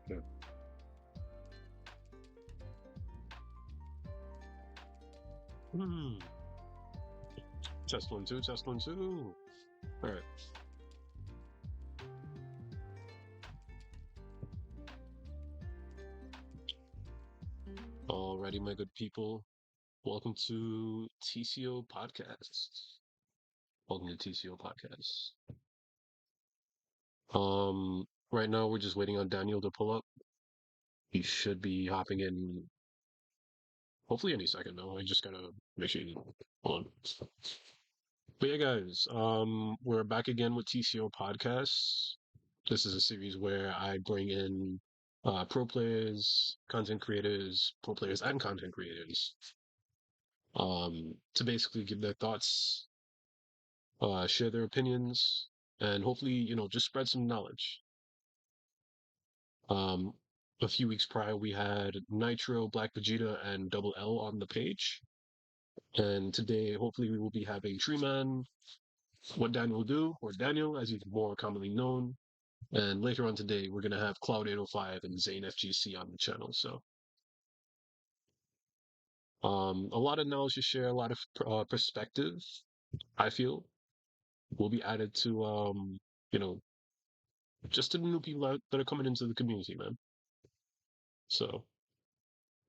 Yeah. Hmm. Test one, two, test one, two. All right. Alrighty, my good people. Welcome to TCO Podcasts. Welcome to TCO Podcasts. Right now we're just waiting on Daniel to pull up. He should be hopping in hopefully any second now. I just gotta make sure you hold on. But yeah, guys, we're back again with TCO Podcasts. This is a series where I bring in pro players, content creators, pro players, and content creators to basically give their thoughts, share their opinions, and hopefully, just spread some knowledge. Um, a few weeks prior, we had Nitro, Black Vegeta, and Double L on the page. And today, hopefully, we will be having Tree Man, What Daniel Will Do, or Daniel, as he's more commonly known. And later on today, we're going to have Cloud 805 and Zane FGC on the channel. So, a lot of knowledge to share, a lot of perspective, I feel, will be added to, you know, just to the new people that are coming into the community, man. So,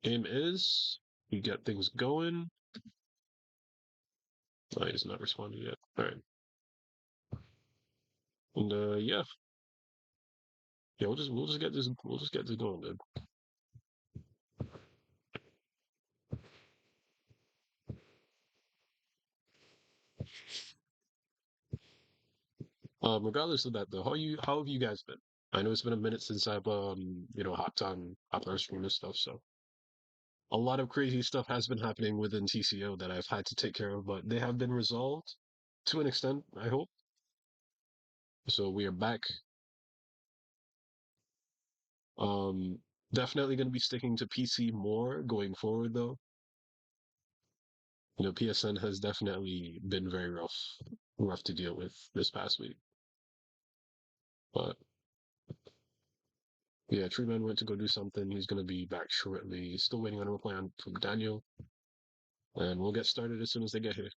aim is we get things going. Oh, he's not responded yet. All right. And yeah, we'll just get this going, dude. Regardless of that though, how have you guys been? I know it's been a minute since I've hopped on stream and stuff, so a lot of crazy stuff has been happening within TCO that I've had to take care of, but they have been resolved to an extent, I hope. So we are back. Um, Definitely going to be sticking to PC more going forward, though. PSN has definitely been very rough to deal with this past week. But yeah, Treeman went to go do something. He's going to be back shortly. Still waiting on a reply from Daniel, and we'll get started as soon as they get here.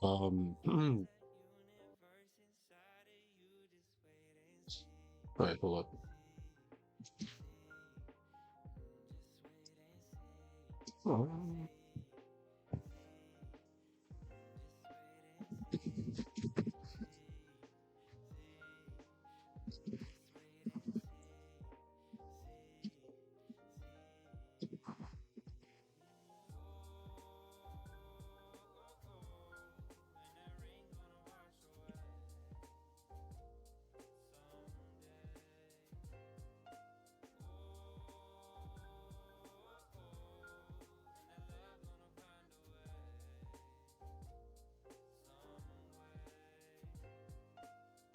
Um, all right, hold up. Oh.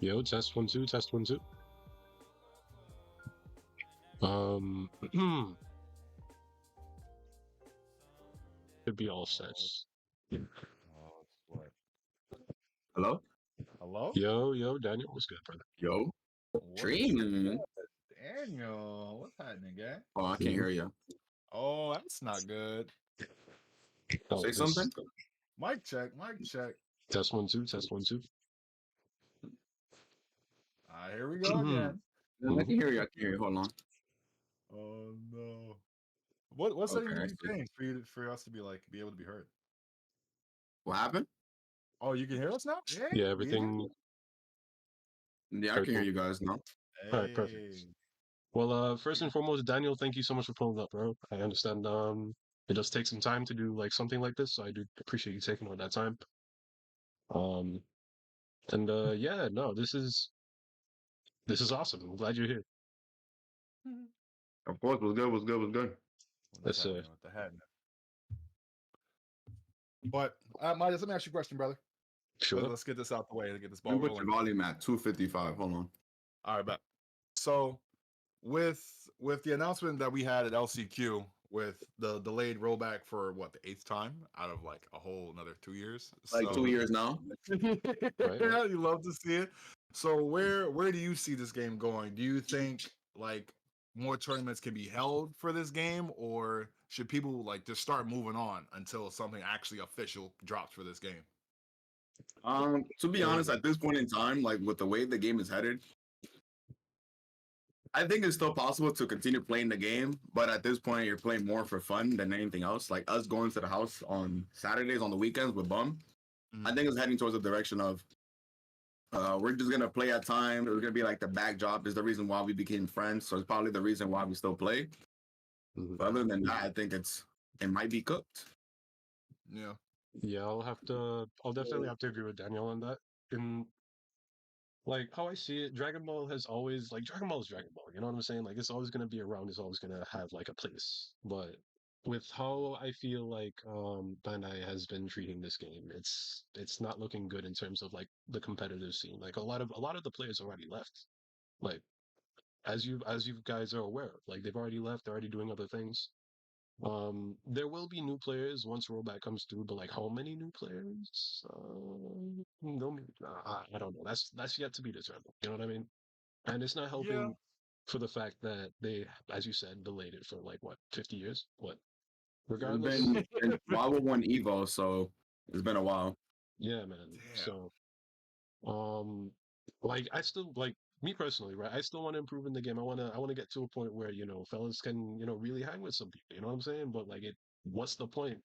Yo, test one two, test one two. Um, Should be all Oh, sets. oh, what? Hello? Hello? Yo, Daniel, what's good, brother? Yo? What is Dreaming. good? Daniel, what's happening, gang? Oh, I can't Mhm. hear you. Oh, that's not good. Oh, Say this something? Mic check, mic check. test one two, test one two. Here we go again. I can hear you. I can hear you. Hold on. Oh no. What Okay, settings I did you see. change for us to be able to be heard? What happened? Oh, you can hear us now? Hey, Yeah, we can hear everything, you. Yeah, I can hear everything. you guys now. All right, perfect. Hey. Well, first and foremost, Daniel, thank you so much for pulling up, bro. I understand. It does take some time to do like something like this, so I do appreciate you taking all that time. Um, and yeah, no, this is awesome. I'm glad you're here. Of course, was good, was good, was good. What's That's happening with the head? But Midas, let me ask you a question, brother. sure. Let's get this out the way to get this Let me ball put your rolling. volume at 255. Hold on. All right, bet. So with the announcement that we had at LCQ with the delayed rollback for what, the eighth time out of like a whole another 2 years. Like two So Hmm. years now. Right, right. yeah, you love to see it. So where do you see this game going? Do you think like more tournaments can be held for this game, or should people like just start moving on until something actually official drops for this game? To be honest, Um, at this point in time, like with the way the game is headed, I think it's still possible to continue playing the game, but at this point, you're playing more for fun than anything else. Like us going to the house on Saturdays, on the weekends with Bum, I think it's heading towards the direction of we're just gonna play at times. It's gonna be like the backdrop is the reason why we became friends. So it's probably the reason why we still play. mhm. But other than that, I think it might be cooked. Yeah. Yeah, I'll definitely have to agree with Daniel on that. In like how I see it, Dragon Ball has always like Dragon Ball is Dragon Ball. You know what I'm saying? Like it's always gonna be around. It's always gonna have like a place. But with how I feel like Bandai has been treating this game, it's not looking good in terms of like the competitive scene. Like a lot of the players already left. Like as you guys are aware, like they've already left. They're already doing other things. There will be new players once rollback comes through, but like how many new players? No, I don't know. That's yet to be determined. You know what I mean? And it's not Yeah. helping for the fact that they, as you said, delayed it for like what, 50 years? What? It's Regardless, been since WoW won Evo, so it's been a while. yeah, man. Damn. So, um, like I still like me personally, right? I still want to improve in the game. I want to get to a point where fellas can really hang with some people. You know what I'm saying? But like, what's the point?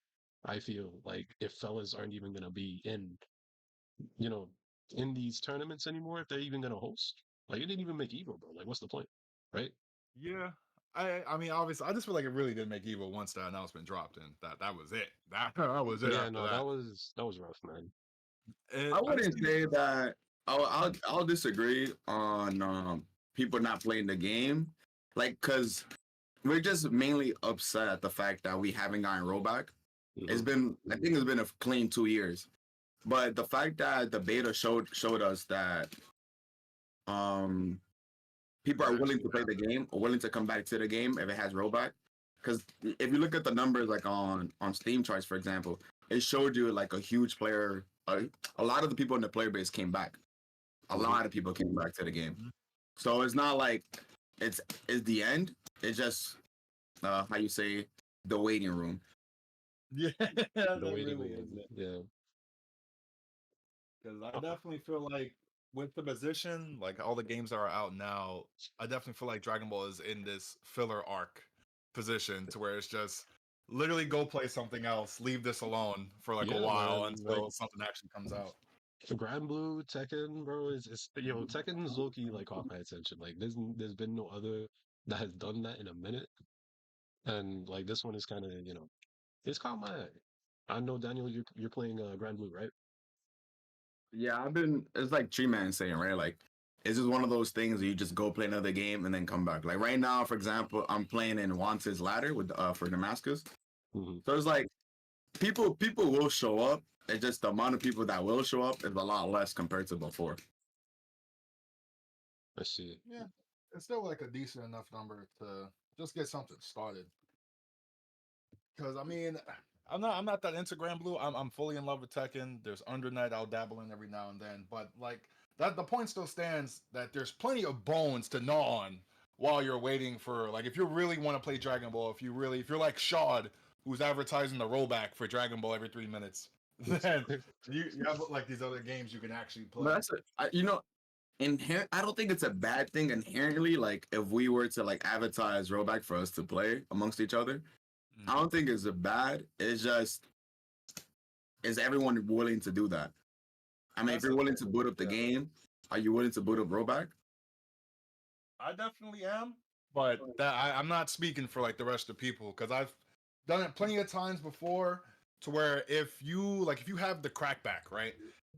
I feel like if fellas aren't even gonna be you know, in these tournaments anymore, if they're even gonna host, like it didn't even make Evo, bro. Like, what's the point, right? Yeah. I mean, obviously, I just feel like it really did make evil once that announcement dropped, and that was it. That was it Yeah, after no, that. that was rough, man. And I I just wouldn't think, say that. I'll disagree on people not playing the game, like because we're just mainly upset at the fact that we haven't gotten rollback. It's Hmm. been I think it's been a clean 2 years. But the fact that the beta showed us that um people it's are willing actually to play the game or willing to come back to the game if it has rollback. Because if you look at the numbers like on Steam charts, for example, it showed you like a huge player. A lot of the people in the player base came back. A Hmm. lot of people came back to the game. happening. So it's not like it's it's the end. It's just how you say the waiting room. Yeah, The that waiting really is room, it. yeah. Because I definitely feel like with the position, like all the games that are out now, I definitely feel like Dragon Ball is in this filler arc position to where it's just literally go play something else, leave this alone for like a Yeah, while man. Like until something actually comes out. Grand Blue, Tekken, bro, is Tekken's low-key like caught my attention. Like there's been no other that has done that in a minute. And like this one is kind of, it's caught my eye. I know Daniel, you're playing Grand Blue, right? Yeah, I've been. It's like Tree Man saying, right? Like, it's just one of those things where you just go play another game and then come back. Like right now, for example, I'm playing in Wanted's Ladder with for Damascus. Hmm. So it's like people will show up. It's just the amount of people that will show up is a lot less compared to before. I see. Yeah, it's still like a decent enough number to just get something started. Because I mean, I'm not that into Grand Blue. I'm fully in love with Tekken. There's Undernight I'll dabble in every now and then, but like that, the point still stands that there's plenty of bones to gnaw on while you're waiting for, like, if you really want to play Dragon Ball, if you're like Shad, who's advertising the rollback for Dragon Ball every 3 minutes, then you have like these other games you can actually But play. I don't think it's a bad thing inherently. Like if we were to like advertise rollback for us to play amongst each other, I don't think it's a bad. It's just is everyone willing to do that? I mean, if That's you're the willing thing. to boot up the Yeah. game, are you willing to boot up rollback? I definitely am, but I'm not speaking for like the rest of the people because I've done it plenty of times before to where if you have the crackback, right,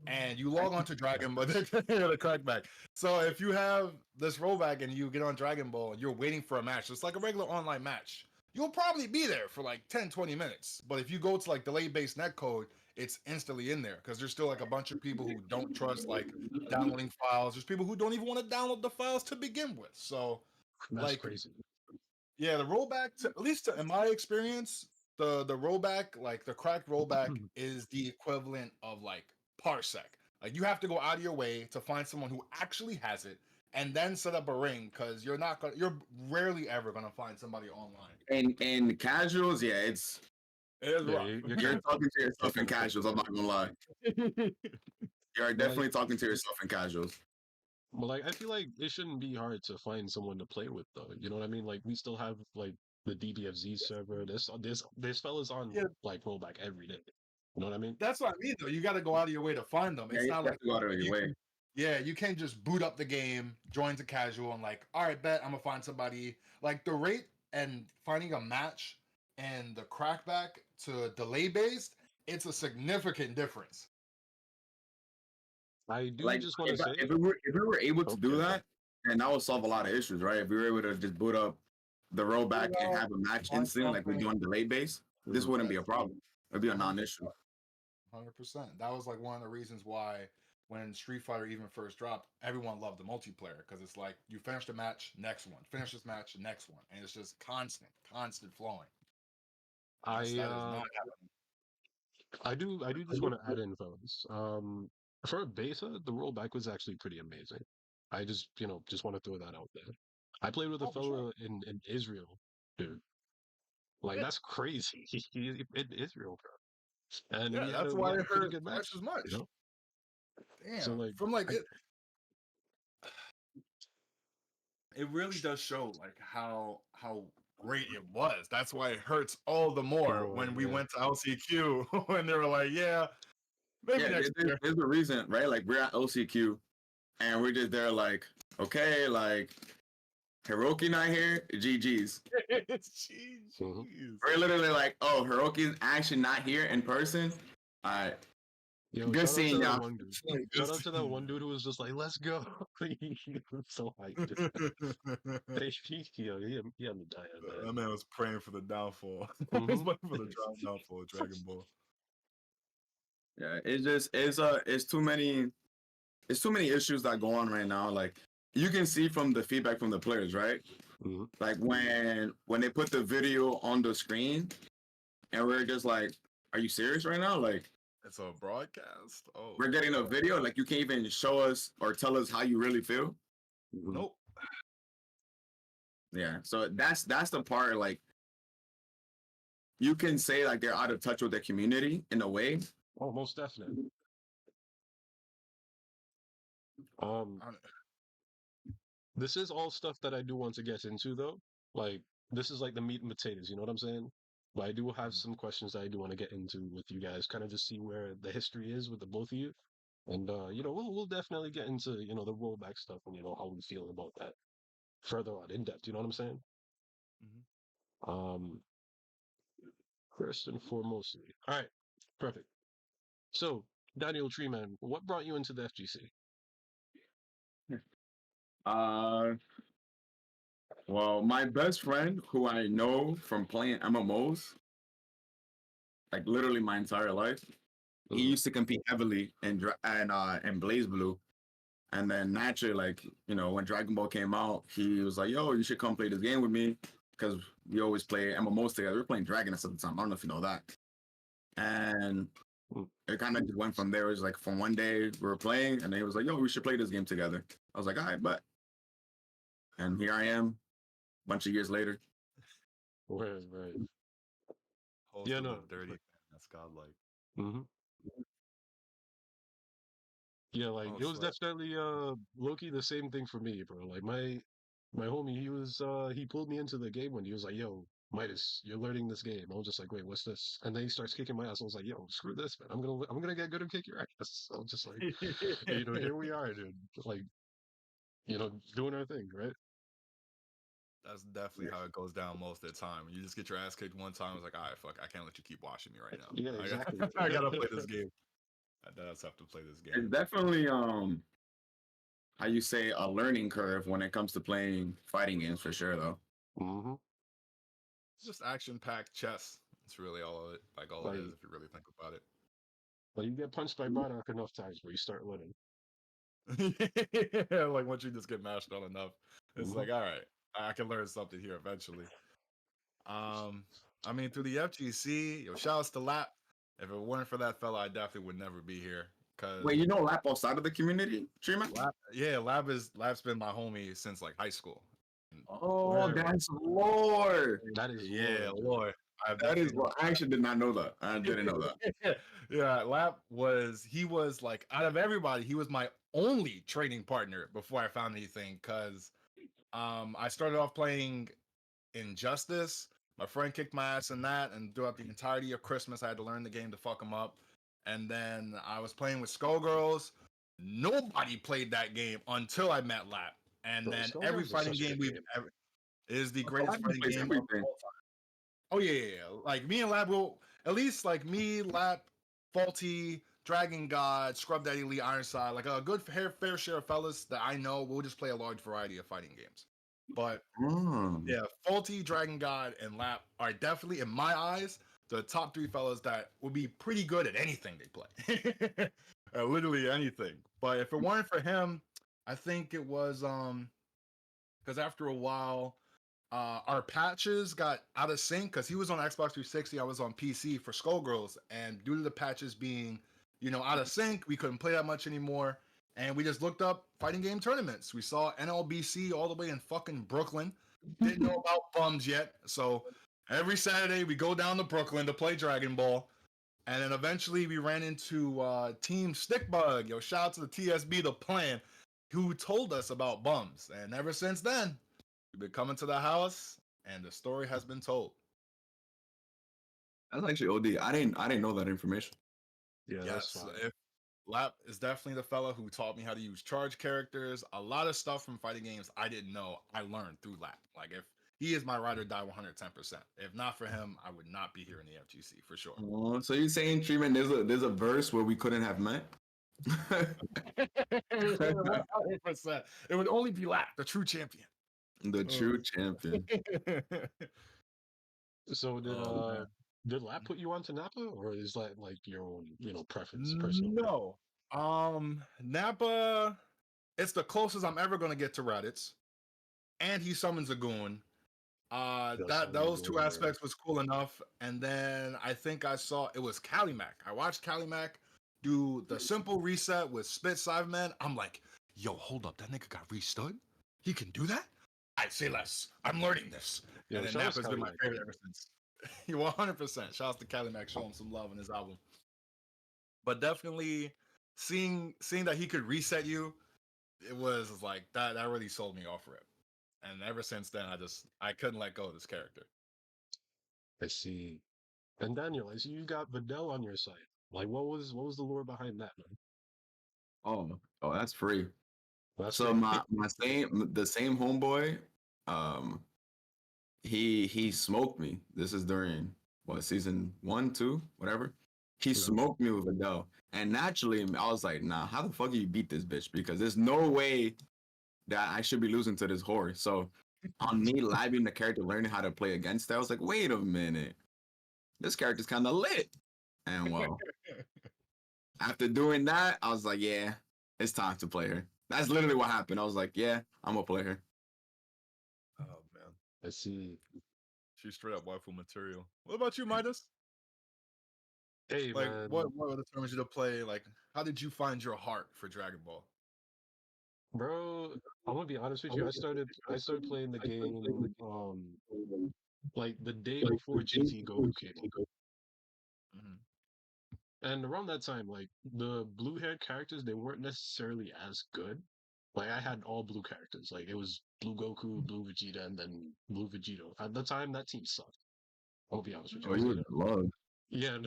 and you log on to Dragon Ball, the crackback. So if you have this rollback and you get on Dragon Ball and you're waiting for a match, it's like a regular online match. You'll probably be there for like 10, 20 minutes. But if you go to like delay based netcode, it's instantly in there because there's still like a bunch of people who don't trust like downloading files. There's people who don't even want to download the files to begin with. So, That's like, crazy. yeah, the rollback, at least in my experience, the rollback, like the cracked rollback, is the equivalent of like parsec. Like you have to go out of your way to find someone who actually has it, and then set up a ring because you're rarely ever gonna find somebody online. And casuals, yeah, It is Yeah, rough. you're you're kind of talking to you're yourself in kind of casuals. fighting I'm with not it. gonna lie. You're But like, definitely talking to yourself in casuals. I feel like it shouldn't be hard to find someone to play with, though. You know what I mean? Like, we still have like the DBFZ server. This fella's on Yeah, like rollback every day. You know what I mean? that's what I mean, though. You got to go out of your way to find them. Yeah, It's you not have like to go out of your you way. can, yeah, you can't just boot up the game, join to casual, and like, all right, bet I'm gonna find somebody. Like the rate and finding a match and the crackback to delay based, it's a significant difference. I do Like just want to say, if we were able to oh do yeah, that, then that would solve a lot of issues, right? If we were able to just boot up the rollback and Well, have a match find instantly, like we're something. doing delay base, this mhm. wouldn't be a problem. It'd be a 100%. non-issue. 100%. That was like one of the reasons why when Street Fighter even first dropped, everyone loved the multiplayer because it's like you finish the match, next one, finish this match, next one, and it's just constant flowing. I That is uh, not happening. I do just want to add in, fellas. For a beta, the rollback was actually pretty amazing. I just just want to throw that out there. I played with a Oh, for sure. fella in Israel, dude. Like Yeah, that's crazy. In Israel, bro. And yeah, we had that's we why had it a pretty hurt good twice match, as you much. know. So Damn. like, From like I it really does show like how great it was. That's why it hurts all the more oh when we man, went to LCQ and they were like, yeah, maybe Yeah, next year. there's a reason, right? Like we're at LCQ and we're just there like, okay, like Hiroki not here, GG's. hmm Jeez. We're literally like, oh, Hiroki's actually not here in person. All right, yo, good shout out to seeing that y'all. one dude. Like, Shout out just to that one dude who was just like, "Let's go." He was so hyped. He had me dying, that man was praying for the downfall. He's man. praying for the downfall of Dragon Ball. Yeah, it's too many issues that go on right now. Like you can see from the feedback from the players, right? hmm Like when they put the video on the screen and we're just like, are you serious right now? Like It's a broadcast. Oh, we're getting a video, like you can't even show us or tell us how you really feel. hmm nope. Yeah. So that's the part like you can say like they're out of touch with the community in a way. Oh, most definitely. Um, I- this is all stuff that I do want to get into, though. Like, this is like the meat and potatoes. You know what I'm saying? But I do have some questions that I do want to get into with you guys, kind of just see where the history is with the both of you. And we'll definitely get into the rollback stuff and how we feel about that further on in depth. You know what I'm saying? Mhm. Um, First and foremost. All right, perfect. So, Daniel Treeman, what brought you into the FGC? Uh, well, my best friend who I know from playing MMOs, like literally my entire life, he hmm used to compete heavily in in Blaze Blue, And then naturally, like, when Dragon Ball came out, he was like, yo, you should come play this game with me. Because we always play MMOs together. We were playing Dragoness at the time. I don't know if you know that. And it kind of just went from there. It was like from one day we were playing, and then he was like, yo, we should play this game together. I was like, all right, but. And here I am, a bunch of years later. Right. Host Yeah, of the no. dirty. That's godlike. Mm-hmm. Yeah, like Oh, it was sweat. definitely Loki the same thing for me, bro. Like my homie, he pulled me into the game when he was like, "Yo, Midas, you're learning this game." I was just like, "Wait, what's this?" And then he starts kicking my ass. I was like, "Yo, screw this, man. I'm gonna get good and kick your ass." I was just like, here we are, dude. Like, doing our thing, right? That's definitely how it goes down most of the time. You just get your ass kicked one time. It's like, all right, fuck, I can't let you keep watching me right now. Yeah, exactly. I gotta play this game. I does have to play this game. It's definitely how you say a learning curve when it comes to playing fighting games for sure though. Mm-hmm. Just action-packed chess. It's really all of it. Like all it Like, is, if you really think about it. like you get punched by Bardock enough times where you start winning. Yeah, like once you just get mashed on enough, it's Mm-hmm. like, all right, I can learn something here eventually. I mean, through the FGC, shout outs to Lap. If it weren't for that fella, I definitely would never be here. Cause Wait, Lap outside of the community, Trima? Lab's been my homie since like high school. Oh, Word. that's lore. That is Yeah, lore, dude. Lord. I've That is definitely what I actually did not know that. I didn't know that. yeah, Lap he was like out of everybody, he was my only training partner before I found anything. Cause I started off playing Injustice. My friend kicked my ass in that, and throughout the entirety of Christmas, I had to learn the game to fuck him up. And then I was playing with Skullgirls. Nobody played that game until I met Lap. And Bro, then every Skullgirls is fighting such a game good we've game. ever is the Oh, greatest Lap fighting plays game of everything. all time. Oh yeah. Like me and Lap will at least like me, Lap, Faulty, Dragon God, Scrub Daddy Lee, Ironside, like a good fair share of fellas that I know will just play a large variety of fighting games. But Mm. yeah, Faulty, Dragon God, and Lap are definitely, in my eyes, the top three fellas that would be pretty good at anything they play. Literally anything. But if it weren't for him, I think it was because after a while, our patches got out of sync because he was on Xbox 360, I was on PC for Skullgirls, and due to the patches being, out of sync, we couldn't play that much anymore. And we just looked up fighting game tournaments. We saw NLBC all the way in fucking Brooklyn. Didn't know about bums yet. So every Saturday we go down to Brooklyn to play Dragon Ball. And then eventually we ran into Team Stickbug. Yo, shout out to the TSB, the plan, who told us about bums. And ever since then, we've been coming to the house, and the story has been told. That's actually OD. I didn't know that information. Yeah, that's Yes, fine. if Lap is definitely the fella who taught me how to use charge characters. A lot of stuff from fighting games I didn't know, I learned through Lap. Like if he is my ride or die 110%. If not for him, I would not be here in the FGC for sure. Oh, so you're saying, Treatment, there's a verse where we couldn't have met? 100%. It would only be Lap, the true champion. The true champion. So Oh man. did Lap put you onto Napa, or is that like your own, preference, personal pick? No. Nappa, it's the closest I'm ever gonna get to Raditz. And he summons a goon. Just That sounds those two good, aspects was cool enough. And then I think I saw it was Calimac. I watched Calimac do the simple reset with Spit Cyberman. I'm like, yo, hold up, that nigga got restood? He can do that? I'd say less. I'm learning this. Yo, And then shout out to Nappa's been my Calimac, favorite man. ever since. 100%. Shout out to Calimac, show him some love in his album. But definitely seeing that he could reset you, it was like that really sold me off rip. And ever since then, I couldn't let go of this character. I see. And Daniel, I see you got Videl on your side. Like, what was the lore behind that, man? Oh, that's free. That's So free. the same homeboy, um, he smoked me. This is during what, season 1, 2, whatever. He No. smoked me with Adele, and naturally I was like, nah, how the fuck do you beat this bitch? Because there's no way that I should be losing to this whore. So on me labbing the character, learning how to play against that, I was like, wait a minute, this character's kind of lit. And well, after doing that, I was like, yeah, it's time to play her. That's literally what happened. I was like, yeah, I'm gonna play her. Oh man, I see. she's straight up waifu material. What about you, Midas? Hey Like, man, what determines you to play? Like, how did you find your heart for Dragon Ball? bro, I'm gonna be honest with you. I started playing the game like the day before GT Goku came out. Mhm. And around that time, like the blue haired characters, they weren't necessarily as good. Like I had all blue characters. Like it was blue Goku, blue Vegeta, and then blue Vegito. At the time, that team sucked. I'll be honest with you. Oh, you was love. Yeah,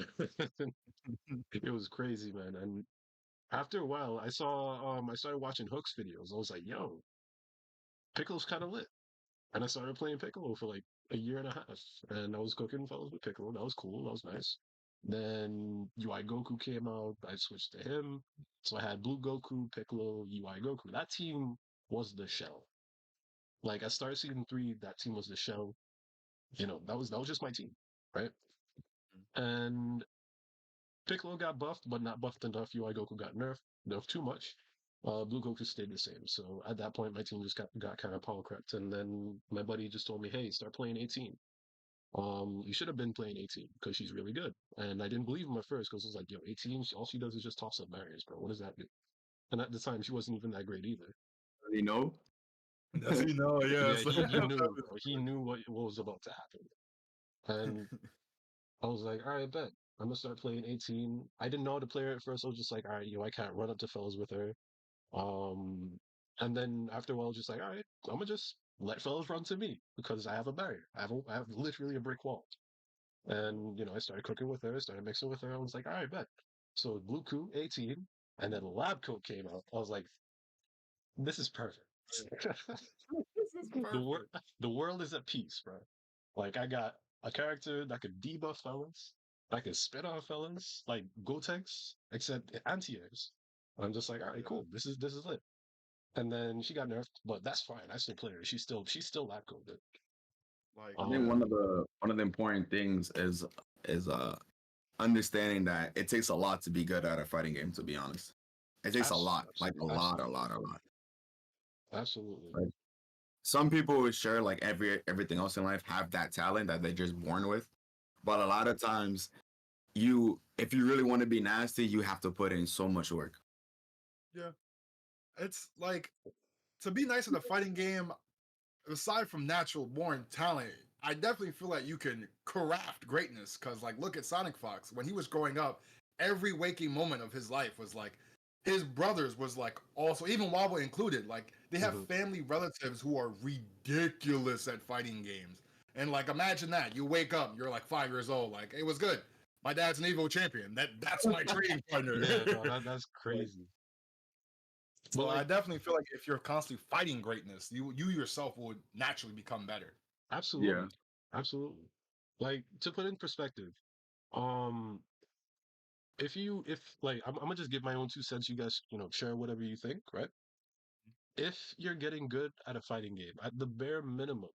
it was crazy, man. And after a while, I started watching Hook's videos. I was like, yo, Piccolo's kind of lit. And I started playing Piccolo for like a year and a half. And I was cooking fellas with Piccolo. That was cool. That was nice. Then UI Goku came out. I switched to him. So I had Blue Goku, Piccolo, UI Goku. That team was the shell. Like I started season 3, that team was the shell. That was just my team, right? And Piccolo got buffed, but not buffed enough. UI Goku got nerfed too much. Blue Goku stayed the same. So at that point, my team just got kind of power crept. And then my buddy just told me, "Hey, start playing 18. You should have been playing 18 because she's really good." And I didn't believe him at first because I was like, "Yo, 18, all she does is just toss up barriers, bro. What does that do?" And at the time, she wasn't even that great either. You know? Does he know? Yeah, Yes. he knew, bro. He knew what was about to happen. And I was like, all right, bet. I'm gonna start playing 18. I didn't know how to play her at first. I was just like, all right, I can't run up to fellas with her. Um, and then after a while, just like, all right, I'm gonna just let fellas run to me because I have a barrier. I have literally a brick wall. And I started cooking with her, started mixing with her. I was like, all right, bet. So Blue Coup 18, and then Lab Coat came out. I was like, this is perfect. This is the wor- perfect. the world is at peace, bro. Like I got a character that could debuff fellas, that could spit on fellas, like Gotenks, except anti-airs. I'm just like, all right, Yeah. cool. This is lit. And then she got nerfed, but that's fine. I still play her. She's still lab coded. Like, I think yeah. one of the important things is understanding that it takes a lot to be good at a fighting game. To be honest, it takes a lot, like a lot, a Absolutely, lot, a lot. absolutely. Like some people would sure like everything else in life have that talent that they're just born with, but a lot of times if you really want to be nasty, you have to put in so much work. Yeah. It's like to be nice in a fighting game, aside from natural born talent, I definitely feel like you can craft greatness. Cause like look at Sonic Fox. When he was growing up, every waking moment of his life was like his brothers was like also even Wobble included, like they have Mhm. family relatives who are ridiculous at fighting games. And like imagine that. You wake up, you're like 5 years old, like, it was good. My dad's an Evo champion. That's my training partner. Yeah, no, that's crazy. But So I like, definitely feel like if you're constantly fighting greatness, you yourself would naturally become better. Yeah. absolutely, absolutely. Like to put in perspective, um, if like I'm gonna just give my own 2 cents. You guys, share whatever you think, right? If you're getting good at a fighting game, at the bare minimum,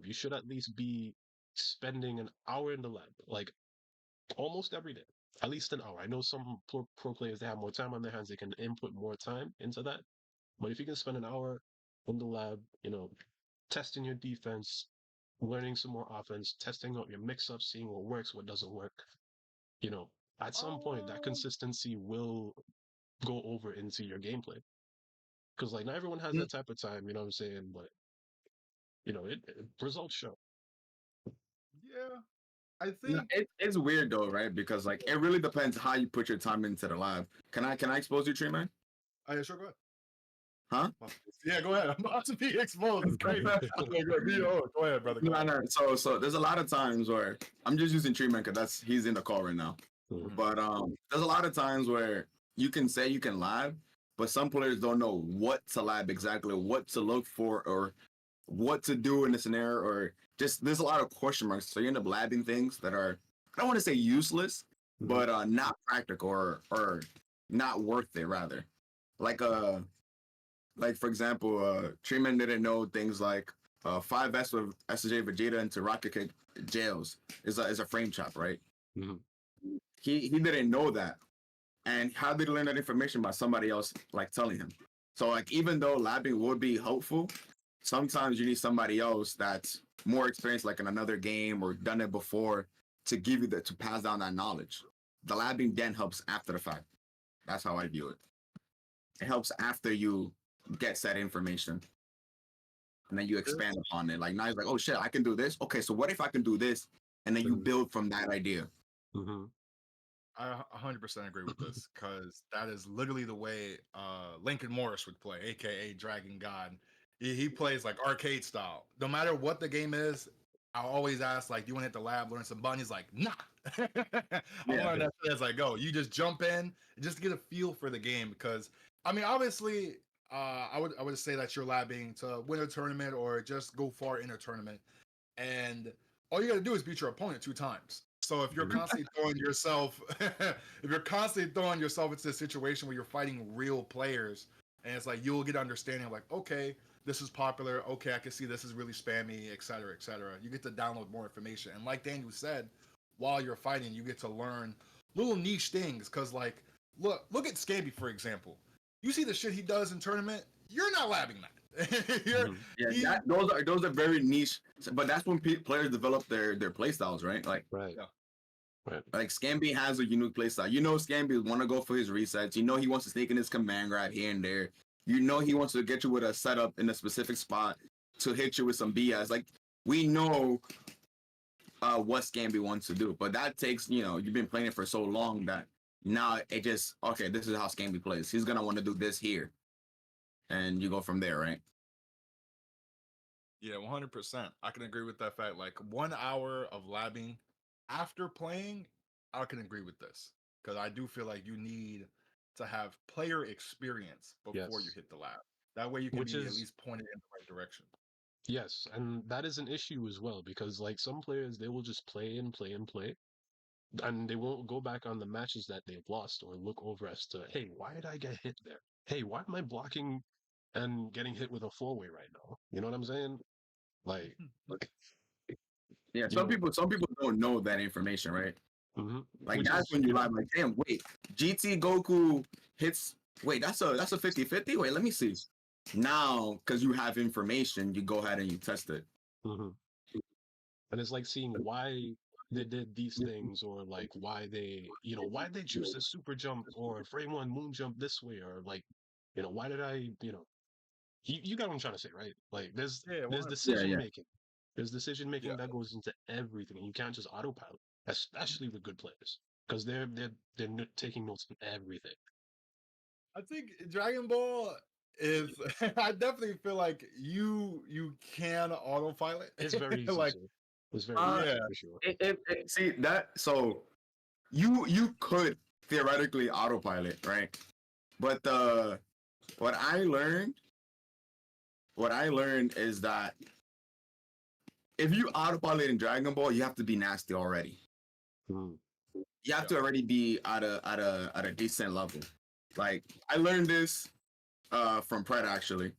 you should at least be spending an hour in the lab, like almost every day, at least an hour. I know some pro players they have more time on their hands; they can input more time into that. But if you can spend an hour in the lab, testing your defense, learning some more offense, testing out your mix-up, seeing what works, what doesn't work, you know, at some point that Um, consistency will go over into your gameplay. Because like not everyone has Mm, that type of time, you know what I'm saying? But results show. yeah, I no, think. it's weird though, right? Because like it really depends how you put your time into the lab. Can I expose you, Tree Man? Oh, yeah, sure, go ahead. Huh? Yeah, go ahead. I'm about to be exposed. It's crazy. Go ahead, brother. Go No, ahead. no. So there's a lot of times where I'm just using Tree Man because he's in the call right now. Mhm. Mhm. But there's a lot of times where you can say you can lab, but some players don't know what to lab exactly, what to look for, or what to do in a scenario, or just there's a lot of question marks. So you end up labbing things that are I don't want to say useless, Mhm. but not practical or not worth it rather. Like like for example, Treeman didn't know things like 5S with SJ Vegeta into Rocket Kick jails is a frame chop, right? Mhm. He didn't know that. And how did he learn that information? By somebody else like telling him. So like even though labbing would be helpful, sometimes you need somebody else that's more experienced, like in another game or done it before, to give you to pass down that knowledge. The labbing then helps after the fact. That's how I view it. It helps after you get said information. And then you expand upon it. Like now you're like, oh shit, I can do this. Okay, so what if I can do this? And then you build from that idea. Mm-hmm. I 100% agree with this because that is literally the way Lincoln Morris would play, aka Dragon God. He plays like arcade style. No matter what the game is, I always ask like, "Do you want to hit the lab, learn some button?" He's like, "Nah." I'm learning that shit as I go. You just jump in just to get a feel for the game because I mean, obviously, I would say that you're labbing to win a tournament or just go far in a tournament, and all you got to do is beat your opponent 2 times. So if you're constantly throwing yourself, if you're constantly throwing yourself into a situation where you're fighting real players, and it's like you'll get understanding of like, okay, this is popular. Okay, I can see this is really spammy, et cetera, et cetera. You get to download more information, and like Daniel said, while you're fighting, you get to learn little niche things. Cause like, look at Scamby for example. You see the shit he does in tournament. You're not labbing that. Those are very niche, but that's when players develop their play styles, right? Right. Yeah. Right. Like Scamby has a unique play style. You know, Scamby want to go for his resets. You know, he wants to sneak in his command grab here and there. You know, he wants to get you with a setup in a specific spot to hit you with some BS. Like we know what Scamby wants to do, but that takes you've been playing it for so long that now it just okay. This is how Scamby plays. He's gonna want to do this here, and you go from there, right? Yeah, 100%. I can agree with that fact. Like 1 hour of labbing after playing, I can agree with this because I do feel like you need to have player experience before you Yes. hit the lab. That way you can Which be at is least pointed in the right direction. yes, and that is an issue as well because like some players they will just play and play and play, and they won't go back on the matches that they've lost or look over as to, hey, why did I get hit there? Hey, why am I blocking and getting hit with a four-way right now? You know what I'm saying? Like, Yeah, you know, some people don't know that information, right? hmm Like which that's is, when you lie, like, damn, wait, GT Goku hits. Wait, that's a 50-50? Wait, let me see. Now, because you have information, you go ahead and you test it. mhm. And it's like seeing why they did these things or like why they, why they choose to super jump or frame one moon jump this way or like, why did I, you got what I'm trying to say, right? Like Yeah, there's 100%. Yeah, decision yeah. making. There's decision Yeah. making that goes into everything. You can't just autopilot, especially with good players, because they're taking notes on everything. I think Dragon Ball is I definitely feel like you can autopilot. It's very easy Like to. It's very Uh, easy yeah. for sure. see that. So you could theoretically autopilot, right? But what I learned, what I learned is that if you autopilot in Dragon Ball, you have to be nasty already. Mhm. You have Yeah. to already be at a decent level. Like I learned this from Pred actually.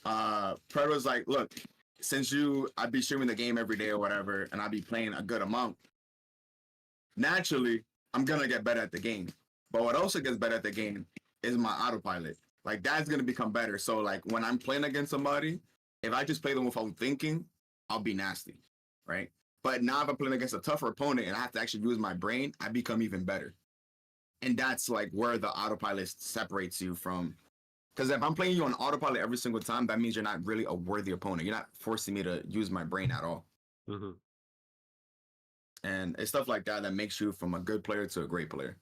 Pred was like, look, since I'd be streaming the game every day or whatever, and I'd be playing a good amount, naturally, I'm gonna get better at the game. But what also gets better at the game is my autopilot. Like that's gonna become better. So like when I'm playing against somebody, if I just play them without thinking, I'll be nasty, right? But now if I'm playing against a tougher opponent and I have to actually use my brain, I become even better. And that's like where the autopilot separates you from. Because if I'm playing you on autopilot every single time, that means you're not really a worthy opponent. You're not forcing me to use my brain at all. Mhm. And it's stuff like that that makes you from a good player to a great player.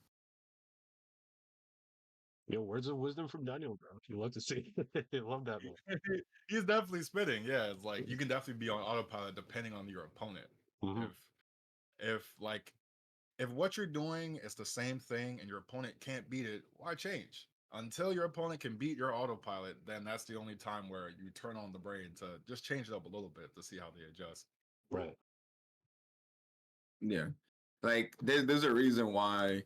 Words of wisdom from Daniel, bro. You love to see. Love that man. He's definitely spitting. Yeah, it's like you can definitely be on autopilot depending on your opponent. Hmm. If if what you're doing is the same thing and your opponent can't beat it, why change? Until your opponent can beat your autopilot, then that's the only time where you turn on the brain to just change it up a little bit to see how they adjust. Right. Yeah. Like there's a reason why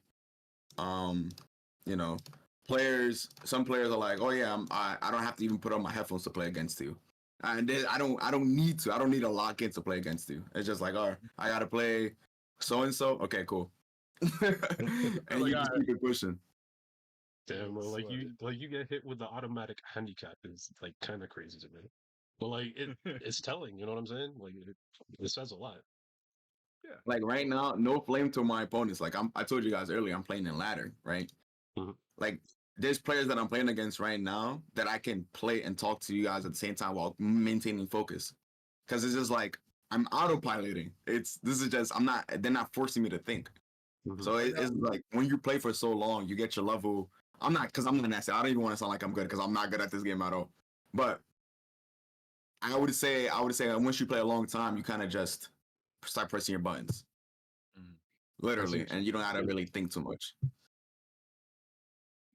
um you know some players are like, oh yeah, I don't have to even put on my headphones to play against you. And I don't need to. I don't need to lock in to play against you. It's just like, oh, I gotta play so and so. Okay, cool. And Like, you all just right, keep it pushing. Damn, bro, Sweat like you get hit with the automatic handicap is like kind of crazy to me. But like it. it's telling, you know what I'm saying? Like it says a lot. Yeah. Like right now, no flame to my opponents. Like I told you guys earlier, I'm playing in ladder, right? Mhm. Like there's players that I'm playing against right now that I can play and talk to you guys at the same time while maintaining focus. Because it's just like I'm autopiloting. This is just I'm not. They're not forcing me to think. Mhm. So I got it's like when you play for so long, you get your level. I'm not because I'm not nasty. I don't even want to sound like I'm good because I'm not good at this game at all. But I would say that once you play a long time, you kind of just start pressing your buttons, mm, I see literally, what you and you don't have to mean. really think too much.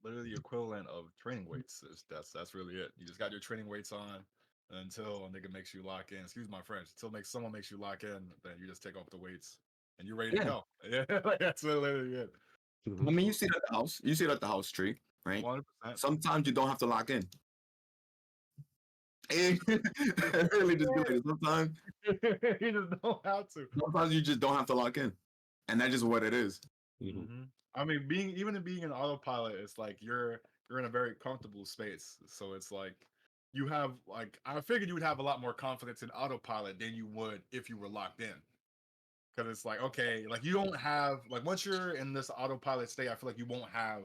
literally the equivalent of training weights. That's really it. You just got your training weights on until a nigga makes you lock in. Excuse my French. Until someone makes you lock in, then you just take off the weights and you're ready to Yeah, go. Yeah, like, that's literally it. Mhm. I mean, you see it at the house. You see it at the house tree, right? 100%. Sometimes you don't have to lock in. It really just be like sometimes. You just don't have to. Sometimes you just don't have to lock in, and that's just what it is. Mhm. Hmm. I mean, being an autopilot, it's like you're in a very comfortable space. So it's like you have like I figured you would have a lot more confidence in autopilot than you would if you were locked in. Because it's like okay, like you don't have like once you're in this autopilot state, I feel like you won't have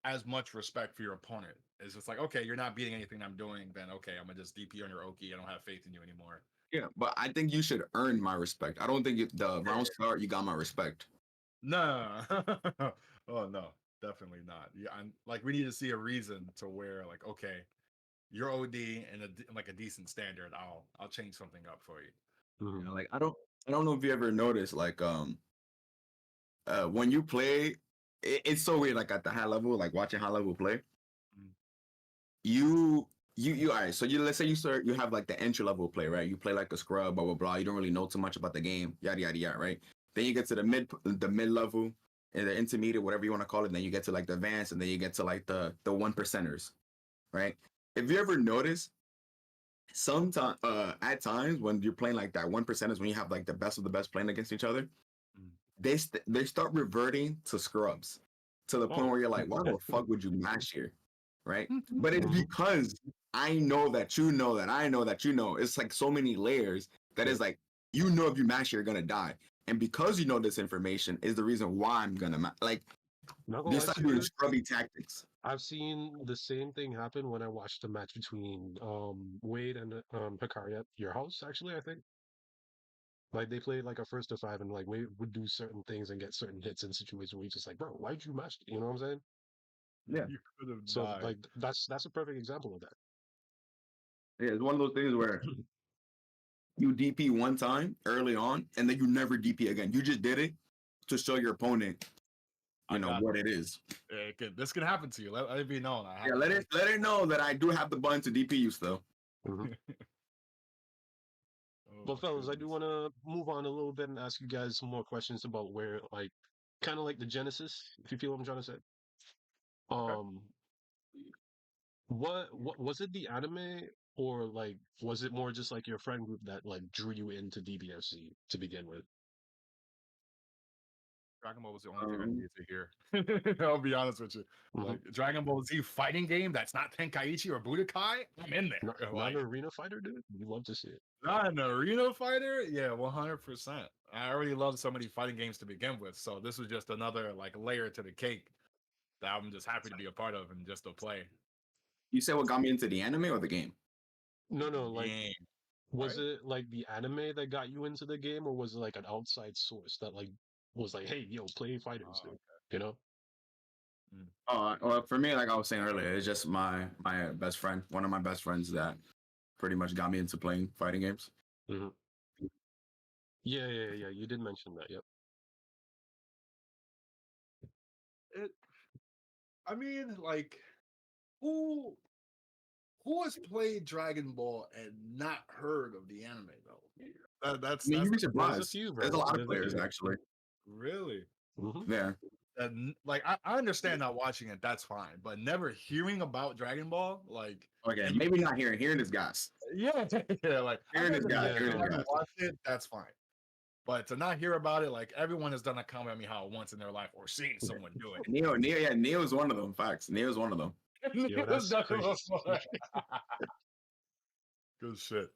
as much respect for your opponent. It's just like okay, you're not beating anything I'm doing, then okay, I'm gonna just DP on your Oki. I don't have faith in you anymore. Yeah, but I think you should earn my respect. I don't think the round start you got my respect. No. Oh no, definitely not. Yeah, I'm like we need to see a reason to where like okay, you're OD and like a decent standard. I'll change something up for you. Yeah, Mhm. like I don't know if you ever noticed like when you play, it's so weird. Like at the high level, like watching high level play, Mm, you all right. So let's say you have like the entry level play, right? You play like a scrub, blah blah blah. You don't really know too much about the game, yada yada yada, right? Then you get to the mid level and the intermediate, whatever you want to call it. Then you get to like the advanced, and then you get to like the 1%ers, right? If you ever notice, sometimes at times when you're playing like that 1%ers, when you have like the best of the best playing against each other, mm. they start reverting to scrubs to the point Oh. where you're like, why the fuck would you match here, right? But it's Mhm. because I know that you know that I know that you know. It's like so many layers that Yeah. is like you know if you match you're gonna die, and because you know this information is the reason why I'm gonna like Not gonna they lie start to you, doing dude. scrubby tactics. I've seen the same thing happen when I watched the match between Wade and Hikari at your house, actually, I think. Like they played like a first to five and like Wade would do certain things and get certain hits in situations where he's just like, bro, why'd you match it? You know what I'm saying? Yeah, You could have So died. like that's a perfect example of that. yeah, it's one of those things where you DP one time early on, and then you never DP again. You just did it to show your opponent, I got what it is. this can happen to you. Let it be known. Yeah, let it know that I do have the button to DP you still. Mhm. Oh But my fellas, I do goodness. want to move on a little bit and ask you guys some more questions about where like kind of like the genesis, if you feel what I'm trying to say. Okay. Um, what was it the anime or like was it more just like your friend group that like drew you into DBFC to begin with? Dragon Ball was the only thing I Um, needed to hear. I'll be honest with you. Hmm. Like Dragon Ball Z fighting game that's not Tenkaichi or Budokai, I'm in there. Not Like an arena fighter, dude. We love to see it. not an arena fighter? Yeah, 100%. I already loved so many fighting games to begin with, so this was just another like layer to the cake that I'm just happy to be a part of and just to play you said what got me into the anime or the game? No, no, the like game, was right? it like the anime that got you into the game, or was it like an outside source that like was like, hey, yo, play fighters, Oh, dude? You know? mm. Well, for me, like I was saying earlier, it's just my best friend, one of my best friends that pretty much got me into playing fighting games. Hmm. Yeah. You did mention that. Yep. It. I mean, like who who has played Dragon Ball and not heard of the anime though? I mean, That's you'd be There's a surprised. few, There's a bro. lot of There's a players few. actually. really. Hmm. Yeah, And like I understand not watching it, that's fine, but never hearing about Dragon Ball, like, okay, and you, maybe not hearing this guys. yeah, yeah, like I've Hearing this never guy, Yeah, hearing this no. haven't guys. watched it, that's fine. But to not hear about it, like everyone has done a Kami how once in their life or seen someone do it. Neo is one of them. Facts. Neo is one of them. Yo, that's crazy. Good shit.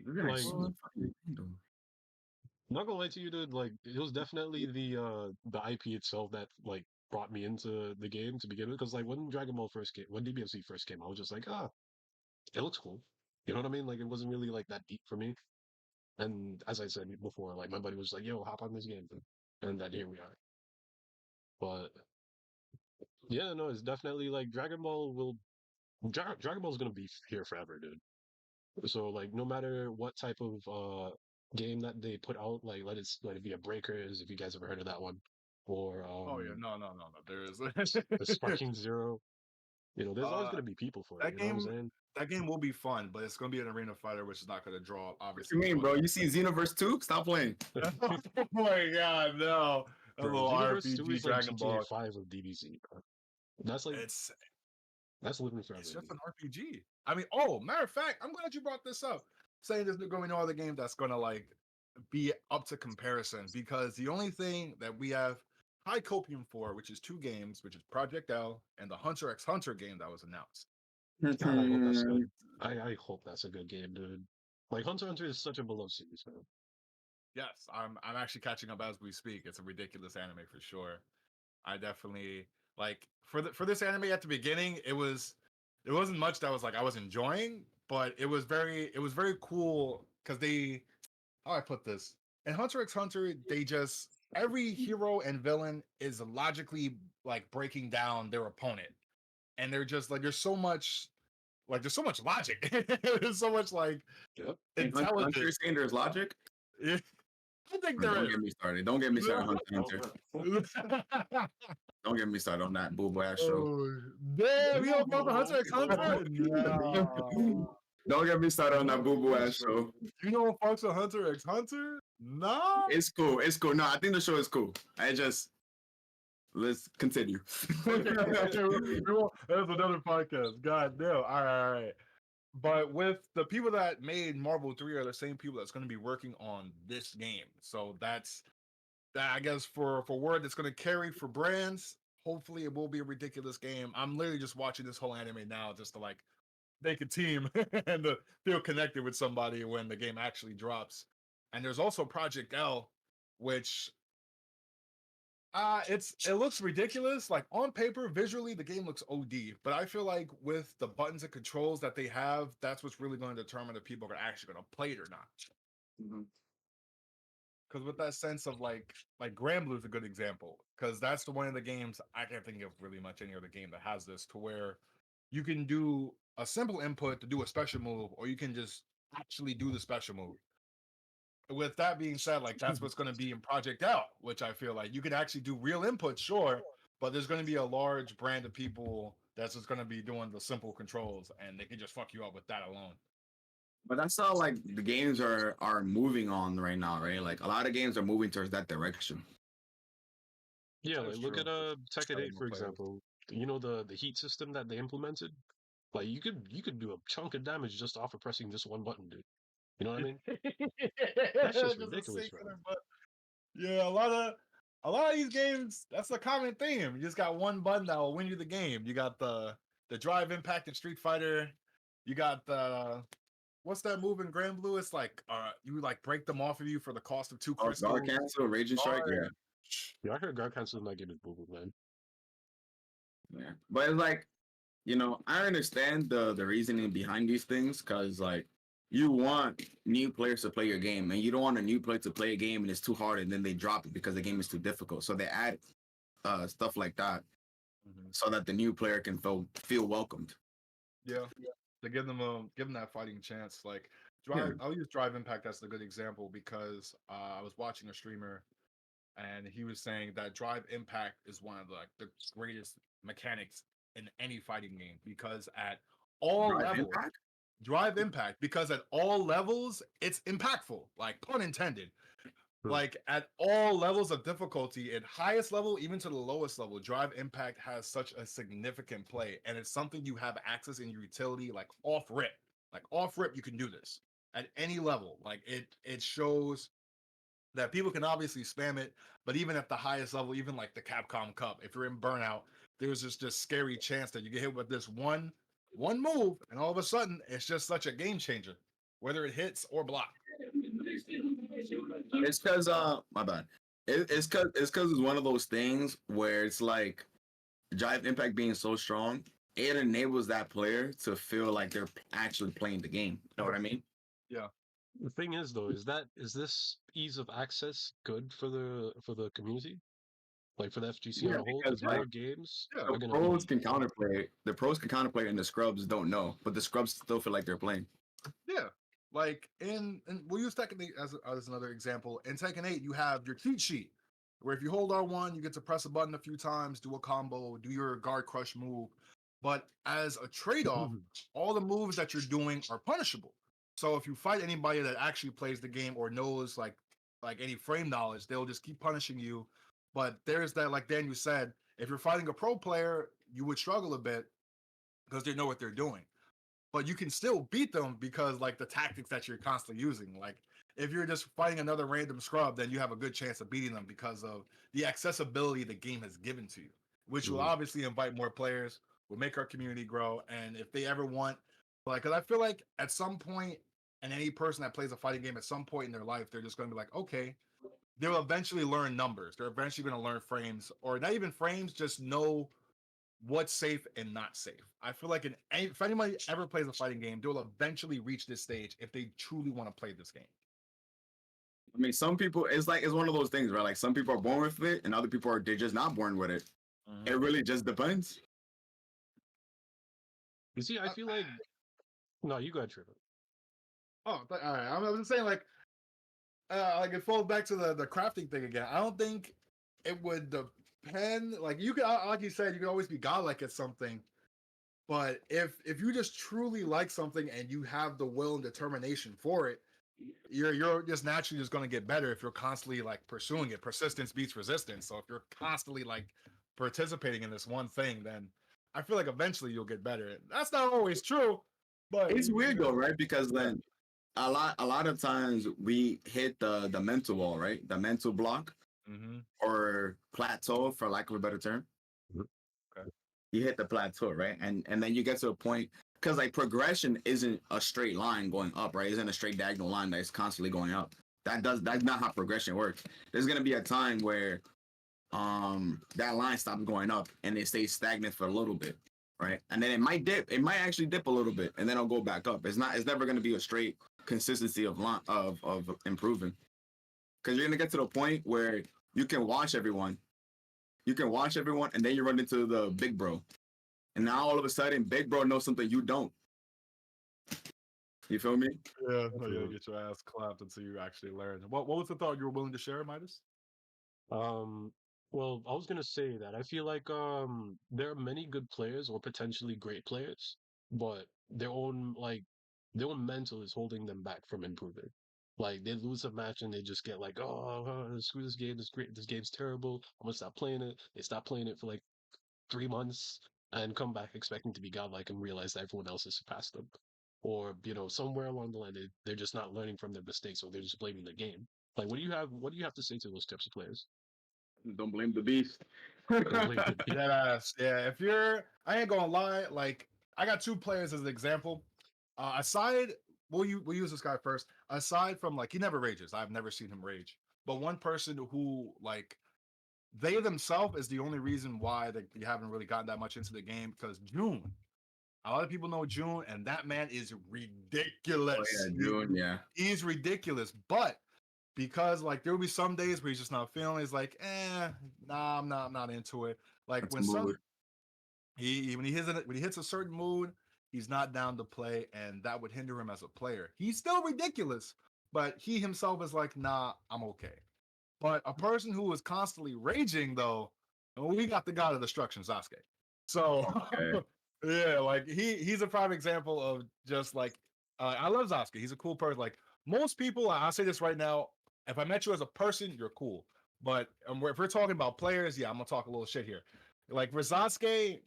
Like, Actually, not gonna lie to you, dude. Like, it was definitely the IP itself that like brought me into the game to begin with. Because like when Dragon Ball first came, when DBFC first came, I was just like, it looks cool. You know what I mean? Like, it wasn't really like that deep for me. And as I said before, like my buddy was like, "Yo, hop on this game," and then here we are. But yeah, no, it's definitely like Dragon Ball is gonna be here forever, dude. So like no matter what type of game that they put out, like let it be a Breakers, if you guys ever heard of that one, or Oh yeah, no. There is the Sparking Zero. You know, there's always uh gonna be people for it. that You know what I'm game. saying? That game will be fun, but it's gonna be an arena fighter, which is not gonna draw what you obviously as mean, much. bro? You see Xenoverse 2? Stop playing. Oh my god, no! A Bro, little Xenoverse 2 RPG is like Dragon GTA Ball. 5 of DBZ, bro. That's like It's that's living forever. it's just an RPG. I mean, oh, matter of fact, I'm glad you brought this up. Saying there's going to be no other game that's gonna like be up to comparison because the only thing that we have high copium for, which is 2 games, which is Project L and the Hunter x Hunter game that was announced. God, I hope that's good. I hope that's a good game, dude. Like Hunter x Hunter is such a beloved series, man. Yes, I'm actually catching up as we speak. It's a ridiculous anime for sure. I definitely like for this anime at the beginning, it wasn't much that was like I was enjoying, but it was very cool because they how I put this in Hunter x Hunter, they just every hero and villain is logically like breaking down their opponent, and they're just like there's so much logic, there's so much like Yep. And Hunter intelligence. is saying there's logic. Yeah, I think Bro, there don't is. get me started. Don't get me started on Hunter x Hunter. Don't get me started on that boo boy ass show. Oh, damn, you don't fuck with Hunter x Hunter? No. Don't get me started on that boo boo ass show. You don't fuck with Hunter x Hunter? No. It's cool. It's cool. No, I think the show is cool. Let's continue. That's another podcast. God damn. All right. But with the people that made Marvel 3 are the same people that's going to be working on this game. So that's that I guess for word that's going to carry for brands. Hopefully it will be a ridiculous game. I'm literally just watching this whole anime now just to like make a team and to feel connected with somebody when the game actually drops. And there's also Project L, which it looks ridiculous. Like on paper, visually, the game looks OD. But I feel like with the buttons and controls that they have, that's what's really going to determine if people are actually going to play it or not. Because with that sense of like Granblue is a good example. Because that's the one of the games I can't think of really much any other game that has this to where you can do a simple input to do a special move, or you can just actually do the special move. With that being said, like that's what's going to be in Project L, which I feel like you could actually do real input, sure, but there's going to be a large brand of people that's just going to be doing the simple controls, and they can just fuck you up with that alone. But that's how like the games are moving on right now, right? Like a lot of games are moving towards that direction. Yeah, That's like look true. at Tekken 8 for example. You know the heat system that they implemented? Like you could do a chunk of damage just off of pressing just one button, dude. You know what I mean? That's just Just a ridiculous, bro. singular button. Yeah, a lot of these games, that's a common theme. You just got one button that will win you the game. You got the drive impact in Street Fighter. You got the what's that move in Grand Blue? It's like you like break them off of you for the cost of 2 Oh, crystals. Guard Cancel, Raging Strike, yeah. Yeah, I heard guard cancel might get his boo boo, man. Yeah. But it's like, I understand the reasoning behind these things because like you want new players to play your game and you don't want a new player to play a game and it's too hard and then they drop it because the game is too difficult. So they add stuff like that so that the new player can feel welcomed. Yeah, to give them that fighting chance. Like Yeah. I'll use Drive Impact as a good example because I was watching a streamer and he was saying that Drive Impact is one of the greatest mechanics in any fighting game because at all Drive levels, Impact? Drive Impact because at all levels it's impactful, like pun intended. Like at all levels of difficulty, at highest level, even to the lowest level, Drive Impact has such a significant play, and it's something you have access in your utility, like off rip. Like off rip, you can do this. at any level. Like it shows that people can obviously spam it, but even at the highest level, even like the Capcom Cup, if you're in burnout, there's just this scary chance that you get hit with this one move, and all of a sudden it's just such a game changer, whether it hits or block. It's because my bad. It's one of those things where it's like Drive Impact being so strong, it enables that player to feel like they're actually playing the game. You know what I mean? Yeah. The thing is, though, is this ease of access good for the community, like for the FGC Yeah, on a whole? because Because like more games Yeah. are the gonna pros be. can counterplay. The pros can counterplay, and the scrubs don't know, but the scrubs still feel like they're playing. Yeah. Like in we'll use Tekken 8 as another example. In Tekken 8, you have your cheat sheet where if you hold R1, you get to press a button a few times, do a combo, do your guard crush move. But as a trade-off, all the moves that you're doing are punishable. So if you fight anybody that actually plays the game or knows like any frame knowledge, they'll just keep punishing you. But there's that, like Daniel said, if you're fighting a pro player, you would struggle a bit because they know what they're doing, but you can still beat them because like the tactics that you're constantly using. Like if you're just fighting another random scrub, then you have a good chance of beating them because of the accessibility the game has given to you, which will Mhm. obviously invite more players, will make our community grow. And if they ever want, like, because I feel like at some point, and any person that plays a fighting game at some point in their life, they're just going to be like, okay, they'll eventually learn numbers. They're eventually going to learn frames, or not even frames, just know what's safe and not safe. I feel like if anybody ever plays a fighting game, they'll eventually reach this stage if they truly want to play this game. I mean, some people it's one of those things, right? Like some people are born with it, and other people are they're just not born with it. It really just depends. You see, I feel like no, you got Trevor. All right. I was just saying, like it falls back to the crafting thing again. I don't think it would depend. Like you could, like you said, you could always be godlike at something. But if you just truly like something and you have the will and determination for it, you're just naturally just going to get better if you're constantly like pursuing it. Persistence beats resistance. So if you're constantly like participating in this one thing, then I feel like eventually you'll get better. That's not always true, but It's weird though, right? Because yeah. then a lot of times we hit the mental wall, right? The mental block Mm-hmm. or plateau, for lack of a better term. Mhm. Okay. You hit the plateau, right? And then you get to a point because like progression isn't a straight line going up, right? Isn't a straight diagonal line that's constantly going up. That's not how progression works. There's gonna be a time where that line stops going up and it stays stagnant for a little bit, right? And then it might actually dip a little bit and then it'll go back up. It's never going to be a straight consistency of line of improving, because you're going to get to the point where you can watch everyone and then you run into the big bro, and now all of a sudden big bro knows something you don't. You feel me? Yeah, you gotta Mhm. get your ass clapped until you actually learn. What was the thought you were willing to share, Midas? Um, well, I was gonna say that I feel like there are many good players or potentially great players, but their own mental is holding them back from improving. Like they lose a match and they just get like, oh, screw this game, this game's terrible. I'm gonna stop playing it. They stop playing it for like 3 months and come back expecting to be godlike and realize that everyone else has surpassed them. Or, somewhere along the line they're just not learning from their mistakes or they're just blaming the game. Like what do you have to say to those types of players? Don't blame the beast. Don't blame the beat. Dead ass. Yeah, if you're, I ain't gonna lie. Like, I got two players as an example. Aside, we'll use this guy first. Aside from like, he never rages. I've never seen him rage. But one person who like they themselves is the only reason why they haven't really gotten that much into the game because June. A lot of people know June, and that man is Oh ridiculous. yeah, June. Yeah, He's ridiculous, but because like there will be some days where he's just not feeling. He's like, nah, I'm not into it. Like that's a mood. when he hits a certain mood, he's not down to play, and that would hinder him as a player. He's still ridiculous, but he himself is like, nah, I'm okay. But a person who is constantly raging, though, we got the god of destruction, Sasuke. So Okay. yeah, like he's a prime example of just like I love Sasuke. He's a cool person. Like most people, I'll say this right now: if I met you as a person, you're cool. But if we're talking about players, yeah, I'm gonna talk a little shit here. Like for Sasuke,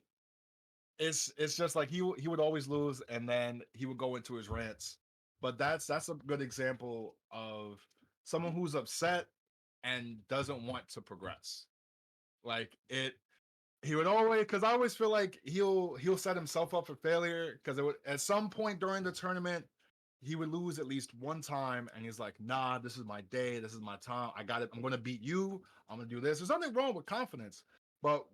it's just like he would always lose, and then he would go into his rants, but that's a good example of someone who's upset and doesn't want to progress. Like it, he would always, because I always feel like he'll set himself up for failure, because it would, at some point during the tournament he would lose at least one time, and he's like, nah, this is my day, this is my time, I got it, I'm gonna beat you, I'm gonna do this. There's nothing wrong with confidence, but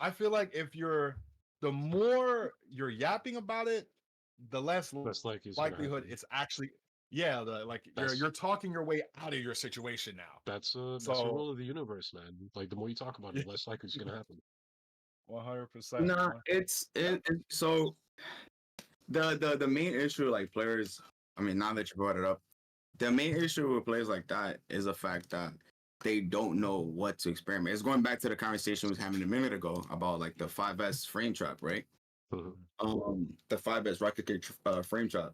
I feel like the more you're yapping about it, the less That's like it's gonna likelihood happen. it's actually, yeah, like That's you're talking your way out of your situation now. that's a So rule of the universe, man. Like the more you talk about it, the less likely it's gonna happen. 100%. Nah, so the main issue like players. I mean, now that you brought it up, the main issue with players like that is the fact that they don't know what to experiment. It's going back to the conversation we was having a minute ago about like the 5S frame trap, right? Mhm. The 5S rocket kick frame trap,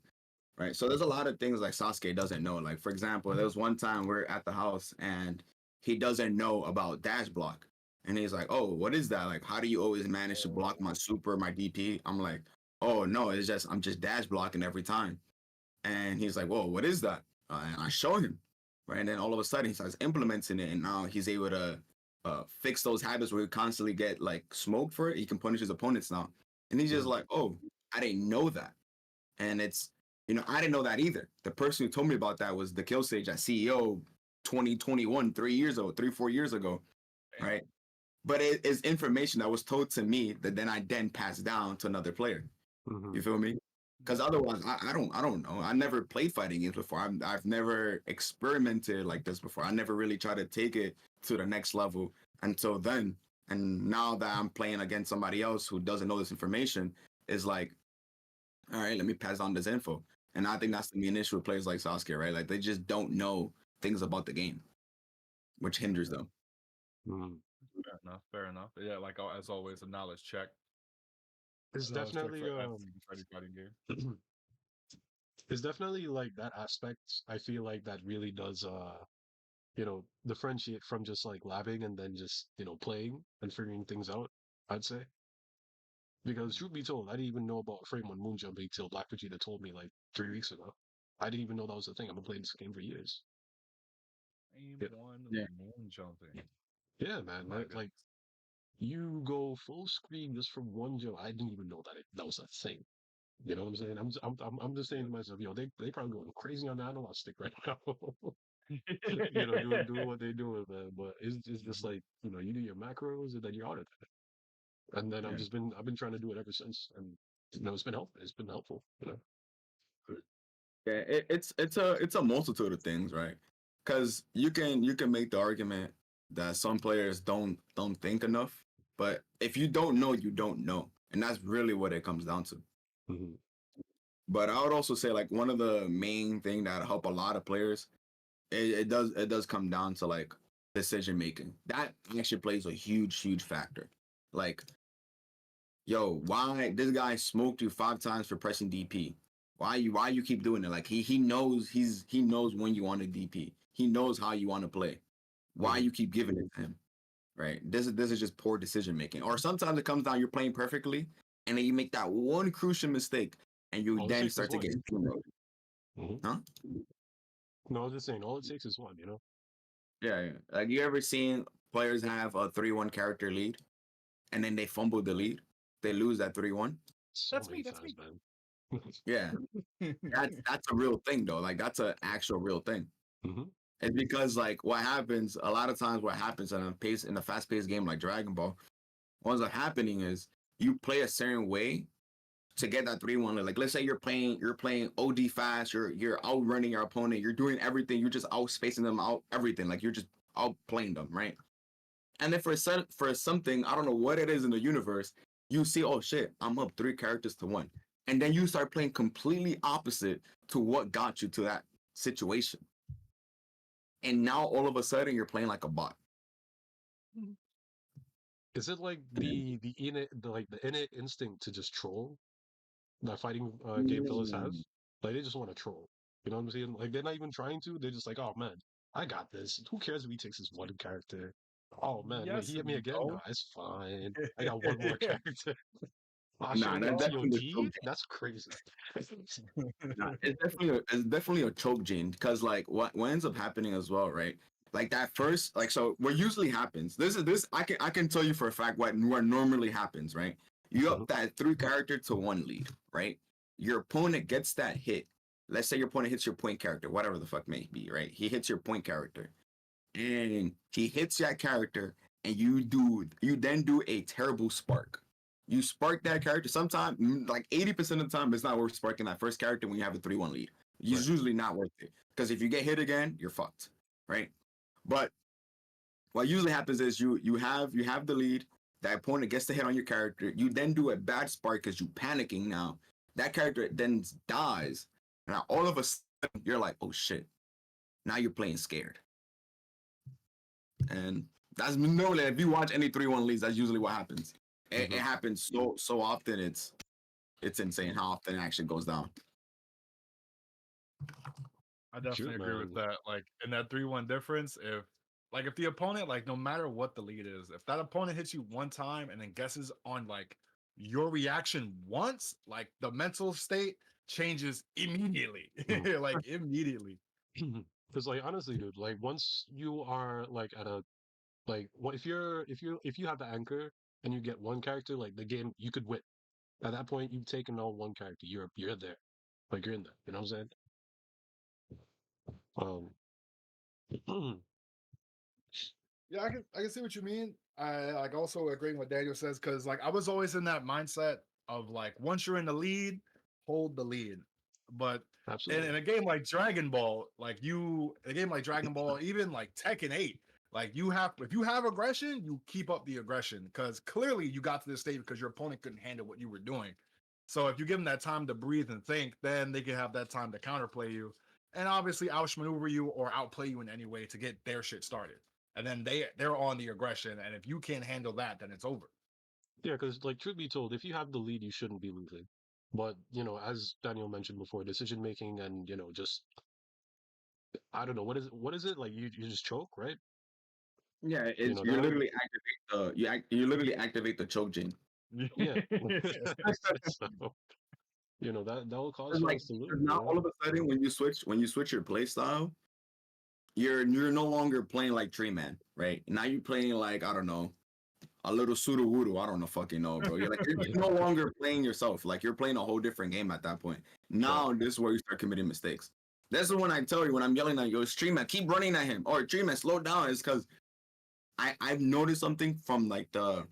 right? So there's a lot of things like Sasuke doesn't know. Like for example, there was one time we're at the house and he doesn't know about dash block, and he's like, "Oh, what is that? Like, how do you always manage to block my super, my DP?" I'm like, "Oh no, it's just I'm just dash blocking every time." And he's like, "Whoa, what is that?" And I show him, right? And then all of a sudden he starts implementing it, and now he's able to fix those habits where he constantly get like smoked for it. He can punish his opponents now, and he's just Mhm. like, "Oh, I didn't know that." And it's, I didn't know that either. The person who told me about that was the kill stage at CEO 2021, 3 years ago, 4 years ago, right? But it is information that was told to me that then I then passed down to another player. You Mhm. feel me? Because otherwise, I don't know. I never played fighting games before. I've never experimented like this before. I never really tried to take it to the next level until then. And now that I'm playing against somebody else who doesn't know this information, is like, all right, let me pass on this info. And I think that's the main issue with players like Sasuke, right? Like they just don't know things about the game, which hinders them. Mhm. Fair enough. Fair enough. Yeah, like as always, a knowledge check. It's A knowledge check definitely for any fighting game. it's definitely like that aspect. I feel like that really does differentiate from just like labbing and then just playing and figuring things out. I'd say because truth be told, I didn't even know about frame one moon jumping till Black Vegeta told me like 3 weeks ago. I didn't even know that was a thing. I've been playing this game for years. Aim Yeah, one Yeah. moon jumping. yeah, man. My Like goodness. you go full screen just from one jump. I didn't even know that was a thing. You know what I'm saying? I'm just saying to myself, they probably going crazy on the analog stick right now. Doing what they're doing, man. But it's just like you do your macros and then you're out of it. And then Yeah. I've been trying to do it ever since, and it's been helpful. It's been helpful. Yeah, it's a multitude of things, right? Because you can make the argument that some players don't think enough, but if you don't know, you don't know, and that's really what it comes down to. Mhm. But I would also say like one of the main thing that help a lot of players, it does come down to like decision making. That actually plays a huge factor. Like, yo, why this guy smoked you 5 times for pressing DP? Why you keep doing it? Like he knows he knows when you want to DP. He knows how you want to play. Why Mhm. you keep giving it to him? Right? This is just poor decision making. Or sometimes it comes down you're playing perfectly and then you make that one crucial mistake and you All it then takes is start to one. get steamrolled. Hmm. Huh? No, I was just saying, all it takes is one. Yeah. Like you ever seen players have a 3-1 character lead and then they fumble the lead? They lose that 3-1. So That's many me. That's times, me. man. Yeah. That's a real thing though. Like that's an actual real thing. Hmm. It's because like what happens a lot of times what happens in a fast paced game like Dragon Ball, what ends up happening is you play a certain way to get that 3-1. Like let's say you're playing OD fast, you're outrunning your opponent, you're doing everything, you're just outspacing them out, everything. Like you're just outplaying them, right? And then for something, I don't know what it is in the universe, you see, oh shit, I'm up 3 characters to 1. And then you start playing completely opposite to what got you to that situation. And now all of a sudden you're playing like a bot. Is it like the innate instinct to just troll that fighting game fellas Mm. has? Like they just want to troll. You know what I'm saying? Like they're not even trying to. They're just like, oh man, I got this. Who cares if he takes his one character? Oh man, wait, he Yes hit me and again? No, no. it's fine. I got one more character. Flashing Nah, it that's into your definitely a choke teeth? That's crazy. Nah, it's definitely a choke gene because like what ends up happening as well, right? Like that first, like so what usually happens. This I can tell you for a fact what normally happens, right? You up Mhm, that 3 character to 1 lead, right? Your opponent gets that hit. Let's say your opponent hits your point character, whatever the fuck may be, right? He hits your point character, and he hits that character, and you then do a terrible spark. You spark that character. Sometimes, like 80% of the time, it's not worth sparking that first character when you have a 3-1 lead. It's right. usually not worth it because if you get hit again, you're fucked, right? But what usually happens is you have the lead. That opponent gets the hit on your character. You then do a bad spark because you panicking now. That character then dies. Now all of a sudden you're like, oh shit. Now you're playing scared. And that's normally if you watch any 3-1 leads, that's usually what happens. It Mhm. happens so often. It's insane how often it actually goes down. I Shoot, definitely agree with man. that. Like in that 3-1 difference, if the opponent, like no matter what the lead is, if that opponent hits you one time and then guesses on like your reaction once, like the mental state changes immediately. Mhm. Like immediately. Because like honestly, dude, like once you are like at a like what if you have the anchor and you get one character, like the game you could win. At that point, you've taken on one character. You're there. Like you're in there. You know what I'm saying? Yeah, I can see what you mean. I like also agreeing with Daniel says because like I was always in that mindset of like once you're in the lead, hold the lead. But in Absolutely. a game like Dragon Ball, a game like Dragon Ball, even like Tekken 8, like you have if you have aggression, you keep up the aggression because clearly you got to this state because your opponent couldn't handle what you were doing. So if you give them that time to breathe and think, then they can have that time to counterplay you and obviously outmaneuver you or outplay you in any way to get their shit started and then they're on the aggression, and if you can't handle that, then it's over. Yeah, because like truth be told, if you have the lead, you shouldn't be losing. But as Daniel mentioned before, decision making and just I don't know what is it like you just choke, right? Yeah, You it's know you that would literally activate you literally activate the choke gene. yeah. So that will cause It's like fans to lose. 'cause now all of a sudden when you switch your play style, you're no longer playing like Tree Man, right? Now you're playing like I don't know a little Sudo Voodoo. I don't know fucking know, bro. You're no longer playing yourself. Like you're playing a whole different game at that point. Right. Now this is where you start committing mistakes. That's the one I tell you when I'm yelling at you, Tree Man, keep running at him, or Tree Man, slow down. Is because I've noticed something from like the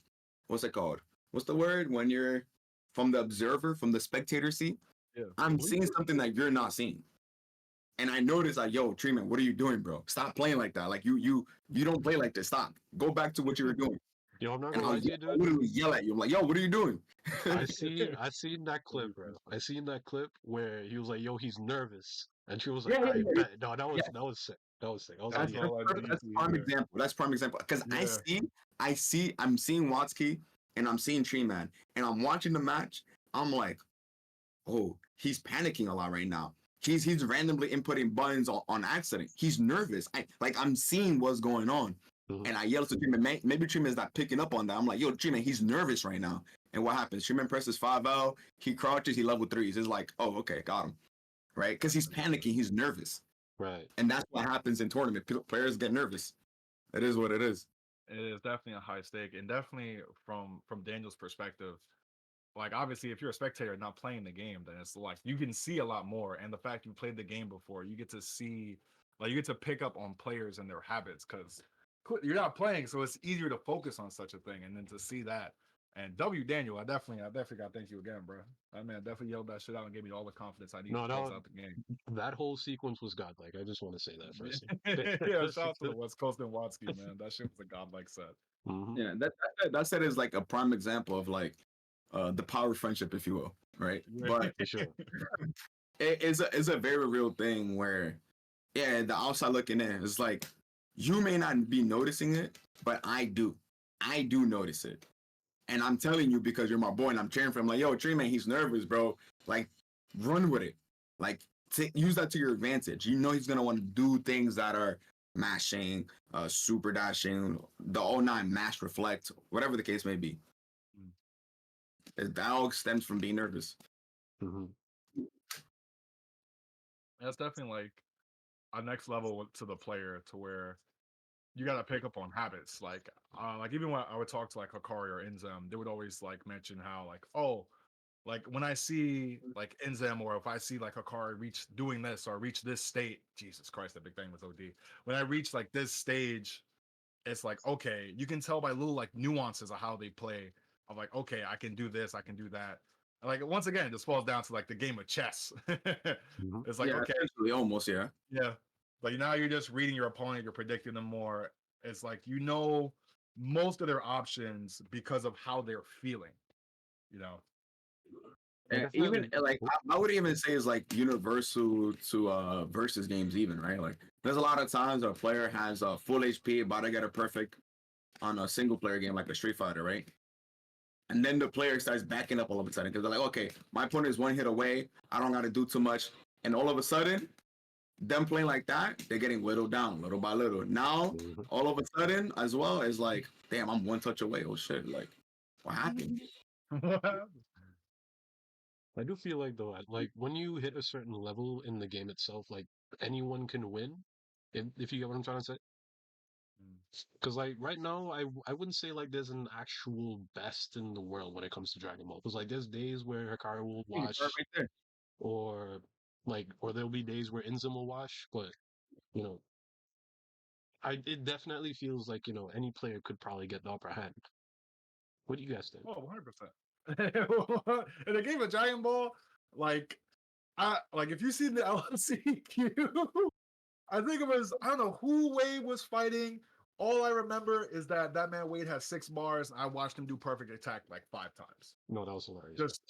what's it called? What's the word when you're from the observer, from the spectator seat? Yeah, I'm seeing sleeper. something that you're not seeing. And I noticed like, yo, Treatment, what are you doing, bro? Stop playing like that. Like you don't play like this. Stop. Go back to what you were doing. Yo, I'm not And gonna lie to you, I'll dude. literally yell at you. I'm like, yo, what are you doing? I seen that clip, bro. I seen that clip where he was like, "Yo, he's nervous," and she was like, Yeah, yeah, "I yeah. bet." No, Yeah, that was sick. That was sick. I was like, That's "Yeah, all I need that's to prime hear. example. That's prime example. Because Yeah. I'm seeing Watsky and I'm seeing Tree Man and I'm watching the match. I'm like, oh, he's panicking a lot right now. He's randomly inputting buttons on accident. He's nervous. I'm seeing what's going on. mhm, And I yell to Treeman, maybe Treeman's not picking up on that. I'm like, yo, Treeman, he's nervous right now. And what happens? Treeman presses 5L, he crouches, he level threes. It's like, oh, okay, got him. Right? Because he's panicking, he's nervous. right." And that's what happens in tournament. Players get nervous. It is what it is. It is definitely a high stake, and definitely from Daniel's perspective, like obviously if you're a spectator not playing the game, then it's like you can see a lot more. And the fact you played the game before, you get to see like you get to pick up on players and their habits because you're not playing, so it's easier to focus on such a thing and then to see that. And W Daniel, I definitely gotta thank you again, bro. That man definitely yelled that shit out and gave me all the confidence I need to No, close out the game. that whole sequence was godlike. I just want to say that first. Yeah, shout out to the West Coast and Watsky, man. That shit was a godlike set. hmm Yeah, that set is like a prime example of like the power of friendship, if you will, right? But For sure. it's a very real thing where yeah, the outside looking in, it's like you may not be noticing it, but I do. I do notice it. And I'm telling you because you're my boy and I'm cheering for him. Like, yo, Tree Man, he's nervous, bro. Like, run with it. Like, use that to your advantage. You know he's gonna want to do things that are mashing, super dashing, the all 09 mash reflect, whatever the case may be. That all stems from being nervous. Mm-hmm. That's definitely like a next level to the player to where you got to pick up on habits. Like even when I would talk to like Hikari or Inzem, they would always like mention how like, oh, like when I see like Inzem or if I see like Hikari reach doing this or reach this state, Jesus Christ, that big thing was OD. When I reach like this stage, it's like, okay, you can tell by little like nuances of how they play. Of like, okay, I can do this, I can do that. Like once again, it just falls down to like the game of chess. Mm-hmm. It's like, Yeah, okay, essentially, almost, yeah. yeah. But now you're just reading your opponent, you're predicting them more. It's like you know most of their options because of how they're feeling, you know. I And even definitely. like I would even say is like universal to versus games even, right? Like there's a lot of times a player has a full HP about to get a perfect on a single player game like a Street Fighter, right? And then the player starts backing up all of a sudden because they're like, okay, my opponent is one hit away. I don't got to do too much. And all of a sudden, them playing like that, they're getting whittled down little by little. Now, Mhm. all of a sudden, as well, is like, damn, I'm one touch away. Oh shit! Like, what happened? I do feel like though, like when you hit a certain level in the game itself, like anyone can win. If you get what I'm trying to say. Because like right now, I wouldn't say like there's an actual best in the world when it comes to Dragon Ball. Because like there's days where Hikaru will You can start wash, right there. or or there'll be days where Inzam will wash. But you know, it definitely feels like any player could probably get the upper hand. What do you guys think? Oh, 100%. In a game of Giant Ball, like like if you see the LCQ, I think it was I don't know who Wade was fighting. All I remember is that that man Wade has 6 bars. And I watched him do perfect attack like 5 times. No, that was hilarious. Just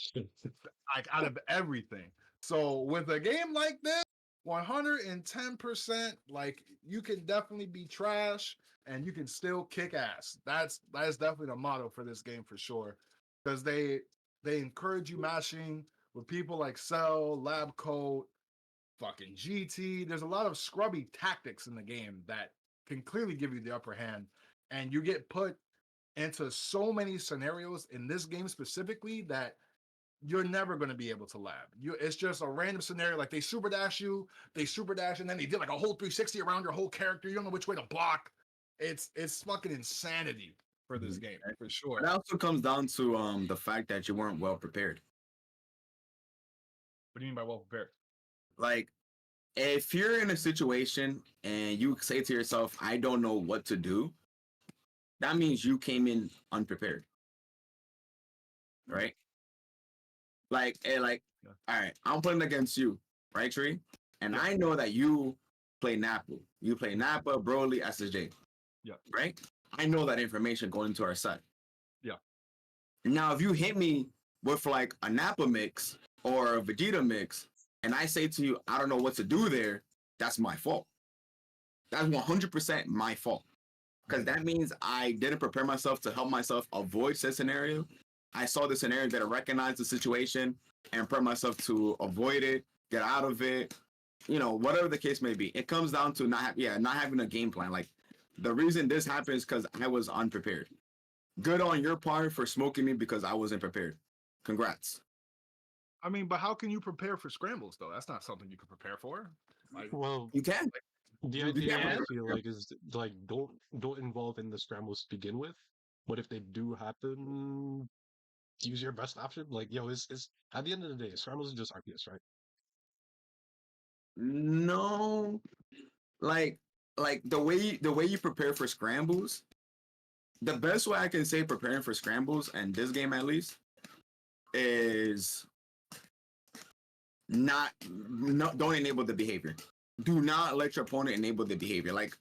like out of everything. So with a game like this, 110%, like you can definitely be trash and you can still kick ass. That's definitely the motto for this game for sure. Because they encourage you mashing with people like Cell, Lab Coat, fucking GT. There's a lot of scrubby tactics in the game that can clearly give you the upper hand. And you get put into so many scenarios in this game specifically that you're never going to be able to lab. It's just a random scenario. Like they super dash you, and then they did like a whole 360 around your whole character. You don't know which way to block. It's fucking insanity for this Mhm. game for But sure. it also comes down to the fact that you weren't well prepared. What do you mean by well prepared? Like if you're in a situation and you say to yourself, I don't know what to do, that means you came in unprepared, right? Like, Yeah. all right, I'm playing against you, right, Tree? And Yeah. I know that you play Napa. You play Napa, Broly, SSJ, Yeah. right? I know that information going into our set. Yeah. Now, if you hit me with like a Napa mix or a Vegeta mix, and I say to you, I don't know what to do there, that's my fault. That's 100% my fault. Because that means I didn't prepare myself to help myself avoid said scenario. I saw the scenario that I recognized the situation and prepare myself to avoid it, get out of it, whatever the case may be. It comes down to not having a game plan. Like the reason this happened is because I was unprepared. Good on your part for smoking me because I wasn't prepared. Congrats. I mean, but how can you prepare for scrambles though? That's not something you can prepare for. Like, Well, You can. the You idea I can. feel like is like don't involve in the scrambles to begin with. But if they do happen, use your best option. Like, it's at the end of the day, scrambles are just RPS, right? No, like the way you prepare for scrambles. The best way I can say preparing for scrambles and this game at least is not no, don't enable the behavior. Do not let your opponent enable the behavior. Like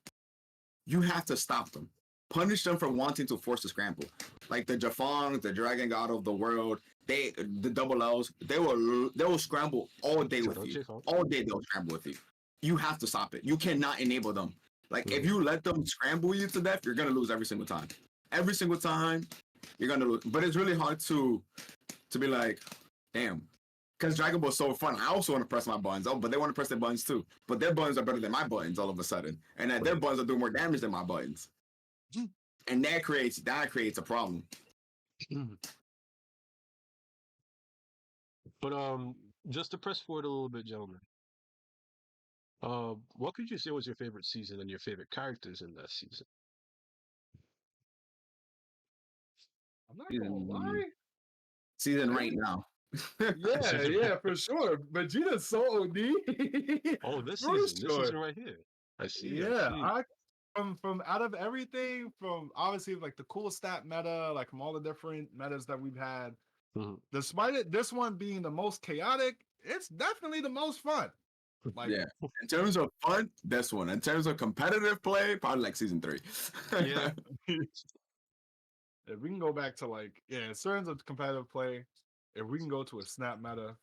you have to stop them. Punish them for wanting to force a scramble. Like the Jafongs, the Dragon God of the World, the double L's, they will scramble all day with you. All day they'll scramble with you. You have to stop it. You cannot enable them. Like if you let them scramble you to death, you're gonna lose every single time. Every single time, you're gonna lose. But it's really hard to be like, damn. Because Dragon Ball's so fun. I also want to press my buttons. Oh, but they want to press their buttons too. But their buttons are better than my buttons all of a sudden. And that their buttons are doing more damage than my buttons. And that creates a problem. But just to press forward a little bit, gentlemen. What could you say was your favorite season and your favorite characters in that season? I'm not gonna Season, lie. season right now. Yeah, Season. yeah, for sure. Vegeta's so OD. Oh, this For season. This sure. season right here. I see. I Yeah, see. I from out of everything, from obviously like the cool stat meta, like from all the different metas that we've had, Mhm. despite this one being the most chaotic, it's definitely the most fun. Like, Yeah. In terms of fun, this one. In terms of competitive play, probably like season 3. Yeah. if we can go back to like, yeah, in terms of competitive play, if we can go to a snap meta,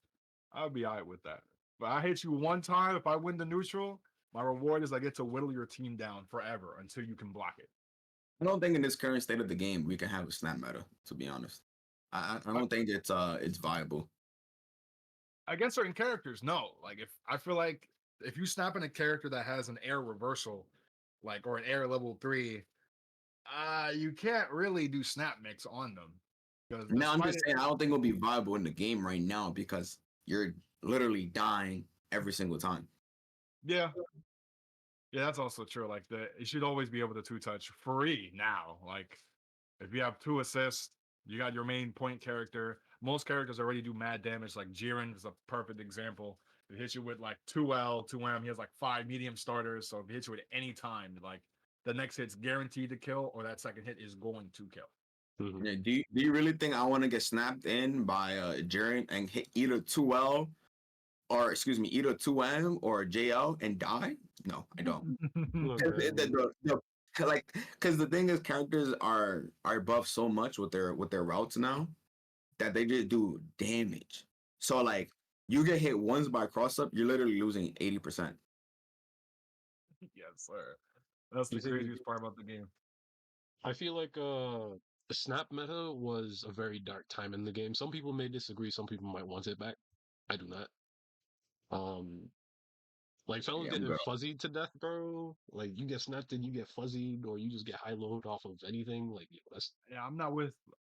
I'll be all right with that. But I hit you one time. If I win the neutral, my reward is I get to whittle your team down forever until you can block it. I don't think in this current state of the game we can have a snap meta, to be honest. I I, don't think it's viable. Against certain characters, no. Like if I feel like if you snap in a character that has an air reversal, like or an air level 3, you can't really do snap mix on them. Because Now I'm despite just it, saying I don't think it'll be viable in the game right now because you're literally dying every single time. yeah, yeah, that's also true. Like you should always be able to two touch free now. Like if you have 2 assists, you got your main point character. Most characters already do mad damage. Like Jiren is a perfect example. It hits you with like 2L, 2M. He has like 5 medium starters. So if it hits you at any time, like the next hit's guaranteed to kill, or that second hit is going to kill. Mhm. Yeah, do you really think I want to get snapped in by Jiren and hit either 2L or excuse me, either 2M or JL and die? No, I don't. Look, 'Cause man. like because the thing is characters are buffed so much with their routes now that they just do damage. So like you get hit once by cross up, you're literally losing 80%. Yes, sir. That's You the think? craziest part about the game. I feel like the snap meta was a very dark time in the game. Some people may disagree. Some people might want it back. I do not. Um, like fellas Yeah, I'm getting good. fuzzied to death, bro. Like you get snapped and you get fuzzied, or you just get high load off of anything. Like yo, that's Yeah,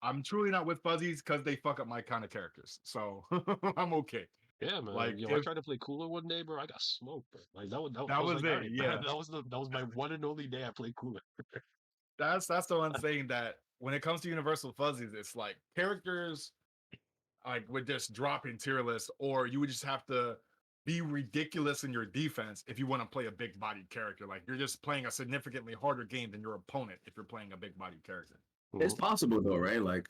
I'm truly not with fuzzies because they fuck up my kind of characters. So I'm okay. yeah, man. Like Yo, I if tried to play cooler one day, bro. I got smoked, bro. Like I that was was like, all it, right, yeah. that was my one and only day I played cooler. That's the one saying that when it comes to universal fuzzies, it's like characters like would just drop in tier list, or you would just have to be ridiculous in your defense if you want to play a big bodied character. Like you're just playing a significantly harder game than your opponent if you're playing a big bodied character. It's Mhm. possible though, right? Like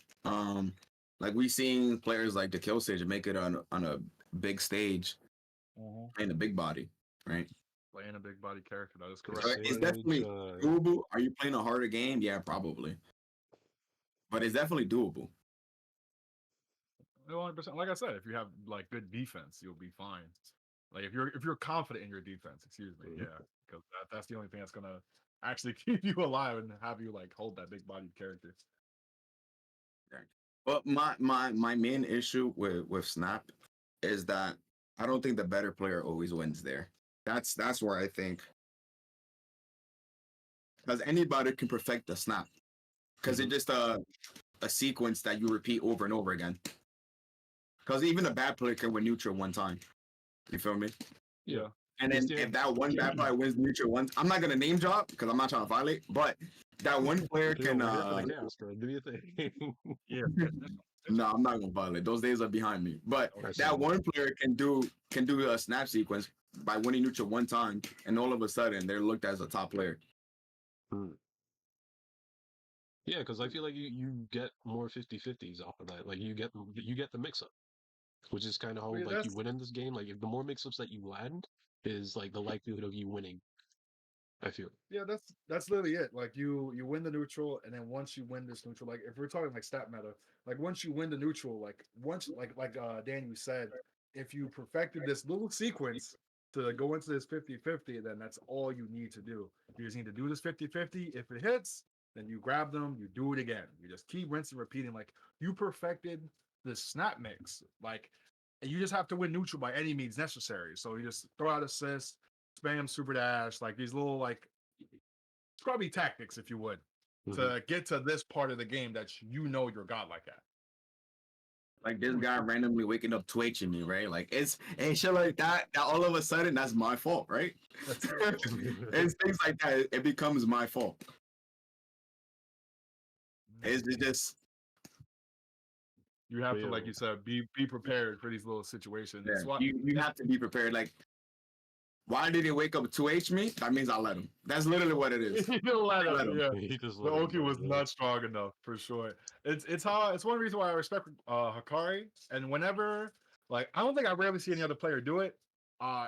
we seen players like the kill stage make it on a big stage playing a big body, right? Playing a big body character, that is The correct. So it's Sage, definitely doable. Are you playing a harder game? Yeah, probably. But it's definitely doable. 100%. Like I said, if you have like good defense, you'll be fine. Like if you're confident in your defense, excuse me, Mhm. yeah, because that's the only thing that's gonna actually keep you alive and have you like hold that big bodied character. Right. But my main issue with Snap is that I don't think the better player always wins there. That's where I think because anybody can perfect the snap because Mhm. it's just a sequence that you repeat over and over again. Because even a bad player can win neutral one time. You feel me? Yeah. Yeah, And Is then there? if that one bad player wins neutral once, I'm not gonna name drop because I'm not trying to violate, but that one player Yo, can we're here for the chaos, bro. Do you think? yeah. no, I'm not gonna violate. Those days are behind me. But I that see. one player can do a snap sequence by winning neutral one time, and all of a sudden they're looked as a top player. Hmm. Yeah, because I feel like you get more 50-50s off of that. Like you get the mix up, which is kind of how Well, yeah, like you that's win in this game. Like if the more mix ups that you land is like the likelihood of you winning. I feel. Yeah, that's literally it. Like you win the neutral, and then once you win this neutral, like if we're talking like stat meta, like once you win the neutral, like once like Daniel said, if you perfected this little sequence to go into this 50-50, then that's all you need to do. You just need to do this 50-50. If it hits, then you grab them, you do it again. You just keep rinsing, repeating. Like you perfected the snap mix. Like and you just have to win neutral by any means necessary. So you just throw out assists, spam super dash, like these little like scrubby tactics, if you would, Hmm. to get to this part of the game that you know you're godlike at. Like this guy randomly waking up twitching me, right? Like it's and shit like that. That all of a sudden that's my fault, right? It's things like that. It becomes my fault. It's just You have to, like Yo, you said, be prepared for these little situations. yeah. It's what You have to be prepared. Like why did he wake up 2H me? That means I let him. That's literally what it is. you let I let him. him. Yeah, he just the let him Oki go. was not strong enough for sure. It's one reason why I respect Hikari. And whenever like I don't think I rarely see any other player do it.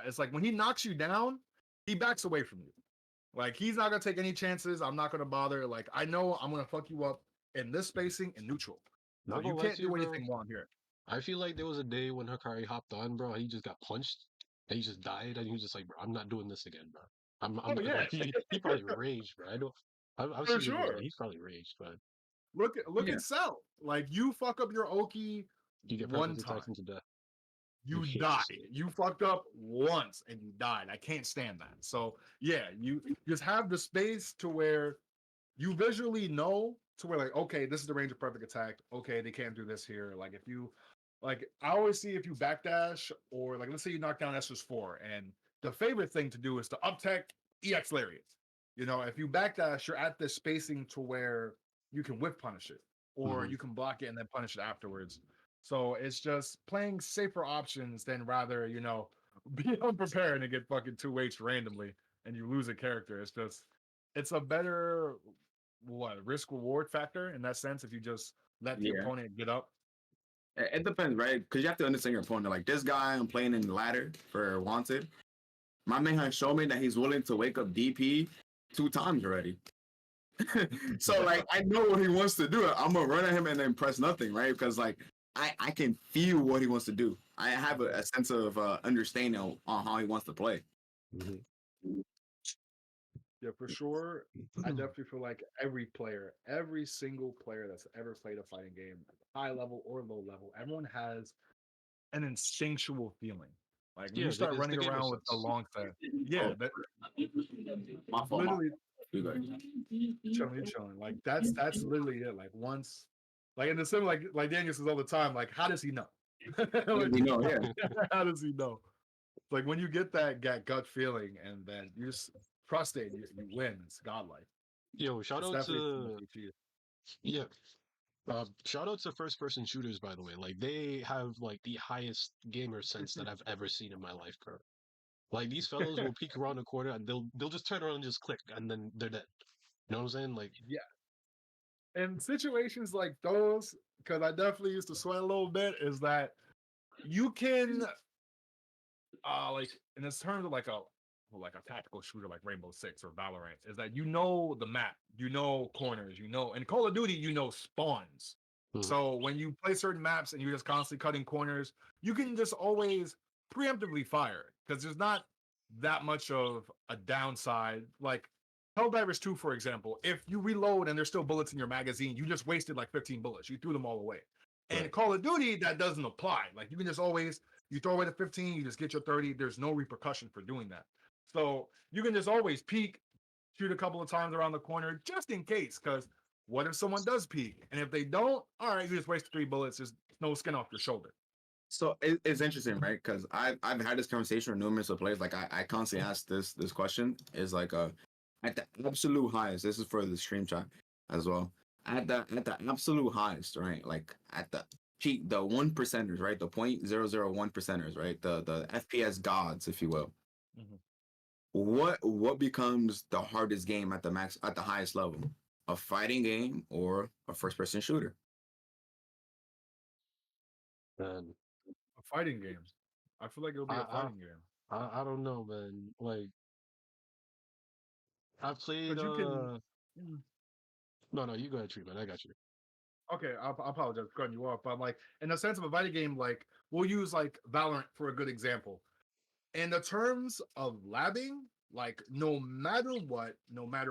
It's like when he knocks you down, he backs away from you. Like he's not gonna take any chances. I'm not gonna bother. Like I know I'm gonna fuck you up in this spacing and neutral. So Not you gonna lie can't to you, do bro. anything wrong here. I feel like there was a day when Hikari hopped on, bro. He just got punched and he just died, and he was just like, bro, I'm not doing this again, bro. I'm Oh yeah, like he probably raged, bro. I don't. I've for seen videos of it. sure. He's probably raged, but Look Yeah. at Cell. Like you fuck up your Oki you get one perfect time. attacks into death. You You hate to died. see it. You fucked up once and you died. I can't stand that. So yeah, you just have the space to where you visually know to where like, okay, this is the range of perfect attack. Okay, they can't do this here. Like if you like I always see if you backdash or like let's say you knock down SS4 and the favorite thing to do is to up tech EX Lariat. You know, if you backdash, you're at this spacing to where you can whip punish it or Hmm. you can block it and then punish it afterwards. So it's just playing safer options than rather, be unprepared and get fucking 2H randomly and you lose a character. It's a better risk reward factor in that sense if you just let the Yeah. opponent get up. It depends, right? Because you have to understand your opponent. Like this guy I'm playing in the ladder for Wanted. My man has shown me that he's willing to wake up DP 2 times already. So like I know what he wants to do. I'm gonna run at him and then press nothing, right? Because like I can feel what he wants to do. I have a sense of understanding on how he wants to play. Hmm. Yeah, for sure. I definitely feel like every player, every single player that's ever played a fighting game, high level or low level, everyone has an instinctual feeling. Like when you Yeah, start it's the running gamer around with a sense. long set, yeah, Oh, that my fault. My literally you guys. chilling. Like that's literally it. Like once, like in the sim, like Daniel says all the time, like how does he know? Like, You know, yeah. how does he know? Like when you get that gut feeling and then you just trust it, you win. It's godlike. Yo, shout It's out definitely to yeah. Shout out to first person shooters, by the way. Like they have like the highest gamer sense that I've ever seen in my life, bro. Like these fellows will peek around the corner and they'll just turn around and just click and then they're dead. You know what I'm saying? Like yeah. In situations like those, because I definitely used to sweat a little bit, is that you can like in this terms of like a tactical shooter like Rainbow Six or Valorant, is that you know the map, you know corners, in Call of Duty, spawns. mhm. So when you play certain maps and you're just constantly cutting corners, you can just always preemptively fire because there's not that much of a downside. Like Helldivers 2, for example, if you reload and there's still bullets in your magazine, you just wasted like 15 bullets. You threw them all away. And Right. Call of Duty, that doesn't apply. Like you can just always you throw away the 15, you just get your 30. There's no repercussion for doing that. So you can just always peek, shoot a couple of times around the corner just in case. Because what if someone does peek? And if they don't, all right, you just wasted 3 bullets. There's no skin off your shoulder. So it's interesting, right? Because I've had this conversation with numerous of players. Like I constantly ask this question is like at the absolute highest. This is for the stream chat as well. At the absolute highest, right? Like at the peak, the 1%ers, right? The 0.001%ers, right? The FPS gods, if you will. Mhm. What becomes the hardest game at the highest level? A fighting game or a first person shooter? And A fighting game. I feel like it'll be a I fighting game. I don't know, man. Like I've played Because you can. Mm, no, you go ahead, treatment. I got you. Okay, I apologize for cutting you off. But like in the sense of a fighting game, like we'll use like Valorant for a good example. In the terms of labbing, like no matter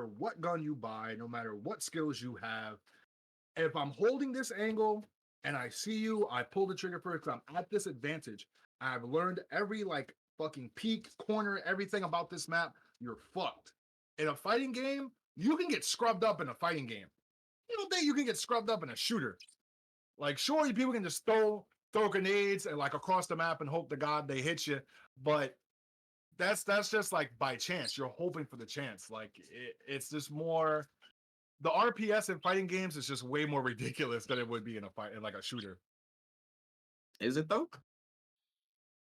what gun you buy, no matter what skills you have, if I'm holding this angle and I see you, I pull the trigger first because I'm at this advantage. I've learned every like fucking peak, corner, everything about this map. You're fucked. In a fighting game, you can get scrubbed up in a fighting game. You don't think you can get scrubbed up in a shooter? Like, sure, people can just throw throw grenades and like across the map and hope to God they hit you. But that's just like by chance. You're hoping for the chance. Like it's just more. The RPS in fighting games is just way more ridiculous than it would be in a fight in like a shooter. Is it though?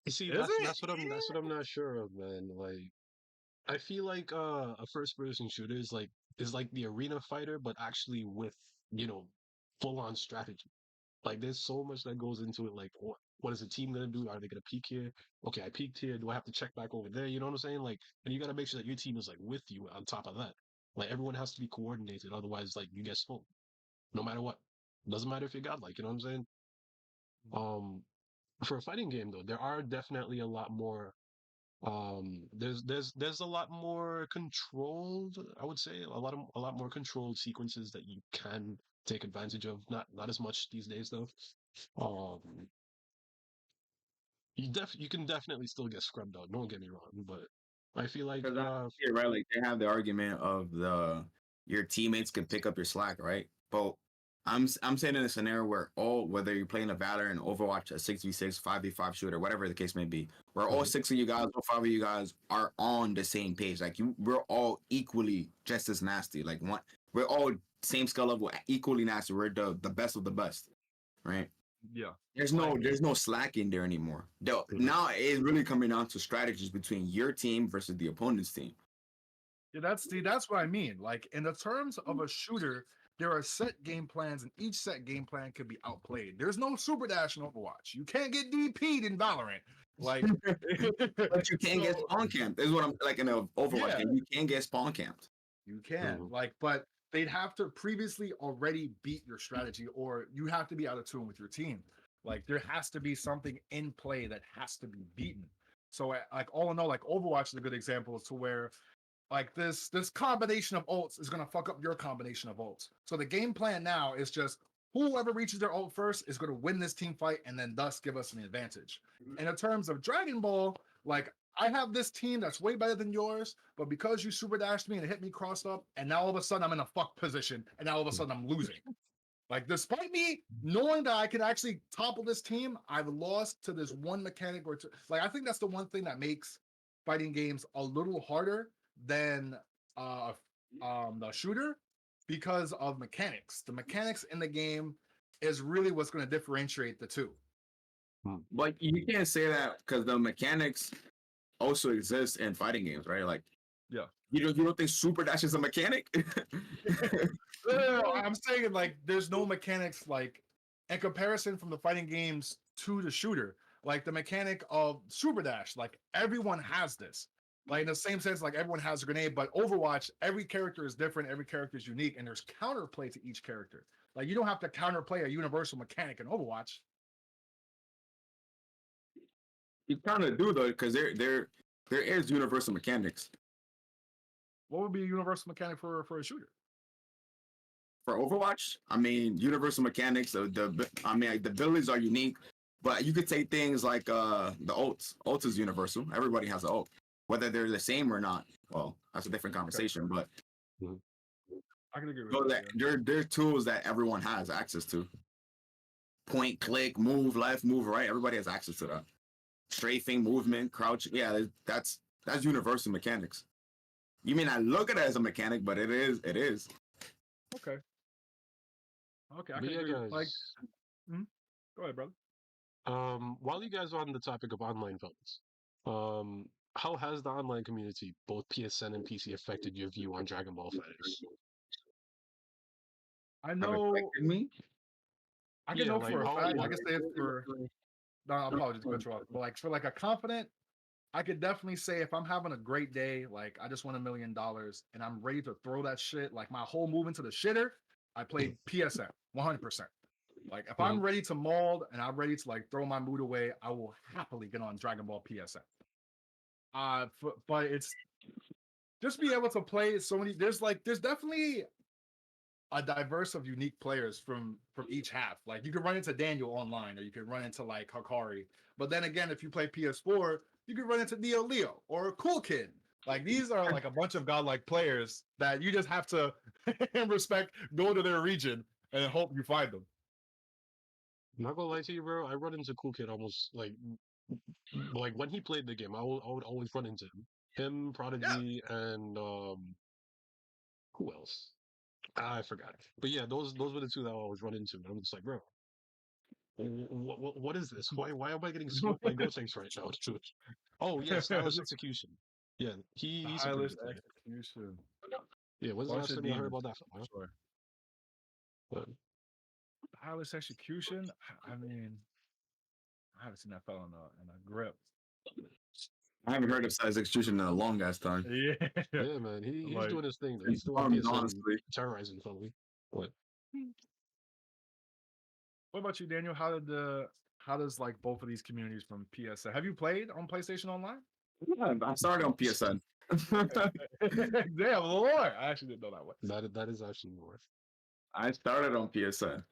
You see, Is it? that's what I'm not sure of, man. Like, I feel like a first person shooter is like the arena fighter, but actually with you know full on strategy. Like, there's so much that goes into it. Like, what is the team gonna do? Are they gonna peek here? Okay, I peeked here. Do I have to check back over there? You know what I'm saying? Like, and you gotta make sure that your team is like with you. On top of that, like everyone has to be coordinated. Otherwise, like you get smoked, no matter what. Doesn't matter if you're godlike. You know what I'm saying? Um, for a fighting game though, there are definitely a lot more there's a lot more controlled, I would say, a lot more controlled sequences that you can take advantage of. Not as much these days though. um you can definitely still get scrubbed out, don't get me wrong, but I feel like Because right, like they have the argument of your teammates can pick up your slack, right? But I'm saying in a scenario where all whether you're playing a Valorant, Overwatch, a 6v6, 5v5 shooter, whatever the case may be, where all Mhm. six of you guys, all five of you guys are on the same page. Like we're all equally just as nasty. Like we're all same skill level, equally nasty. We're the best of the best, right? Yeah. There's no slack in there anymore. Mhm. Now it's really coming down to strategies between your team versus the opponent's team. Yeah, that's what I mean. Like in the terms of a shooter, there are set game plans, and each set game plan could be outplayed. There's no super dash in Overwatch. You can't get DP'd in Valorant. Like, But you can get so spawn camped. Is what I'm like in an Overwatch yeah, game. You can get spawn camped. you can. Mhm. Like, but they'd have to previously already beat your strategy, or you have to be out of tune with your team. Like, there has to be something in play that has to be beaten. So, like all in all, like Overwatch is a good example as to where like this combination of ults is gonna fuck up your combination of ults. So the game plan now is just whoever reaches their ult first is gonna win this team fight and then thus give us an advantage. And in terms of Dragon Ball, like I have this team that's way better than yours, but because you super dashed me and hit me crossed up, and now all of a sudden I'm in a fuck position, and now all of a sudden I'm losing. Like, despite me knowing that I can actually topple this team, I've lost to this one mechanic or two. Like, I think that's the one thing that makes fighting games a little harder than uh the shooter because of mechanics. The mechanics in the game is really what's going to differentiate the two. But you can't say that because the mechanics also exist in fighting games, right? Like Yeah. you don't think super dash is a mechanic? No, I'm saying like there's no mechanics like in comparison from the fighting games to the shooter. Like the mechanic of super dash, like everyone has this. Like in the same sense, like everyone has a grenade, but Overwatch, every character is different, every character is unique, and there's counterplay to each character. Like you don't have to counterplay a universal mechanic in Overwatch. You kind of do though, because there is universal mechanics What would be a universal mechanic for a shooter? for Overwatch. I mean, universal mechanics. I mean, like, the abilities are unique, but you could take things like the ults. Ult is universal. Everybody has an ult, whether they're the same or not. Well, that's a different conversation. But Mhm. I can agree with so that. that Yeah. there are tools that everyone has access to. Point, click, move, left, move, right. Everybody has access to that. Strafing, movement, crouch. Yeah, that's universal mechanics. You may not look at it as a mechanic, but it is. It is. Okay. Okay, I But can yeah, agree. Like, guys, go ahead, brother. while you guys are on the topic of online films, how has the online community, both PSN and PC, affected your view on Dragon Ball Fighters? I Have know affected me. I can Yeah, know like for a how fact, I can say it for no, apologies to cut you off. But like for like a confident, I could definitely say if I'm having a great day, like I just won $1 million and I'm ready to throw that shit, like my whole move into the shitter, I played PSN 100%. Like if I'm Mhm. ready to mold and I'm ready to like throw my mood away, I will happily get on Dragon Ball PSN. But it's just be able to play so many. There's definitely a diverse of unique players from each half. Like you could run into Daniel online, or you could run into like Hakari. But then again, if you play PS4, you could run into Neo Leo or a Cool Kid. Like these are like a bunch of godlike players that you just have to respect, go to their region, and hope you find them. I'm not gonna lie to you, bro. I run into Cool Kid almost like when he played the game. I would always run into him. Him, Yeah. Prodigy, and who else? I forgot. But yeah, those were the two that I always run into. And I'm just like, bro, what is this? Why am I getting smoked by Gotenks right now? Oh yeah, stylish The execution. Yeah, he's a pretty stylish good player. execution. Yeah, when's the Bunch last of time y'all heard demons, about that from, for huh? sure. But Stylish execution. I mean, I haven't seen that fella in a grip. I haven't heard of size extrusion in a long ass time. Yeah. yeah, man, he's Like, doing his thing though. He's It's still on fun, PSN honestly. terrorizing Philly. But what about you, Daniel? How does like both of these communities from PSN? Have you played on PlayStation Online? Yeah, I started on PSN. Damn, Lord. I actually didn't know that one. that is actually more. I started on PSN.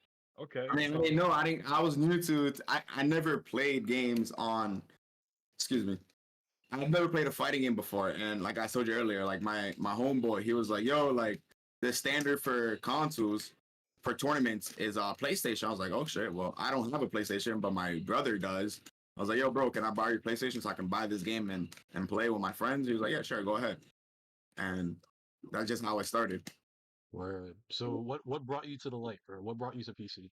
Okay. I mean, So no, I didn't. I was new to it. I never played games on. Excuse me. I've never played a fighting game before, and like I told you earlier, like my homeboy, he was like, "Yo, like the standard for consoles for tournaments is PlayStation." I was like, "Oh shit, well I don't have a PlayStation, but my brother does." I was like, "Yo, bro, can I borrow your PlayStation so I can buy this game and play with my friends?" He was like, "Yeah, sure, go ahead." And that's just how I started. Word. So what brought you to the light, or what brought you to PC?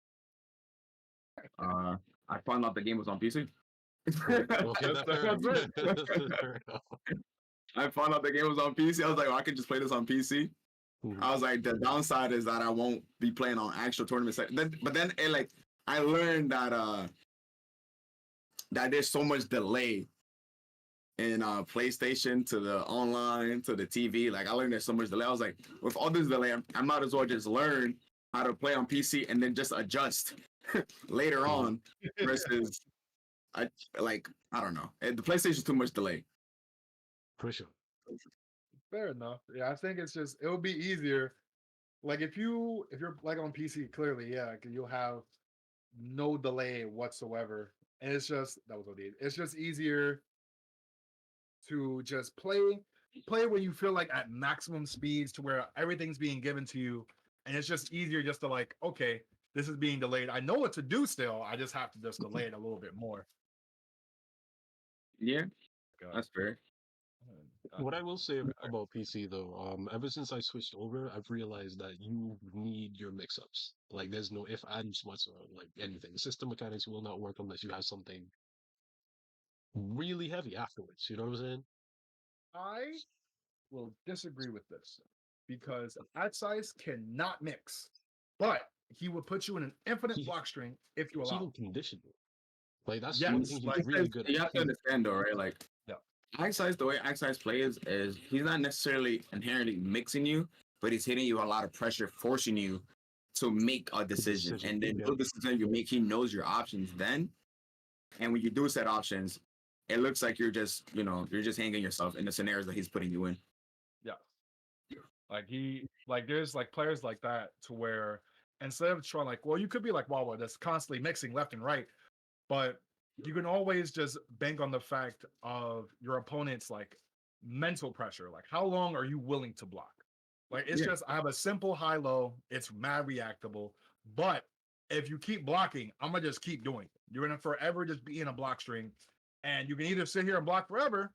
Uh, I found out the game was on PC. Okay, that fair enough. that's it. Fair enough. I found out the game was on PC. I was like, oh, I can just play this on PC. Mhm. I was like, the downside is that I won't be playing on actual tournaments. But then it like I learned that there's so much delay in PlayStation to the online to the TV. Like I learned there's so much delay. I was like, with all this delay, I might as well just learn how to play on PC and then just adjust later Mhm. on. Versus, I like I don't know. The PlayStation's too much delay. For sure. Fair enough. Yeah, I think it's just it would be easier. Like if you're like on PC, clearly, yeah, you'll have no delay whatsoever. And it's just that was what it is. It's just easier to just play when you feel like at maximum speeds to where everything's being given to you. And it's just easier just to like, okay, this is being delayed. I know what to do still. I just have to just delay it a little bit more. Yeah, God. that's fair. What I will say about PC though, ever since I switched over, I've realized that you need your mix-ups. Like, there's no if, ands, whatsoever, like anything. System mechanics will not work unless you have something really heavy afterwards. You know what I'm saying? I will disagree with this because ad size cannot mix, but he will put you in an infinite He block string if you he allow can it. condition you. Like that's one thing Yes, he's like really good at. You have to He understand though, right? Like yeah, Access, the way Access plays is he's not necessarily inherently mixing you, but he's hitting you a lot of pressure, forcing you to make a decision. decision. And then Yeah. those decisions you make, he knows your options then. And when you do set options, it looks like you're just hanging yourself in the scenarios that he's putting you in. yeah. Like there's like players like that to where instead of trying like, well, you could be like Wawa that's constantly mixing left and right, but you can always just bank on the fact of your opponent's like mental pressure. Like, how long are you willing to block? Like, it's Yeah. just I have a simple high low. It's mad reactable, but if you keep blocking, I'm gonna just keep doing it. You're gonna forever just be in a block string, and you can either sit here and block forever,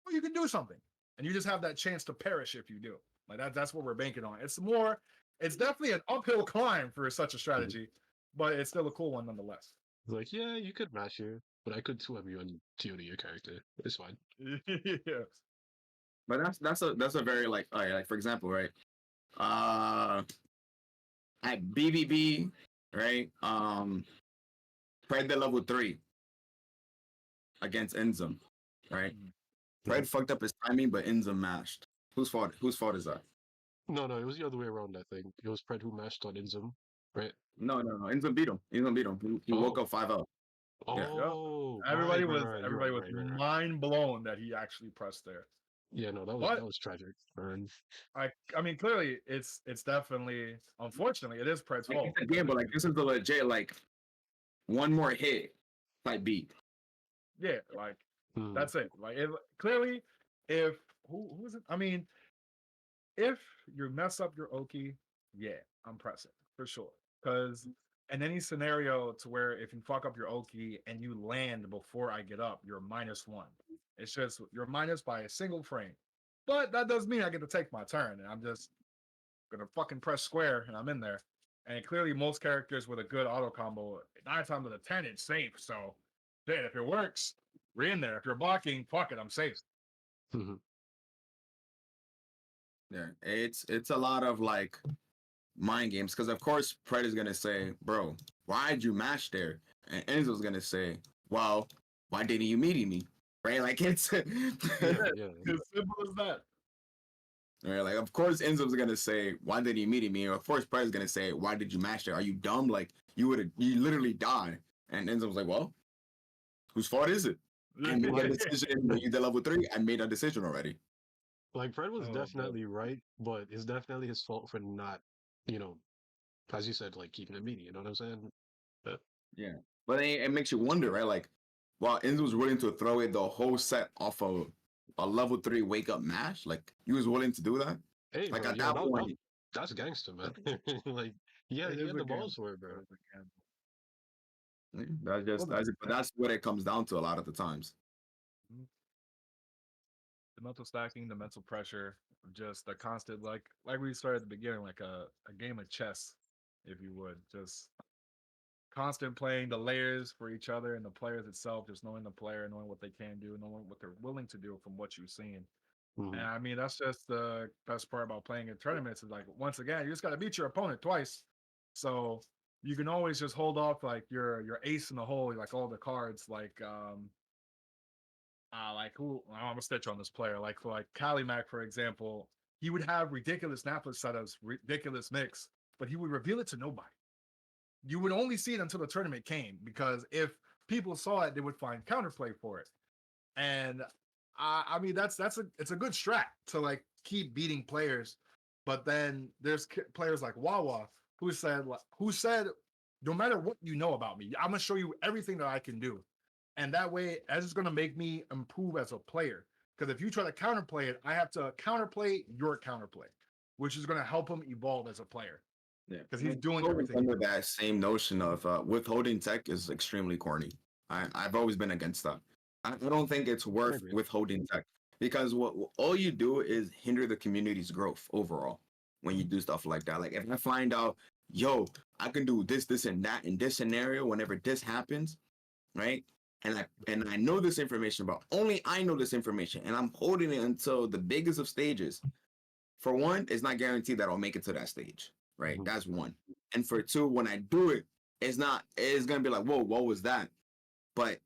or you can do something, and you just have that chance to perish if you do. Like that's what we're banking on. It's definitely an uphill climb for such a strategy, but it's still a cool one nonetheless. Like, yeah, you could mash here, but I could 2M you and TOD your character. It's fine. Yeah. But that's a very like all right, like for example, right? Uh at BBB, right? Fred the level 3 against Enzim, right? Fred fucked up his timing, but Enzim mashed. Whose fault is that? No, it was the other way around, I think. It was Pred who mashed on Inzum, right? No. Enzim beat him. Enzim beat him. He woke Oh. up 5-0. Yeah. Yep. Oh, Everybody right, was right. You're everybody right, was right. mind blown that he actually pressed there. Yeah, no, that But was tragic. And I mean clearly it's definitely unfortunately it is Pred's Like fault it's a because game, but like this is the legit like one more hit fight beat. yeah, like hmm, that's it. Like it clearly if who's it? I mean, if you mess up your Oki, yeah, I'm pressing for sure. Because in any scenario to where if you fuck up your Oki and you land before I get up, you're -1. It's just you're minus by a single frame. But that does mean I get to take my turn, and I'm just gonna fucking press square and I'm in there. And clearly most characters with a good auto combo, 9 times out of 10, it's safe. So shit, if it works, we're in there. If you're blocking, fuck it, I'm safe. Mhm. Yeah, it's a lot of like mind games because of course Pred is gonna say, "Bro, why'd you mash there?" And Enzo's gonna say, "Well, why didn't you meet me?" Right? Like it's Yeah, yeah. As simple as that. right. Like of course Enzo's gonna say, "Why didn't you meet me?" Or of course Pred is gonna say, "Why did you mash there? Are you dumb? Like you literally die." And Enzo's like, "Well, whose fault is it? I made Like, that decision when you did level 3. I made that decision already." like Fred was Oh, bro. definitely right, but it's definitely his fault for not, you know, as you said, like keeping it meaty. You know what I'm saying? But, Yeah, but it makes you wonder, right? Like, while Enzo was willing to throw it the whole set off of a level 3 wake up mash, like he was willing to do that. hey, Like bro, at yo, that that point, that's gangster, man. Like, yeah, It he is had a the gamble. balls for it, bro. It is a gamble. that's Well, just that's what it comes down to a lot of the times. the mental stacking, the mental pressure, just the constant like we started at the beginning, like a game of chess, if you would. Just constant playing the layers for each other and the players itself, just knowing the player, knowing what they can do, knowing what they're willing to do from what you've seen. And Mhm. I mean, that's just the best part about playing in tournaments is like once again, you just gotta beat your opponent twice. So you can always just hold off like your ace in the hole, like all the cards, like who I'm gonna stitch on this player. Like for like Kalimac, for example, he would have ridiculous Naplet setups, ridiculous mix, but he would reveal it to nobody. You would only see it until the tournament came because if people saw it, they would find counterplay for it. And I mean that's it's a good strat to like keep beating players. But then there's players like Wawa who said no matter what you know about me, I'm gonna show you everything that I can do. And that way, that's just gonna make me improve as a player. Because if you try to counterplay it, I have to counterplay your counterplay, which is gonna help him evolve as a player. Yeah, Because and he's it's doing always everything he under knows. that same notion of withholding tech is extremely corny. I've always been against that. I don't think it's I worth agree. withholding tech because what all you do is hinder the community's growth overall when you do stuff like that. Like if I find out, yo, I can do this, this, and that in this scenario whenever this happens, right? And I know this information, but only I know this information, and I'm holding it until the biggest of stages. For one, it's not guaranteed that I'll make it to that stage, right? Mhm. That's one. And for two, when I do it, it's gonna be like, whoa, what was that? But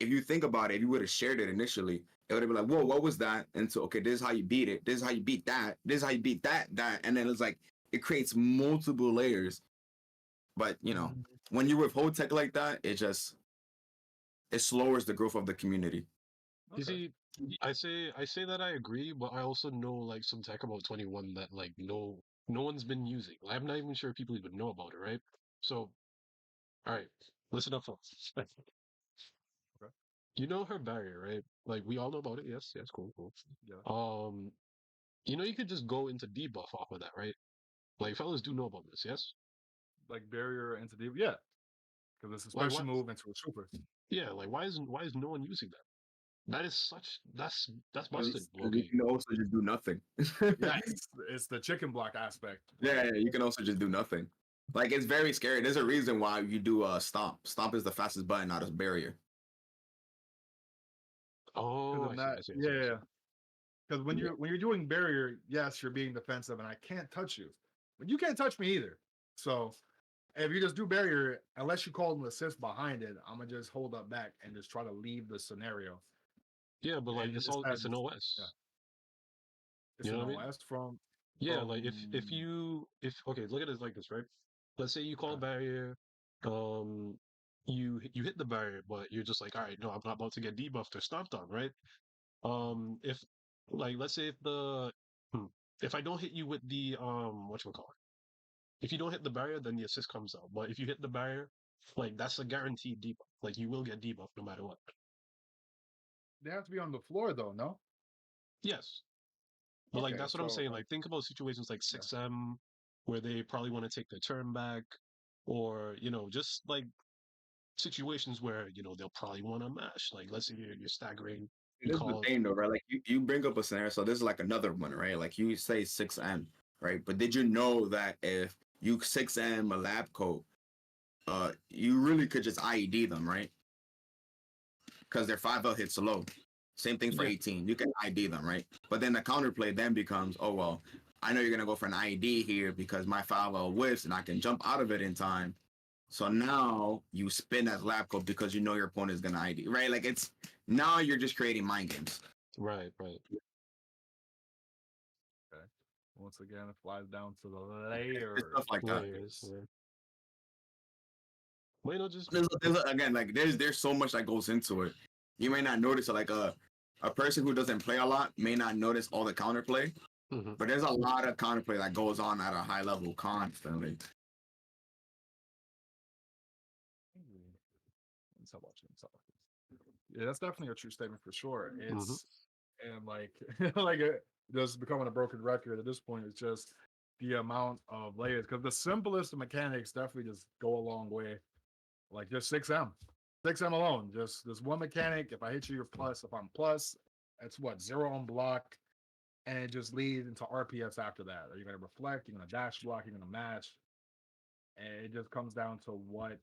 if you think about it, if you would have shared it initially, it would have been like, whoa, what was that? And so, okay, this is how you beat it. This is how you beat that. This is how you beat that. And then it's like, it creates multiple layers. But, when you withhold tech like that, it slowers the growth of the community. You Okay. see, I say that I agree, but I also know like some tech about 21 that like no one's been using. Like, I'm not even sure people even know about it, right? So, all right, listen up, folks. Okay. You know her barrier, right? Like we all know about it. Yes, yes, cool, cool. Yeah. Um, you could just go into debuff off of that, right? Like fellas do know about this, yes? Like barrier into the yeah, because it's a Like special what? move into a super. Yeah, like why is no one using that? That is such that's busted, Because you Loki. can also just do nothing. Yes, it's the chicken block aspect. Yeah, Like, yeah, you can also just do nothing. Like it's very scary. There's a reason why you do stomp. Stomp is the fastest button out of barrier. Oh, because I in see, that, I see, I see, I yeah, see. because when Yeah. you're doing barrier, yes, you're being defensive, and I can't touch you, but you can't touch me either. So if you just do barrier, unless you call an assist behind it, I'm gonna just hold up back and just try to leave the scenario. Yeah, but like And instead, it's an yeah, OS. it's You know an what I mean? OS from Yeah, like if from you if okay, look at it like this, right? Let's say you call okay. barrier, um, you hit the barrier, but you're just like, all right, no, I'm not about to get debuffed or stomped on, right? If like let's say hmm, if I don't hit you with the whatchamacallit, if you don't hit the barrier, then the assist comes out. But if you hit the barrier, like that's a guaranteed debuff. Like you will get debuffed no matter what. They have to be on the floor though, no? Yes. But like Okay, that's what I'm so saying. Like think about situations like yeah, 6M where they probably want to take their turn back. or just like situations where they'll probably want to mash. Like let's say you're staggering, you This is the call. thing though, right? Like you bring up a scenario. So this is like another one, right? Like you say 6M, right? But did you know that if you 6M a lab coat, you really could just IED them, right? Because their 5L hits low. Same thing for Yeah. 18. You can IED them, right? But then the counterplay then becomes, oh well, I know you're gonna go for an IED here because my 5L whiffs and I can jump out of it in time. So now you spin as lab coat because you know your opponent is gonna ID, right? Like it's now you're just creating mind games. Right, right. Okay. Once again, it flies down to the It's layers. stuff like that. Layers. Yeah. Why not just Again, like there's so much that goes into it. You may not notice it, like a person who doesn't play a lot may not notice all the counterplay, Mhm. but there's a lot of counterplay that goes on at a high level constantly. Let's watch it. Yeah, that's definitely a true statement for sure. Mhm. It's and like just becoming a broken record at this point. It's just the amount of layers because the simplest of mechanics definitely just go a long way. Like just 6M alone. Just this one mechanic. If I hit you, you're plus. If I'm plus, that's what 0 on block, and it just leads into RPS after that. Are you gonna reflect? You're gonna dash block. You're gonna match, and it just comes down to what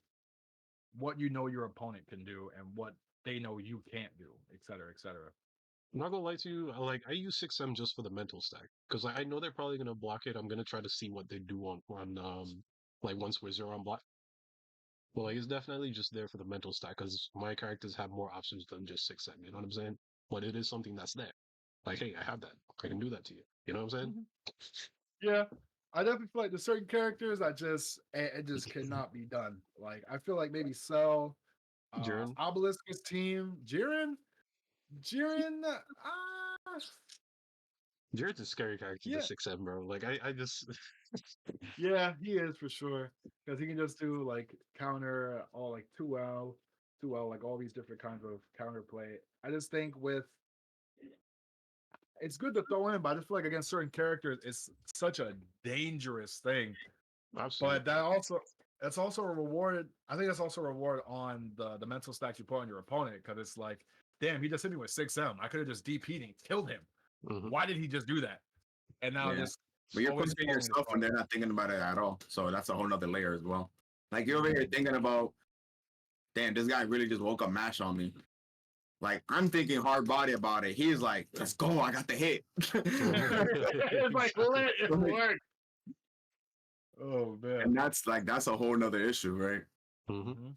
you know your opponent can do and what they know you can't do, et cetera, et cetera. I'm not gonna lie to you. I use 6M just for the mental stack because I know they're probably gonna block it. I'm gonna try to see what they do on like once we're 0 on block. Well, like it's definitely just there for the mental stack because my characters have more options than just 6M. You know what I'm saying? But it is something that's there. Like, hey, I have that. I can do that to you. You know what I'm saying? Mhm. Yeah, I definitely feel like there's certain characters that it just cannot be done. Like I feel like maybe Cell, Jiren, Obelisk's team, Jiren, Jiren's a scary character to yeah, 6M, bro. Like I just yeah, he is for sure because he can just do like counter all like 2L, like all these different kinds of counterplay. I just think with it's good to throw in, but I just feel like against certain characters, it's such a dangerous thing. But absolutely. that's also a reward. I think that's also a reward on the mental stack you put on your opponent because it's like, damn, he just hit me with 6M. I could have just DP'd and killed him. Hmm. Why did he just do that? And now Yeah. this But you're always pushing falling yourself when apart. they're not thinking about it at all. So that's a whole nother layer as well. Like you're over here Mhm. thinking about, damn, this guy really just woke up mash on me. Like I'm thinking hard body about it. He's like, let's go, I got the hit. It's like lit. It worked. Oh man. And that's a whole nother issue, right? Hmm. Mhm.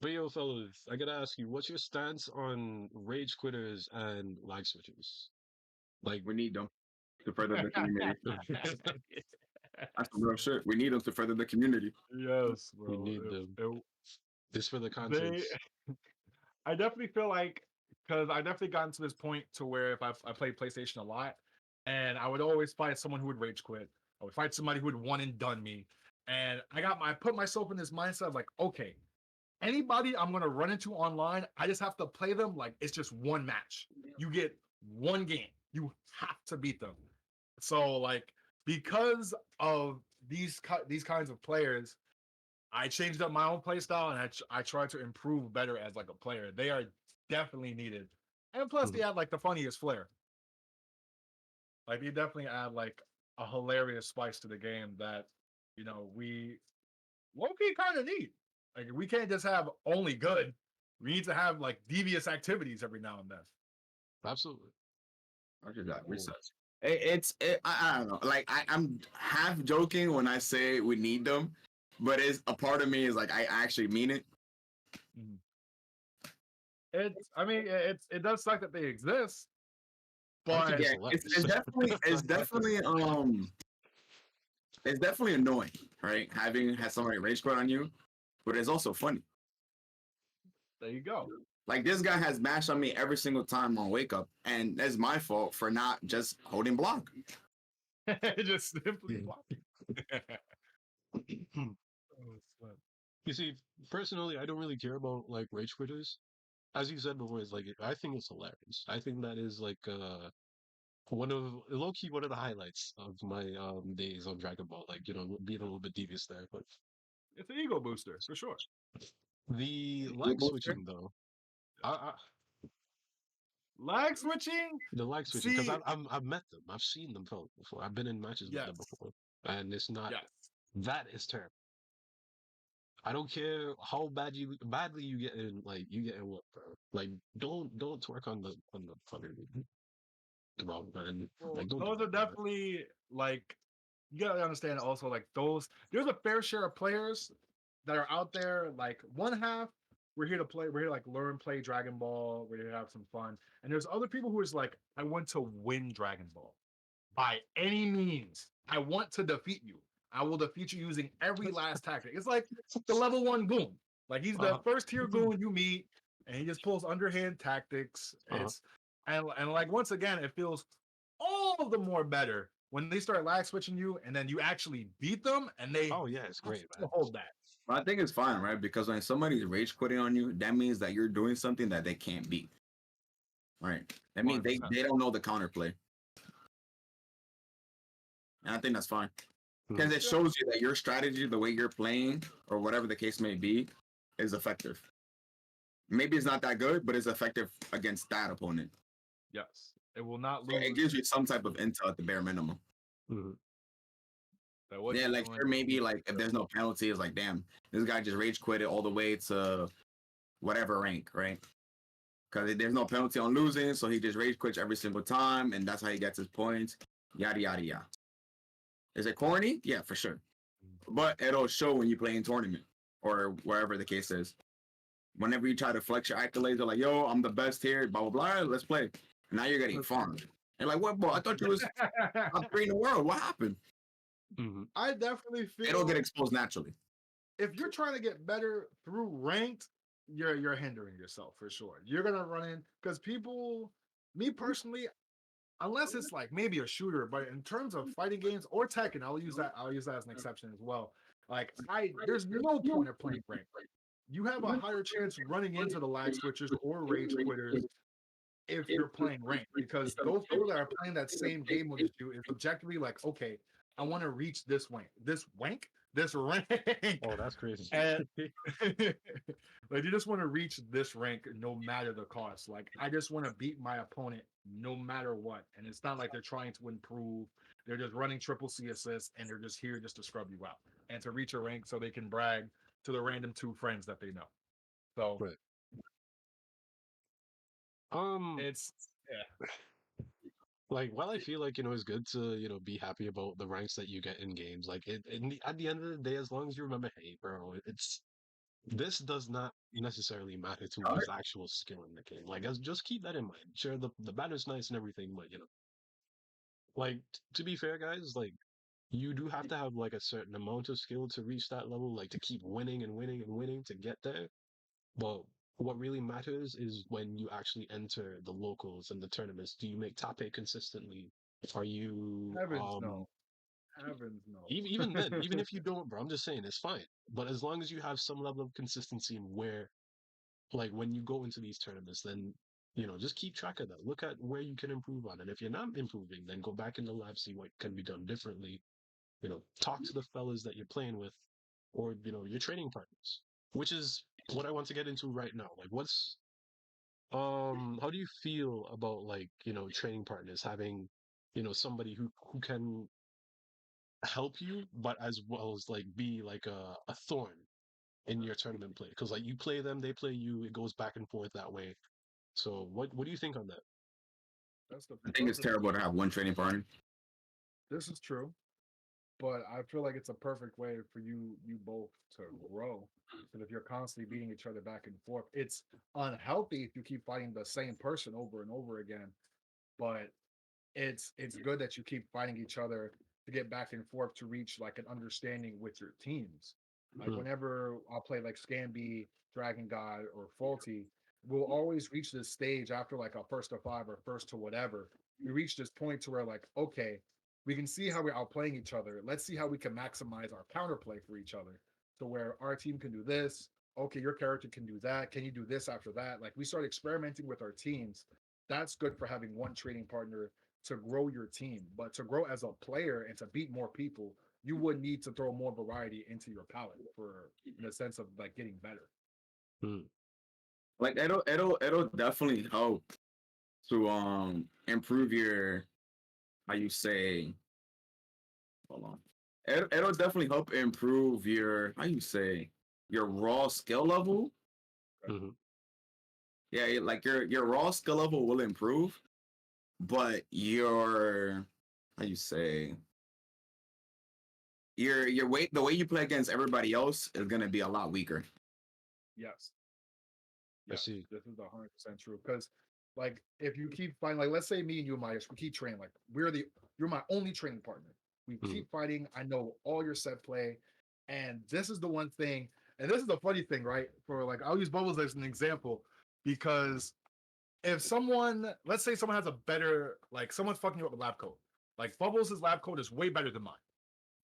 But yo, fellas, I gotta ask you, what's your stance on rage quitters and lag switches? Like, We need them to further the community. That's the real shit. We need them to further the community. Yes, we bro. need them. It, This for the content. they I definitely feel like because I definitely gotten to this point to where if I played PlayStation a lot, and I would always fight someone who would rage quit. I would fight somebody who would one and done me, and I put myself in this mindset of like, okay, anybody I'm gonna run into online, I just have to play them like it's just one match. You get one game. You have to beat them. So like because of these kinds of players, I changed up my own play style and I try to improve better as like a player. They are definitely needed. And plus Mhm. they add like the funniest flair. Like they definitely add like a hilarious spice to the game that we low-key kind of need. Like we can't just have only good. We need to have like devious activities every now and then. Absolutely. I just got Oh. resets. I don't know. Like I'm half joking when I say we need them, but it's a part of me is like I actually mean it. Mhm. It does suck that they exist, I think but it's Yeah, hilarious. it's definitely annoying, right? Having had somebody rage quit on you, but it's also funny. there you go. Like this guy has bashed on me every single time on wake up, and it's my fault for not just holding block. Just simply Yeah. blocking. Oh, sweat. You see, personally, I don't really care about like rage quitters. As you said before, it's like I think it's hilarious. I think that is like one of low key one of the highlights of my days on Dragon Ball. Like being a little bit devious there, but It's an ego booster for sure. the You lag booster? switching though, I Lag switching. the lag switching because See, I've met them, I've seen them felt before, I've been in matches with them yes, before, and it's not yes. that is terrible. I don't care how badly you get in, like you get in what, bro. Like don't twerk on the fucking ground, man. Well, Like don't do those are that, man. definitely like you gotta understand also like those. There's a fair share of players that are out there. Like one half, we're here to play. We're here to like learn, play Dragon Ball. We're here to have some fun. And there's other people who is like, I want to win Dragon Ball by any means. I want to defeat you. I will defeat you using every last tactic. It's like the level one goon. Like he's the Uh, first tier goon you meet, and he just pulls underhand tactics. uh, It's and like once again, it feels all the more better when they start lag switching you, and then you actually beat them, and they oh yeah, it's have great, to man. hold that. But I think it's fine, right? Because when somebody's rage quitting on you, that means that you're doing something that they can't beat, right? That One means hundred percent. they don't know the counterplay, and I think that's fine Mhm. because it Yeah. shows you that your strategy, the way you're playing, or whatever the case may be, is effective. Maybe it's not that good, but it's effective against that opponent. Yes. It will not So it lose. gives you some type of intel at the bare minimum. Mhm. That what Yeah, you're like doing. sure, maybe like if there's no penalty, it's like damn, this guy just rage quit it all the way to whatever rank, right? Because there's no penalty on losing, so he just rage quits every single time, and that's how he gets his points. Yada yada yada. Is it corny? Yeah, for sure. But it'll show when you play in tournament or wherever the case is. Whenever you try to flex your accolades, they're like, "Yo, I'm the best here." Blah blah blah. Let's play. And now you're getting farmed. And like, what, bro? I thought you was top three in the world. What happened? Mhm. I definitely It'll get feel exposed naturally. if you're trying to get better through ranked, you're hindering yourself for sure. You're gonna run in because people, me personally, unless it's like maybe a shooter, but in terms of fighting games or Tekken, I'll use that as an exception as well. Like there's no point of playing ranked. You have a higher chance running into the lag switchers or rage quitters if you're playing ranked because those people that are playing that same game with you is objectively like, okay, I want to reach this rank, Oh, that's crazy. and like you just want to reach this rank no matter the cost. Like I just want to beat my opponent no matter what, and it's not like they're trying to improve. They're just running triple C assists, and they're just here just to scrub you out and to reach a rank so they can brag to the random two friends that they know. So Right. Um, it's yeah, like while I feel like it's good to be happy about the ranks that you get in games, like at the end of the day, as long as you remember, hey, bro, this does not necessarily matter to one's actual skill in the game. Like, just keep that in mind. Sure, the banner's nice and everything, but like to be fair, guys, like you do have to have like a certain amount of skill to reach that level, like to keep winning and winning and winning to get there. But what really matters is when you actually enter the locals and the tournaments. Do you make top eight consistently? Are you heavens no, heavens no. even then, even if you don't, bro, I'm just saying it's fine. But as long as you have some level of consistency in where like when you go into these tournaments, then just keep track of that. Look at where you can improve on. And if you're not improving, then go back in the lab, see what can be done differently. Talk to the fellas that you're playing with or your training partners. Which is what I want to get into right now. Like what's how do you feel about like, training partners having, somebody who can help you, but as well as like be like a thorn in your tournament play? Because like you play them, they play you, it goes back and forth that way. So what do you think on that? That's the I think it's perfect. terrible to have one training partner. This is true, but I feel like it's a perfect way for you both to grow. So if you're constantly beating each other back and forth, it's unhealthy if you keep fighting the same person over and over again. But it's good that you keep fighting each other to get back and forth to reach like an understanding with your teams. Like Mm, whenever I'll play like Scamby, Dragon God, or Faulty, we'll always reach this stage after like a first to five or first to whatever. We reach this point to where like, okay, we can see how we're outplaying each other. Let's see how we can maximize our counterplay for each other. To where our team can do this. Okay, your character can do that. Can you do this after that? Like we start experimenting with our teams. That's good for having one training partner to grow your team. But to grow as a player and to beat more people, you would need to throw more variety into your palette for in the sense of like getting better. Mm. Like it'll definitely help to improve your how you say hold on. It'll definitely help improve your how you say your raw skill level. Hmm. Yeah, like your raw skill level will improve, but your how you say your weight the way you play against everybody else is gonna be a lot weaker. Yes. I Yes, see. this is 100% true. Because, like, if you keep fighting, like, let's say me and you, Myers, we keep training. Like, you're my only training partner. We Mm. keep fighting. I know all your set play, and this is the one thing. And this is the funny thing, right? For like, I'll use Bubbles as an example because if someone, let's say someone has a better, like, someone's fucking you up with lab code. Like, Bubbles' lab code is way better than mine.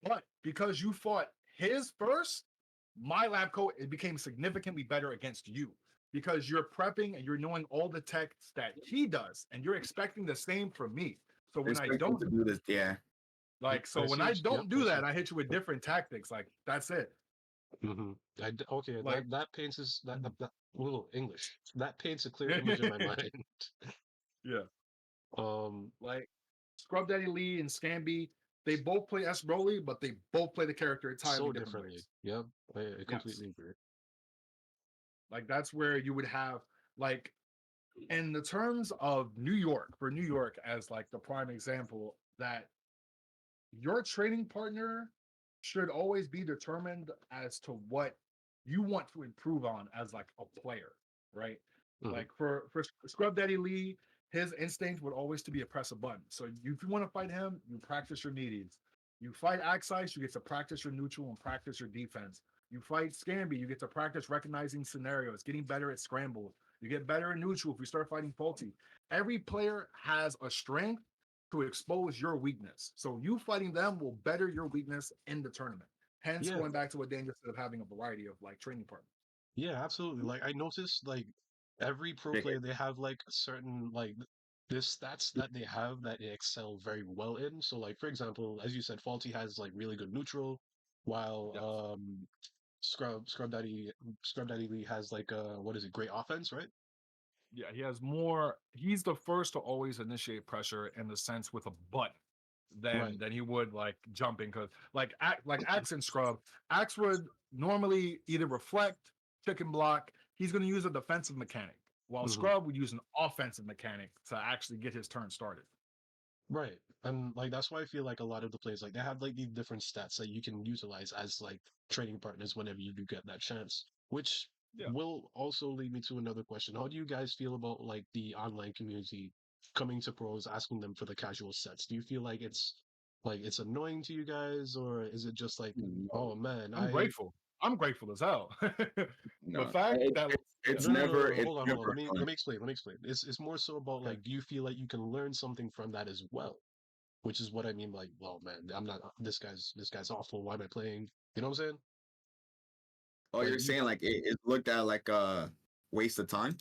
But because you fought his first, my lab coat it became significantly better against you because you're prepping and you're knowing all the techs that he does, and you're expecting the same from me. So when I Expecting don't to do this, yeah. so I when see. I Yep, don't I do see. that, I hit you with different tactics. Like that's it. Hmm. Okay, Like that paints us that little English. That paints a clear image in my yeah, mind. Um, like Scrub Daddy Lee and Scamby, they both play S Broly, but they both play the character entirely so different differently. ways. Yep, I Yes, completely agree. like that's where you would have like in the terms of New York, for New York as like the prime example, that your training partner should always be determined as to what you want to improve on as like a player, right? Hmm. Like for Scrub Daddy Lee, his instinct would always to be a press a button. So if you want to fight him, you practice your medians. You fight Axice, you get to practice your neutral and practice your defense. You fight Scamby, you get to practice recognizing scenarios, getting better at scrambles. You get better at neutral if you start fighting faulty. Every player has a strength to expose your weakness. So you fighting them will better your weakness in the tournament. Hence, Yeah, going back to what Daniel said of having a variety of like training partners. yeah, absolutely. Like I noticed, like every pro Pick player, it. they have like a certain like this stats that they have that they excel very well in. So, like for example, as you said, Faulty has like really good neutral, Yes. while Scrub Daddy Lee has like what is it, great offense, right? Yeah, he has more. He's the first to always initiate pressure in the sense with a button Right. than he would like jumping because like Axe and Scrub, Axe would normally either reflect, chicken block. He's going to use a defensive mechanic, while Hmm. Scrub would use an offensive mechanic to actually get his turn started. Right. And like that's why I feel like a lot of the players like they have like these different stats that you can utilize as like training partners whenever you do get that chance. Which Yeah. will also lead me to another question. How do you guys feel about like the online community coming to pros asking them for the casual sets? Do you feel like it's annoying to you guys, or is it just like, No, oh man, I'm I grateful. I'm grateful as hell. The no. fact that yeah, Hold on, hold on. never Let fun. me explain. Let me explain. It's more so about okay. like, do you feel like you can learn something from that as well? Which is what I mean, like, well, man, I'm not. This guy's awful. Why am I playing? You know what I'm saying? Oh, Like, you're do you saying like it's looked at like a waste of time?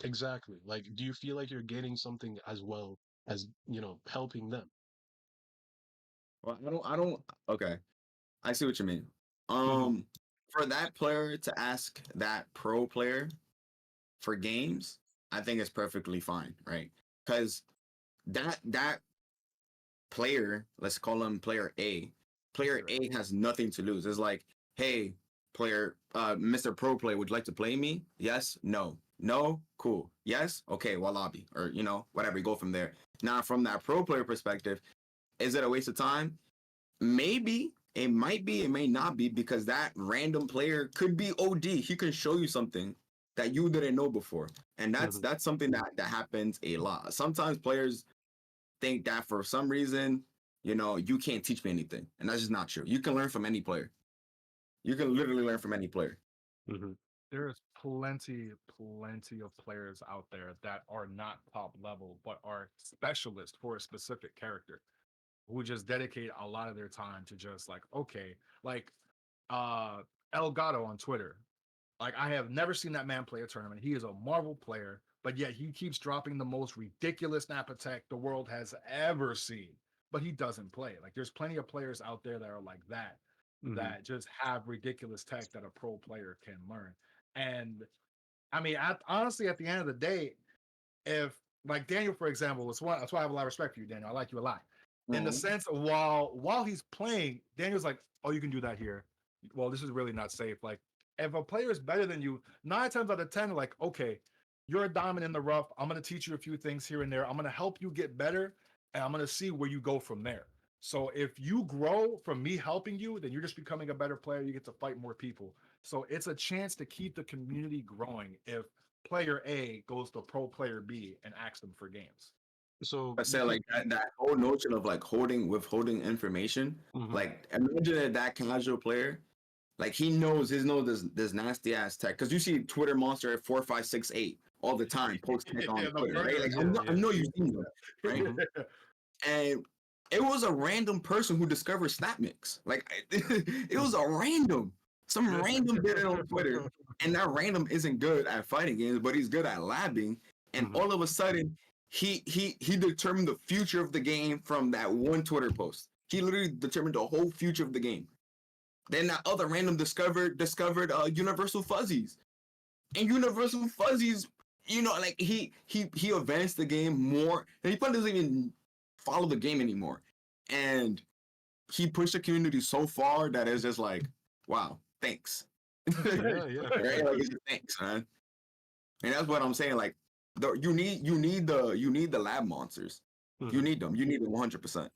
exactly like, do you feel like you're gaining something as well as helping them? Well, I don't okay. I see what you mean. Hmm. For that player to ask that pro player for games, I think it's perfectly fine, right? Because that player, let's call him player A. Player You're right. A has nothing to lose. It's like, hey, player, Mr. Pro Player, would you like to play me? Yes, no. No, cool. Yes, okay, well lobby. Or whatever, you go from there. Now from that pro player perspective, is it a waste of time? Maybe. It might be, it may not be, because that random player could be OD. He can show you something that you didn't know before. And that's Hmm. that's something that happens a lot. Sometimes players think that for some reason, you can't teach me anything. And that's just not true. You can learn from any player. You can literally learn from any player. Hmm. There's plenty of players out there that are not top level, but are specialists for a specific character who just dedicate a lot of their time to just like, okay, like Elgato on Twitter. Like I have never seen that man play a tournament. He is a Marvel player but yet he keeps dropping the most ridiculous snap attack the world has ever seen. But he doesn't play. Like there's plenty of players out there that are like that, that just have ridiculous tech that a pro player can learn. And I mean, honestly, at the end of the day, if like Daniel, for example, that's why I have a lot of respect for you, Daniel. I like you a lot. In the sense of while he's playing, Daniel's like, oh, you can do that here. Well, this is really not safe. Like, if a player is better than you, 9 times out of 10, like, okay, you're a diamond in the rough. I'm gonna teach you a few things here and there. I'm gonna help you get better, and I'm gonna see where you go from there. So if you grow from me helping you, then you're just becoming a better player. You get to fight more people. So it's a chance to keep the community growing if player A goes to pro player B and asks them for games. So I you said think? like that whole notion of like withholding information. Like imagine that casual player, like he knows this nasty ass tech because you see Twitter monster at 4568 all the time post tech on Yeah, the Twitter, right? murder. Like Yeah, I yeah. know you've seen them, right? And it was a random person who discovered Snap Mix. Like it was a random, some random did it on Twitter, and that random isn't good at fighting games, but he's good at labbing. And all of a sudden, he determined the future of the game from that one Twitter post. He literally determined the whole future of the game. Then that other random discovered Universal Fuzzies, and Universal Fuzzies, you know, like he advanced the game more, and he probably doesn't even follow the game anymore, and he pushed the community so far that it's just like, wow, thanks. Yeah, yeah. Right? Like, it's just, thanks, man. And that's what I'm saying. Like, you need the lab monsters. You need them. You need them 100%.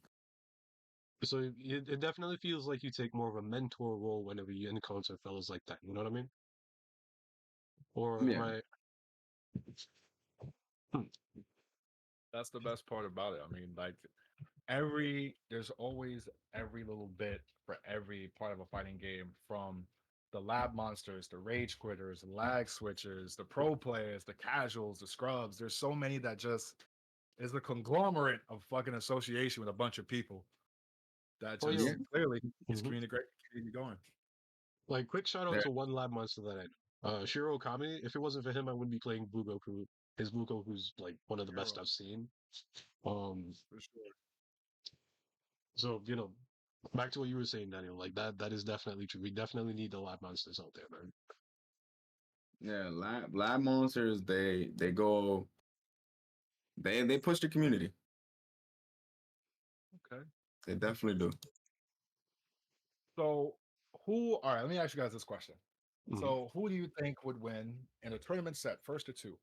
So it definitely feels like you take more of a mentor role whenever you encounter fellas like that. You know what I mean? Or am Yeah. I? Hmm. That's the best part about it. I mean, like there's always every little bit for every part of a fighting game, from the lab monsters, the rage quitters, the lag switchers, the pro players, the casuals, the scrubs. There's so many that just is a conglomerate of fucking association with a bunch of people that Oh, just yo. Yeah. clearly is Mhm. community going. Like, quick shout out Yeah. to one lab monster that I know. Shiro Kami. If it wasn't for him, I wouldn't be playing Blue Goku. His Blue Goku's like one of the best Hero, I've seen. Um, for sure. so back to what you were saying, Daniel. Like that is definitely true. We definitely need the lab monsters out there, man. Yeah. Lab monsters. They go. They push the community. Okay. They definitely do. So all right, let me ask you guys this question. Mhm. So who do you think would win in a tournament set, first or two?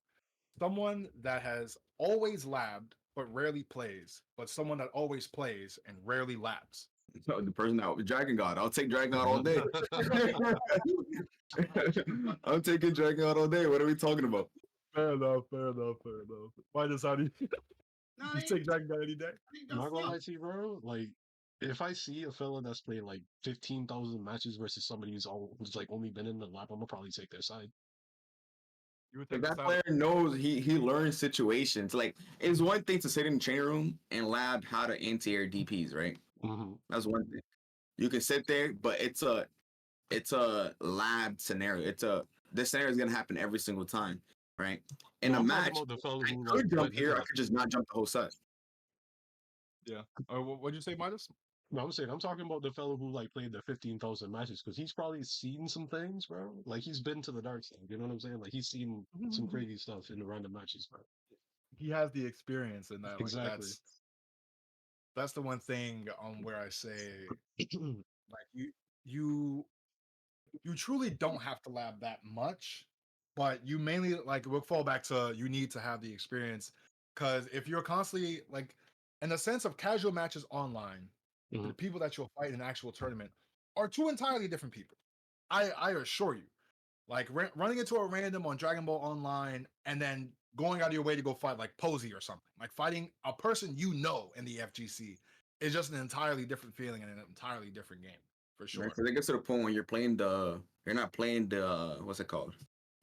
Someone that has always labbed but rarely plays, but someone that always plays and rarely labs. So the person that Dragon God, I'll take Dragon God all day. I'm taking Dragon God all day. What are we talking about? Fair enough, fair enough, fair enough. Why does how do you take Dragon Ball any day? I'm not gonna lie to you, bro. Like, if I see a fella that's played like 15,000 matches versus somebody who's like only been in the lab, I'm gonna probably take their side. You would If take the that side of player knows he learns situations. Like it's one thing to sit in the training room and lab how to anti-air DPs, right? Mm-hmm. That's one thing. You can sit there, but it's a lab scenario. This scenario is gonna happen every single time, right? In No, a I'm talking match, about the fella I who like could jump went into here. I the. could just not jump the whole set. yeah. What'd you say, Midas? No, I'm saying I'm talking about the fellow who like played the 15,000 matches because he's probably seen some things, bro. Like he's been to the dark side. You know what I'm saying? Like he's seen some crazy stuff in the random matches, bro. He has the experience in that. Like Exactly. that's the one thing where I say like you you truly don't have to lab that much, but you mainly like we'll fall back to you need to have the experience, because if you're constantly like in the sense of casual matches online, the Mhm. people that you'll fight in an actual tournament are two entirely different people. I assure you. Like running into a random on Dragon Ball Online and then going out of your way to go fight like Posey or something, like fighting a person you know in the FGC is just an entirely different feeling and an entirely different game for Right? sure. Because it gets to the point when you're not playing the what's it called?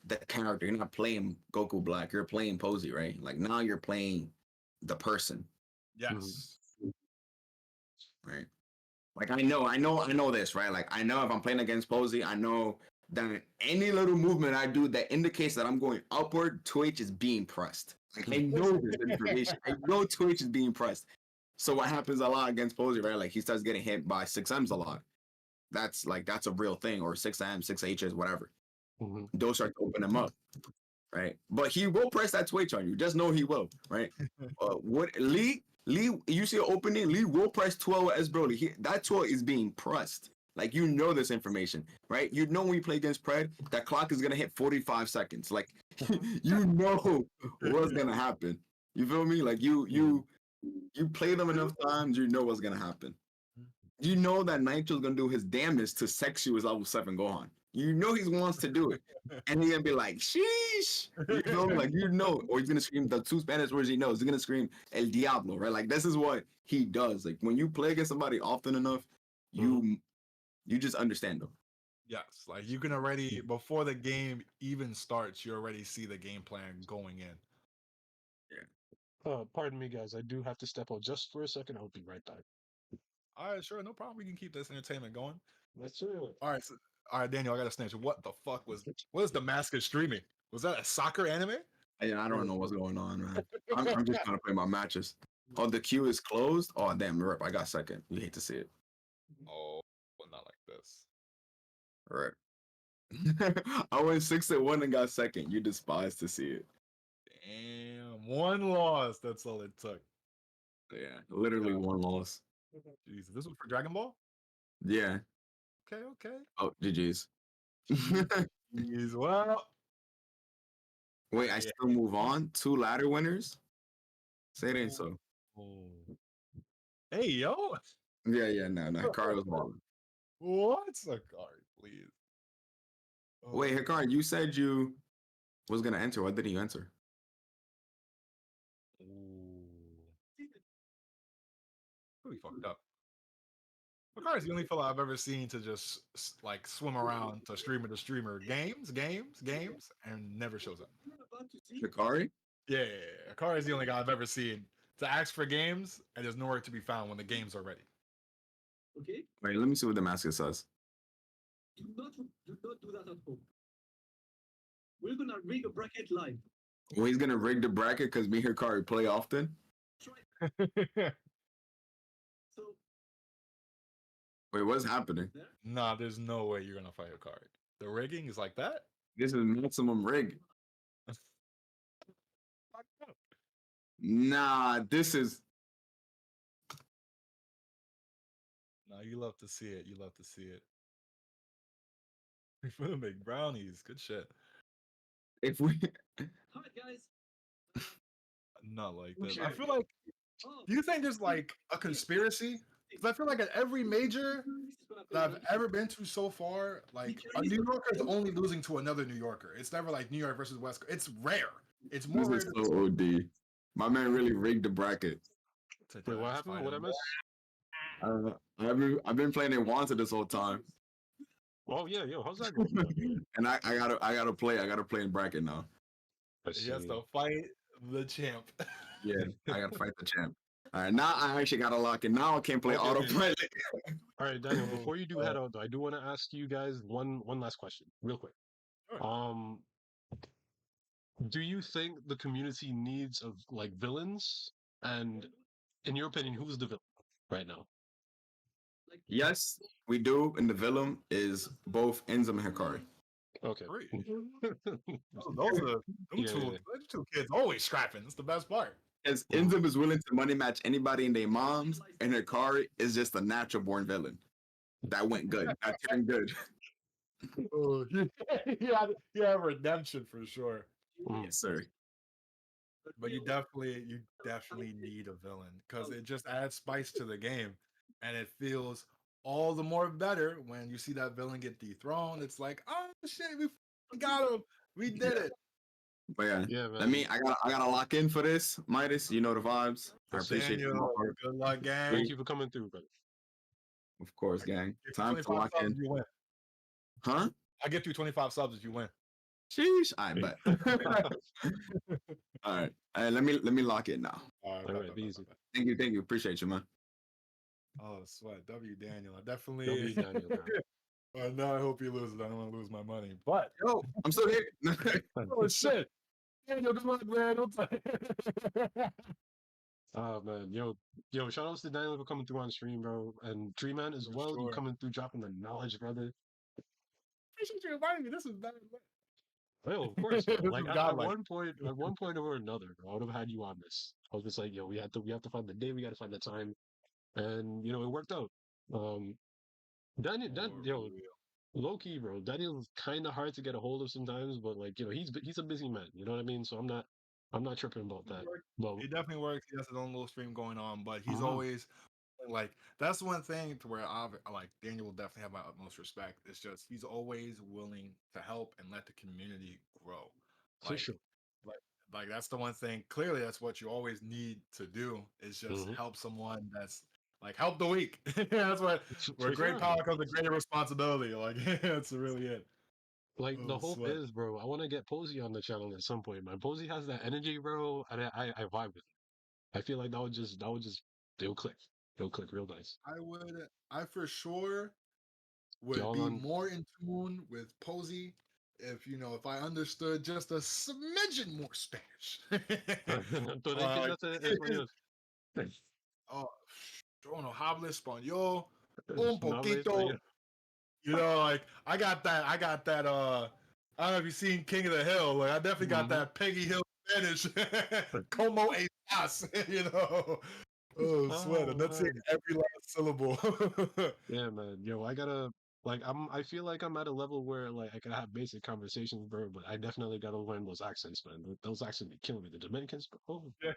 The character. You're not playing Goku Black. You're playing Posey, right? Like now you're playing the person, Mhm. Yes. right? Like I know this, right? Like I know if I'm playing against Posey, I know then any little movement I do that indicates that I'm going upward, Twitch is being pressed. Like, I know this information. I know Twitch is being pressed. So what happens a lot against Posey, right? Like he starts getting hit by 6Ms a lot. That's a real thing, or 6M, 6Hs, whatever. Mhm. Those start to open him up, right? But he will press that Twitch on you. Just know he will, right? What Lee, you see an opening, Lee will press 12 with S Broly. That 12 is being pressed. Like, you know this information, right? You know when you play against Pred, that clock is gonna hit 45 seconds. Like, you know what's gonna happen. You feel me? Like you play them enough times, you know what's gonna happen. You know that Nitro's gonna do his damnedest to sex you as level 7 Gohan. You know he wants to do it. And he's gonna be like, sheesh. You know, like, you know, or he's gonna scream the 2 Spanish words he knows. He's gonna scream El Diablo, right? Like, this is what he does. Like, when you play against somebody often enough, you just understand them. Yes, like you can already before the game even starts, you already see the game plan going in. Pardon me, guys. I do have to step out just for a second. I'll be right back. All right, sure, no problem. We can keep this entertainment going. Let's do it. All right, all right, Daniel, I got to snitch. What the fuck what is Damascus streaming? Was that a soccer anime? I don't know what's going on, man. I'm just trying to play my matches. Oh, the queue is closed? Oh, damn, rip. I got second. You hate to see it. Oh, well, not like this. Right. I went 6-1 and got second. You despise to see it. Damn, one loss. That's all it took. Yeah, literally one loss. Jesus, this was for Dragon Ball. Yeah. Okay, okay. Oh, GG's. Jeez, well. Wait, I still move on? 2 ladder winners? Say it ain't so. Oh. Hey, yo. Yeah, no. Hikaru's balling. What's a card, please? Oh. Wait, Hikaru, you said you was gonna enter. What did you enter? Really fucked up. Makar is the only fella I've ever seen to just like swim around to streamer games, and never shows up. Hikari? Yeah. Akari is the only guy I've ever seen to ask for games and there's nowhere to be found when the games are ready. Okay? Wait, let me see what Damascus says. Do not do that at home. We're gonna rig a bracket live. Well, he's gonna rig the bracket because me and Hikari play often. Try. So Wait, what's happening? Nah, there's no way you're gonna fight Akari. The rigging is like that? This is maximum rig. Nah, this is. No, you love to see it. You love to see it. We're gonna make brownies. Good shit. If we. hi guys. Not like this. I feel like. Do you think there's like a conspiracy? Because I feel like at every major that I've ever been to so far, like a New Yorker is only losing to another New Yorker. It's never like New York versus West Coast. It's rare. It's more This rare. is so OD. My man really rigged the bracket. Wait, what happened? What I missed? I've been playing it Wanted this whole time. Oh yeah, yo, how's that going? And I gotta play in bracket now. He has to fight the champ. Yeah, I gotta fight the champ. All right, now I actually gotta lock in. Now I can't play autoplay. All right, Daniel. Before you do head out, though, I do want to ask you guys one last question, real quick. Sure. Do you think the community needs of like villains? And in your opinion, who's the villain right now? Yes, we do. And the villain is both Enzim and Hikari. Okay. Those are them two kids always scrapping. It's the best part. Because Enzim is willing to money match anybody and their moms, and Hikari is just a natural born villain. That went good. That turned good. Oh, yeah, redemption for sure. Yes, sir. But you definitely need a villain because it just adds spice to the game, and it feels all the more better when you see that villain get dethroned. It's like, oh shit, we got him, we did it. But yeah, I gotta lock in for this, Midas. You know the vibes. I appreciate you. Good luck, gang. Thank you for coming through, brother. Of course, gang. Time to lock in. You win. Huh? I get you 25 subs if you win. Sheesh, I bet. All right. Let me lock in now. All right, be easy. Thank you. Appreciate you, man. Oh, sweat. W Daniel. I definitely W Daniel. Now I hope he loses. I don't want to lose my money. But Yo, I'm still here. oh shit, Daniel, good luck, man. Don't Oh man, yo, shout outs to Daniel for coming through on stream, bro, and Tree Man as For well. You sure. coming through, dropping the knowledge, brother. Appreciate you inviting me. This is bad. Well, of course, bro. This Like is at godlike. one point or another, bro, I would have had you on this. I was just like, yo, we have to find the day, we got to find the time, and it worked out. Um, Daniel, For yo, real. low key, bro. Daniel's kind of hard to get a hold of sometimes, but like he's a busy man. You know what I mean? So I'm not tripping about He that. works. Well, He definitely works. He has his own little stream going on, but he's mhm, always like that's one thing to where I like Daniel will definitely have my utmost respect. It's just he's always willing to help and let the community grow. for Like sure. like like that's the one thing. Clearly, that's what you always need to do is just Hmm. help someone that's like help the weak. That's what where For great sure. power comes with greater responsibility. Like that's really it. Like the Oh hope sweat. is, bro. I want to get Posey on the channel at some point, man. Posey has that energy, bro, and I vibe with it. I feel like that would just it'll click. It'll click real nice. I for sure would Y'all be on? more in tune with Posey if if I understood just a smidgen more Spanish. Tú le like, entiendes español. oh, yo no hablo español un No habla poquito. español. Like I got that. I don't know if you've seen King of the Hill. Like I definitely got Hmm. that Peggy Hill Spanish. Como estás? Oh, sweat. Oh Enunciate man. every last syllable. Yeah, man. Yo, I gotta I feel like I'm at a level where like I can have basic conversations, bro, but I definitely gotta learn those accents, man. Those accents be killing me. The Dominicans, bro. Oh, Yeah,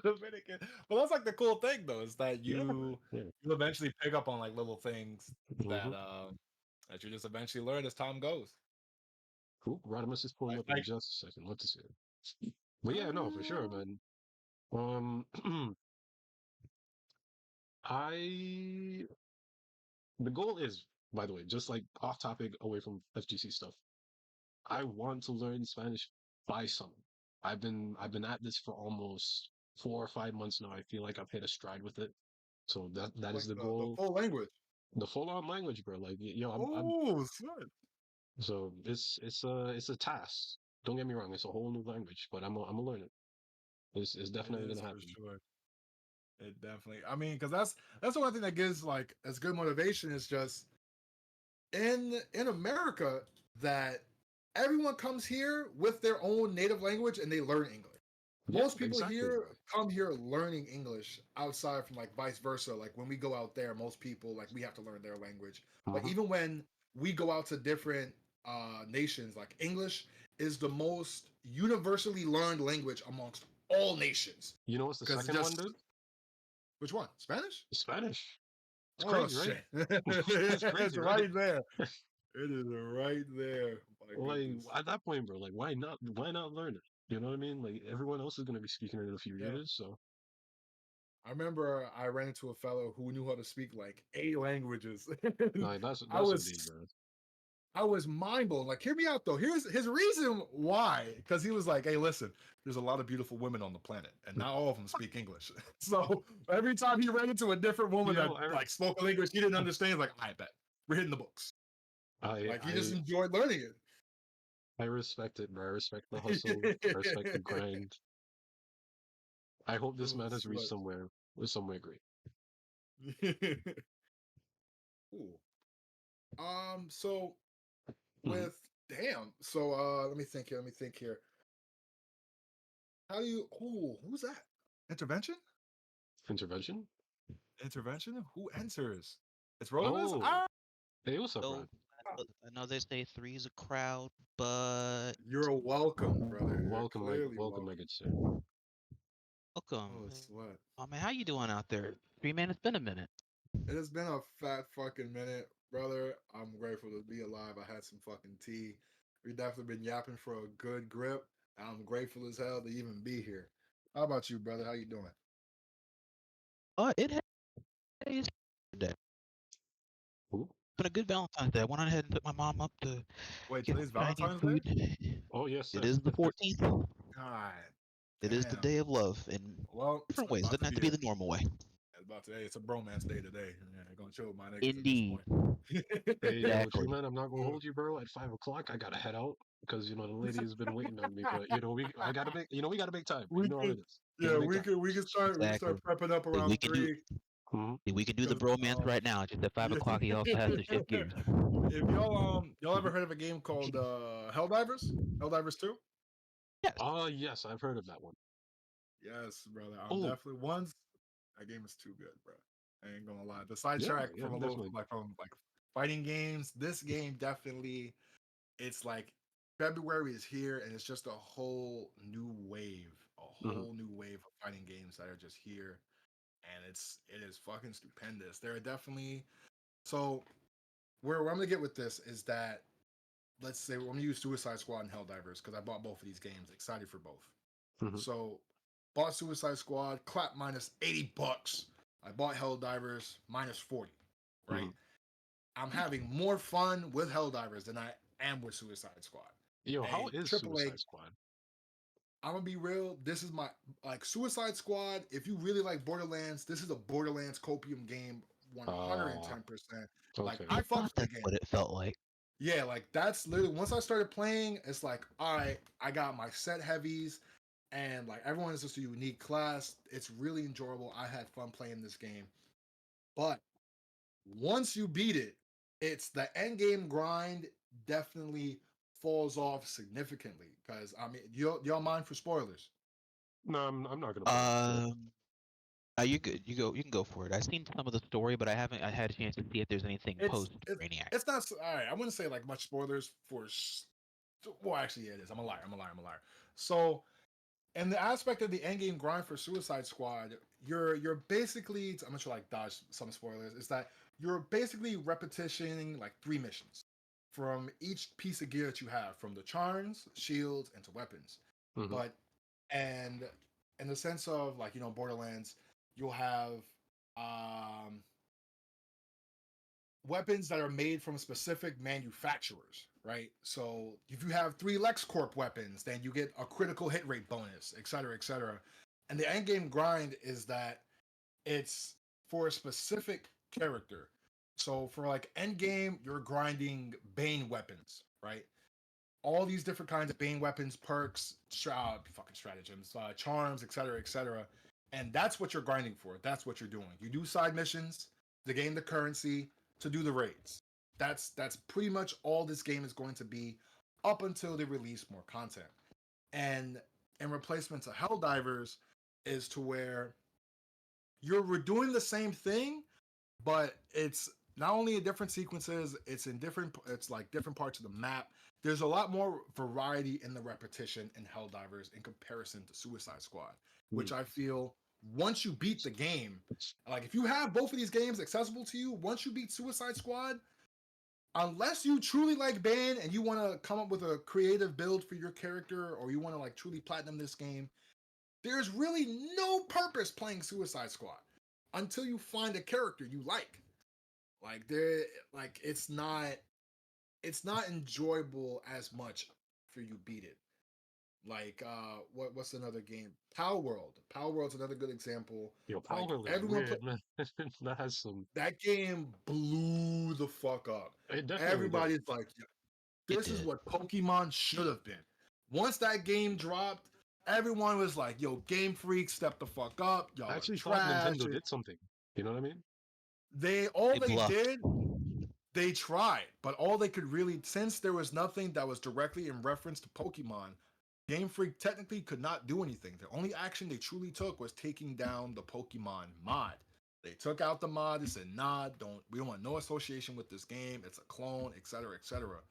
Dominican. Well, that's like the cool thing though, is that yeah, man. you Yeah. you eventually pick up on like little things Hmm. that you just eventually learn as time goes. Cool. Rodimus is pulling Like, up in just a second. What to say? But yeah, no, for sure, uh, man. Um, I the goal is, by the way, just like off topic, away from FGC stuff. I want to learn Spanish by summer. I've been at this for almost 4 or 5 months now. I feel like I've hit a stride with it. So that is like the the goal. full language. The full on language, bro. Like I'm Oh, sweat. so it's a task. Don't get me wrong, it's a whole new language, but I'm gonna learn it. It's It definitely is gonna for happen. sure. It definitely. I mean, because that's the one thing that gives like as good motivation is just in America that everyone comes here with their own native language and they learn English. Yeah, Most people exactly. here come here learning English outside from like vice versa. Like when we go out there, most people like we have to learn their language. But Hmm. even when we go out to different nations, like English is the most universally learned language amongst all nations You know what's the because it second one, just dude? which one? Spanish? Spanish. It's Oh crazy, right? shit! It's It's crazy, right? right there. It is right there. My Like goodness. at that point, bro, like why not? Why not learn it? You know what I mean? Like everyone else is gonna be speaking it in a few Yeah. years, so I remember I ran into a fellow who knew how to speak like 8 languages. like that's I that's indeed, was bro. I was mind blown. Like, hear me out though. Here's his reason why. Because he was like, "Hey, listen, there's a lot of beautiful women on the planet, and not all of them speak English. So every time he ran into a different woman that Yo, like spoke English, he didn't understand. He's like, I bet we're hitting the books. I Like he just I enjoyed learning I respect it, bro. I respect the hustle. I respect the it. grind. I hope this Oh, man has reached sweat. somewhere great. Cool. So Mhm. with damn. So let me think here. Let me think here. How do you? Who's that? Intervention? Intervention? Intervention? Who enters? It's Rodimus? Oh, Ah, hey, what's up, So Rod? I know they say three's a crowd, but you're welcome, brother. You're clearly Welcome, my welcome. good sir. welcome. Oh, sweat. Oh man, how you doing out there? Three man, it's been a minute. It has been a fat fucking minute, brother. I'm grateful to be alive. I had some fucking tea. We definitely been yapping for a good grip. I'm grateful as hell to even be here. How about you, brother? How you doing? It has day. Ooh. Been a good Valentine's Day. I went on ahead and took my mom up to Wait, get today's some Chinese Valentine's Day? food. Oh yes, It sir. is the 14th. God It is the damn. day of love in Well, it's different ways. about Doesn't to have be to be the normal way. about today. It's a bromance day today. Yeah, gonna chill with my niggas at this Indeed. point. Hey, yo, Exactly. G-Man, I'm not gonna hold you, bro. At 5 o'clock, I gotta head out because the lady has been waiting on me. But we gotta make time. You we know how can, it is. Gotta yeah, make time. we can Exactly. start prepping up See, around we can do 3. Hmm. see, we can do the Cause bromance right now. Just at 5 o'clock, he also has to shift gears. if y'all ever heard of a game called Helldivers? Helldivers 2? Yes. Yes, I've heard of that one. Yes, brother. I'm Oh, definitely once that game is too good, bro. I ain't gonna lie. The yeah, sidetrack yeah, from a little definitely. from like fighting games. This game definitely, it's like February is here and it's just a whole new wave, Hmm. of fighting games that are just here, and it is fucking stupendous. There are definitely, so where I'm gonna get with this is that, let's say I'm gonna use Suicide Squad and Helldivers because I bought both of these games. Excited for both. Hmm. So bought Suicide Squad, clap minus $80. I bought Helldivers minus 40. Hmm. Right. I'm having more fun with Helldivers than I am with Suicide Squad. Yo, how And is AAA, Suicide Squad? I'm gonna be real. This is my, like, Suicide Squad. If you really like Borderlands, this is a Borderlands copium game, Uh, 110%. Like, okay. I I fuck thought with the that's game. what it felt like. Yeah, like that's literally, once I started playing, it's like, all right, I got my set heavies, and like everyone is just a unique class. It's really enjoyable. I had fun playing this game. But once you beat it, it's the end game grind definitely falls off significantly. Because I mean, y'all mind for spoilers? No, I'm not gonna bother. Go ahead. Um, you good? You can go for it. I've seen some of the story, but I haven't. I had a chance to see if there's anything It's post it's Brainiac. it's not all right. I wouldn't say like much spoilers for. Well, actually, yeah, it is. I'm a liar. I'm a liar. So, and the aspect of the endgame grind for Suicide Squad, you're basically, I'm gonna try like dodge some spoilers, is that you're basically repetitioning like 3 missions from each piece of gear that you have, from the charms, shields, and to weapons. Hmm. But and in the sense of like, Borderlands, you'll have um weapons that are made from specific manufacturers, right? So if you have 3 LexCorp weapons, then you get a critical hit rate bonus, et cetera, et cetera. And the end game grind is that it's for a specific character. So for like end game, you're grinding Bane weapons, right? All these different kinds of Bane weapons, perks, fucking stratagems, charms, et cetera, et cetera. And that's what you're grinding for. That's what you're doing. You do side missions to gain the currency to do the raids. That's pretty much all this game is going to be up until they release more content. And in replacement to Helldivers is to where you're doing the same thing, but it's not only in different sequences, it's like different parts of the map. There's a lot more variety in the repetition in Helldivers in comparison to Suicide Squad, which I feel, once you beat the game, like if you have both of these games accessible to you, once you beat Suicide Squad, unless you truly like Bane and you want to come up with a creative build for your character, or you want to like truly platinum this game, there's really no purpose playing Suicide Squad until you find a character you like. Like there, like it's not enjoyable as much for you beat it. Like what's another game? Power World. Power World's another good example. Yo, Like Power is everyone play weird, man. That has some. that game, blew the fuck up. It definitely did. Everybody's like, "Yeah, It this is did. what Pokemon should have been." Once that game dropped, everyone was like, "Yo, Game Freak, step the fuck up. I Y'all are actually thought trash." Nintendo did something. You know what I mean? All They they bluffed. did, they tried, but all they could really, since there was nothing that was directly in reference to Pokemon, Game Freak technically could not do anything. The only action they truly took was taking down the Pokemon mod. They took out the mod. They said, "Nah, we don't want no association with this game. It's a clone, etc., etc."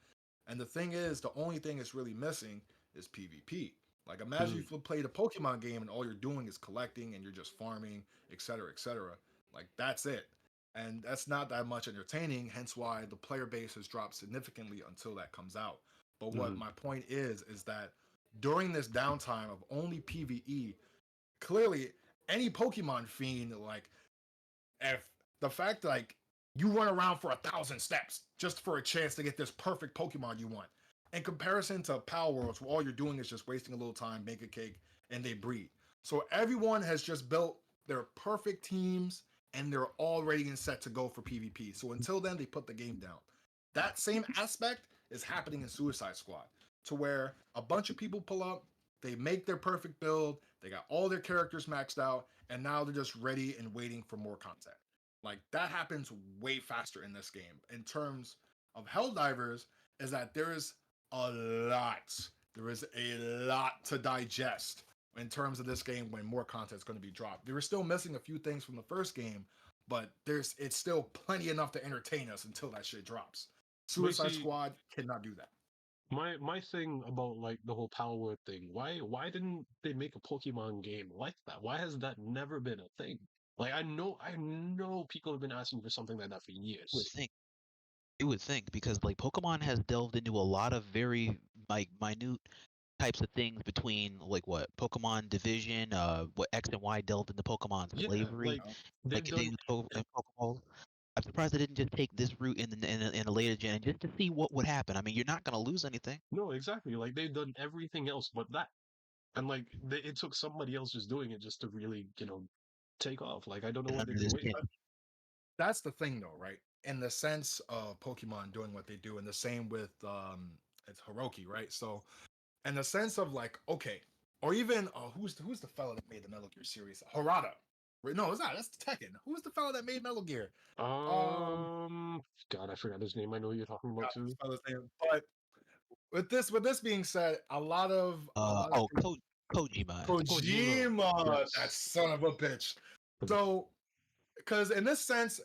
And the thing is, the only thing it's really missing is PvP. Like, imagine Mm. if you played a Pokemon game and all you're doing is collecting and you're just farming, etc., etc. Like, that's it. And that's not that much entertaining, hence why the player base has dropped significantly until that comes out. But what Mm. my point is that during this downtime of only PvE, clearly any Pokemon fiend, like, if the fact like you run around for 1,000 steps just for a chance to get this perfect Pokemon you want, in comparison to Power Worlds, where all you're doing is just wasting a little time, make a cake, and they breed. So everyone has just built their perfect teams and they're all ready and set to go for PvP. So until then, they put the game down. That same aspect is happening in Suicide Squad, to where a bunch of people pull up, they make their perfect build, they got all their characters maxed out, and now they're just ready and waiting for more content. Like that happens way faster in this game. In terms of Helldivers, is that a lot, there is a lot to digest in terms of this game when more content is going to be dropped. They were still missing a few things from the first game, but it's still plenty enough to entertain us until that shit drops. But Suicide see, Squad cannot do that. my thing about like the whole Power Word thing, why didn't they make a Pokemon game like that? Why has that never been a thing? Like I know people have been asking for something like that for would years. think you would think because like Pokemon has delved into a lot of very like minute types of things between like what Pokemon Division, what X and Y delved into Pokemon Yeah, slavery, like they've like it did done. in Pokeball. I'm surprised they didn't just take this route in a later gen just to see what would happen. I mean, you're not gonna lose anything. No, exactly. Like they've done everything else but that, and like it took somebody else just doing it just to really take off. Like I don't know And what they've under been this waiting skin, for. That's the thing, though, right? In the sense of Pokemon doing what they do, and the same with it's Hiroki, right? So, in the sense of like, okay, or even who's the fellow that made the Metal Gear series? Harada. Right? No, it's not. That's Tekken. Who's the fellow that made Metal Gear? Um, Um, God, I forgot his name. I know who you're talking about got this too. fella's name. But with this being said, a lot of things. Kojima. Kojima. Kojima, that Yes. son of a bitch. So, because in this sense,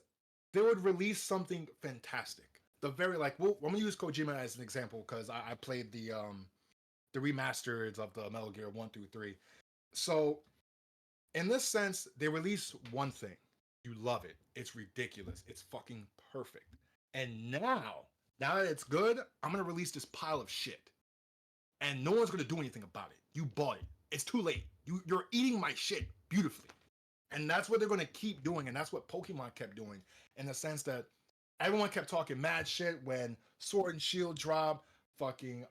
they would release something fantastic. The very like, well, I'm gonna use Kojima as an example because I played the remasters of the Metal Gear 1 through 3. So in this sense, they release one thing, you love it, it's ridiculous, it's fucking perfect, and now that it's good, I'm gonna release this pile of shit, and no one's gonna do anything about it. You bought it. It's too late. You're eating my shit beautifully. And that's what they're going to keep doing. And that's what Pokemon kept doing in the sense that everyone kept talking mad shit when Sword and Shield drop, fucking,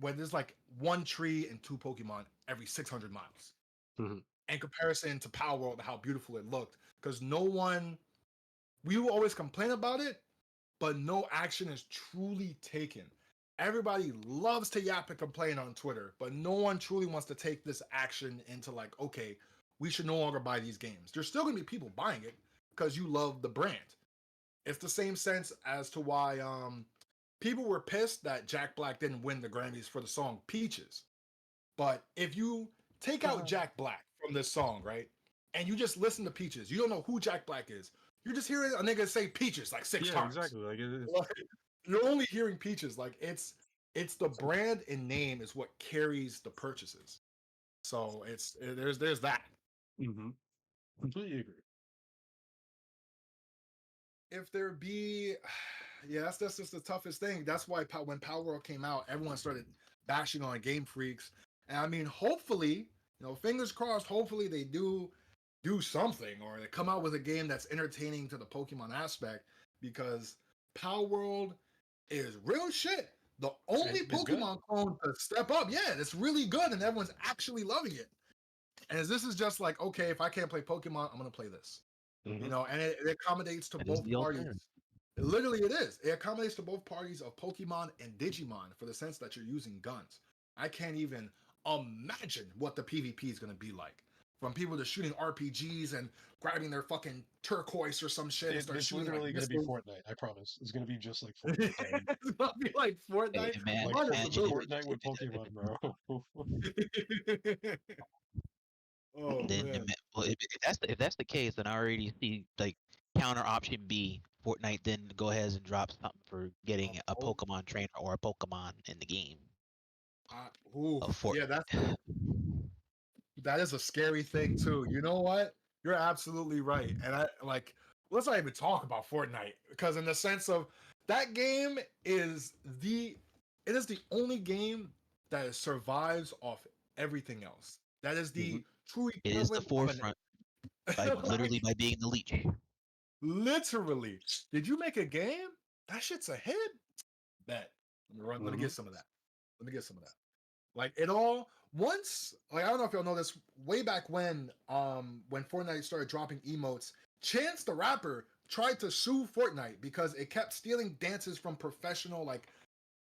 when there's like one tree and two Pokemon every 600 miles. Mhm. In comparison to Power World, how beautiful it looked. Because we will always complain about it, but no action is truly taken. Everybody loves to yap and complain on Twitter, but no one truly wants to take this action into like, okay, we should no longer buy these games. There's still gonna be people buying it because you love the brand. It's the same sense as to why people were pissed that Jack Black didn't win the Grammys for the song Peaches. But if you take out Jack Black from this song, right, and you just listen to Peaches, you don't know who Jack Black is. You're just hearing a nigga say Peaches like six Yeah, times. exactly. Like it, Like, you're only hearing Peaches. Like it's the brand and name is what carries the purchases. So there's that. mm-hmm. Completely agree. If there be, yeah, that's just the toughest thing. That's why when Power World came out, everyone started bashing on Game Freaks. And I mean, hopefully, fingers crossed. Hopefully, they do something, or they come out with a game that's entertaining to the Pokemon aspect, because Power World is real shit. The only It's good. Pokemon clone to step up, yeah, it's really good, and everyone's actually loving it. And this is just like, okay, if I can't play Pokemon, I'm gonna play this. Mm-hmm. And it accommodates to That is both the parties. alternative. Literally, it is. It accommodates to both parties of Pokemon and Digimon for the sense that you're using guns. I can't even imagine what the PvP is going to be like. From people just shooting RPGs and grabbing their fucking turquoise or some shit and start It's shooting like literally gonna be missiles. Fortnite. I promise. It's gonna be just like Fortnite. It's going to be like Hey, Fortnite man, Like minus a imagine little. Fortnite with Pokemon, bro. Oh, then man. well, if that's the case, then I already see like counter option B, Fortnite then go ahead and drop something for getting a Oh, Pokemon trainer or a Pokemon in the game. A oof. Yeah, Fortnite. that is a scary thing too. You know what? You're absolutely right. And I like let's not even talk about Fortnite, because in the sense of that game is it is the only game that survives off everything else. That is Mhm. the true It is the equivalent of an forefront by literally like by being the leech. literally. Did you make a game? That shit's a hit. Bet. Let me Mhm. get some of that. Let me get some of that. Like it all once, like I don't know if y'all know this, way back when Fortnite started dropping emotes Chance the Rapper tried to sue Fortnite because it kept stealing dances from professional like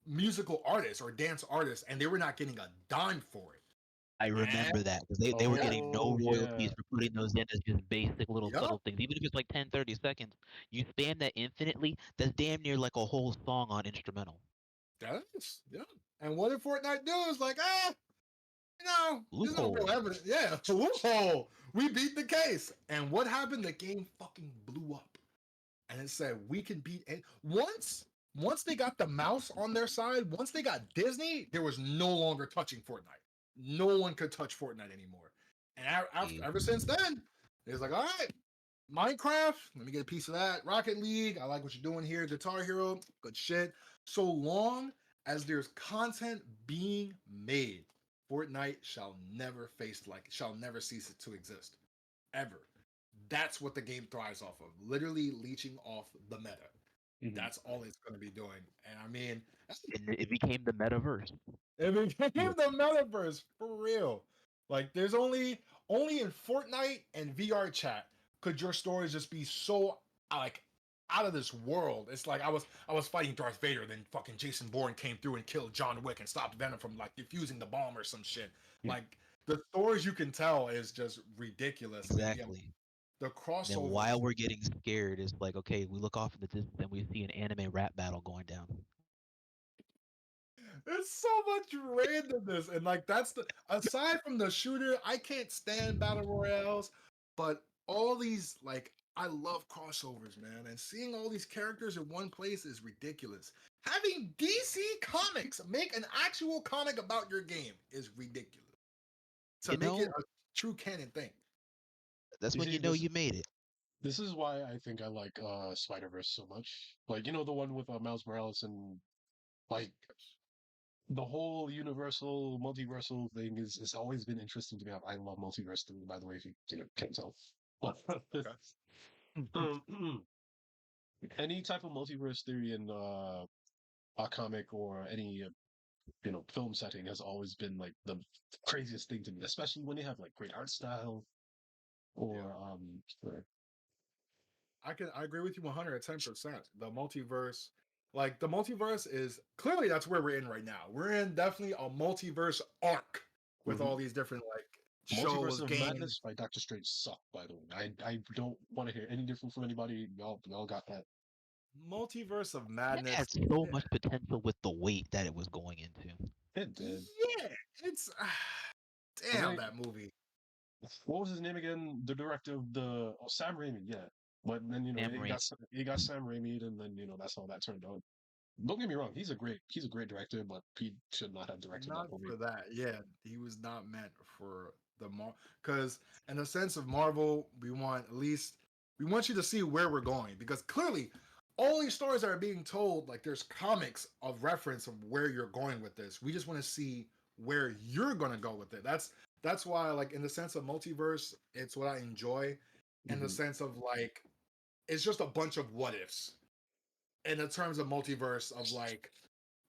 musical artists or dance artists, and they were not getting a dime for it. I And remember that because they were yeah, getting no Oh yeah. royalties for putting those in as just basic little yep, subtle things. Even if it's like 10, 30 seconds, you spam that infinitely, that's damn near like a whole song on instrumental. that is, yeah. And what did Fortnite do? It's like, there's no real Loophole. evidence. Yeah, it's a loophole. We beat the case. And what happened? The game fucking blew up. And it said we can beat it. Once they got the mouse on their side, once they got Disney, there was no longer touching Fortnite. No one could touch Fortnite anymore. And ever since then, it's like, all right, Minecraft, let me get a piece of that. Rocket League, I like what you're doing here. Guitar Hero, good shit. So long as there's content being made, Fortnite shall never cease to exist. Ever. That's what the game thrives off of. Literally leeching off the meta. Mhm. That's all it's going to be doing. And I mean, And it became the metaverse. it became the metaverse for real. Like, there's only in Fortnite and VR chat could your stories just be so like out of this world. It's like I was fighting Darth Vader, then fucking Jason Bourne came through and killed John Wick and stopped Venom from like defusing the bomb or some shit. Yeah. Like the stories you can tell is just ridiculous. And then Exactly. the And then crossovers. while we're getting scared, it's like, okay, we look off in the distance and we see an anime rap battle going down. There's so much randomness, and like that's the aside from the shooter, I can't stand battle royales, but all these like I love crossovers, man, and seeing all these characters in one place is ridiculous. Having DC Comics make an actual comic about your game is ridiculous. To You make it know, a true canon thing. that's You when see, you know this you made it. this is why I think I like Spider Verse so much. Like the one with Miles Morales and like the whole universal multiversal thing is has always been interesting to me. I love multiverse theory, by the way, if you can't tell. Okay. Um, any type of multiverse theory in a comic or any film setting has always been like the craziest thing to me, especially when they have like great art style Yeah. or I agree with you 110%. The multiverse is clearly that's where we're in right now. We're in definitely a multiverse arc with Mhm. all these different like Multiverse shows, of Madness games. by Doctor Strange sucked, by the way. I don't want to hear any different from anybody. Y'all got that. Multiverse of That Madness. had so much potential with the weight that it was going into. It did. Yeah, it's And damn then that movie. what was his name again? The director of Sam Raimi, yeah. But then Sam he Raimi. got Sam Raimi, and then that's how that turned out. Don't get me wrong, he's a great director, but he should not have directed that Not movie. for that. Yeah, he was not meant for the because in the sense of Marvel, we want you to see where we're going because clearly all these stories that are being told, like there's comics of reference of where you're going with this. We just want to see where you're gonna go with it. That's why, like in the sense of multiverse, it's what I enjoy. In the Mhm. sense of like, it's just a bunch of what ifs. In the terms of multiverse of like,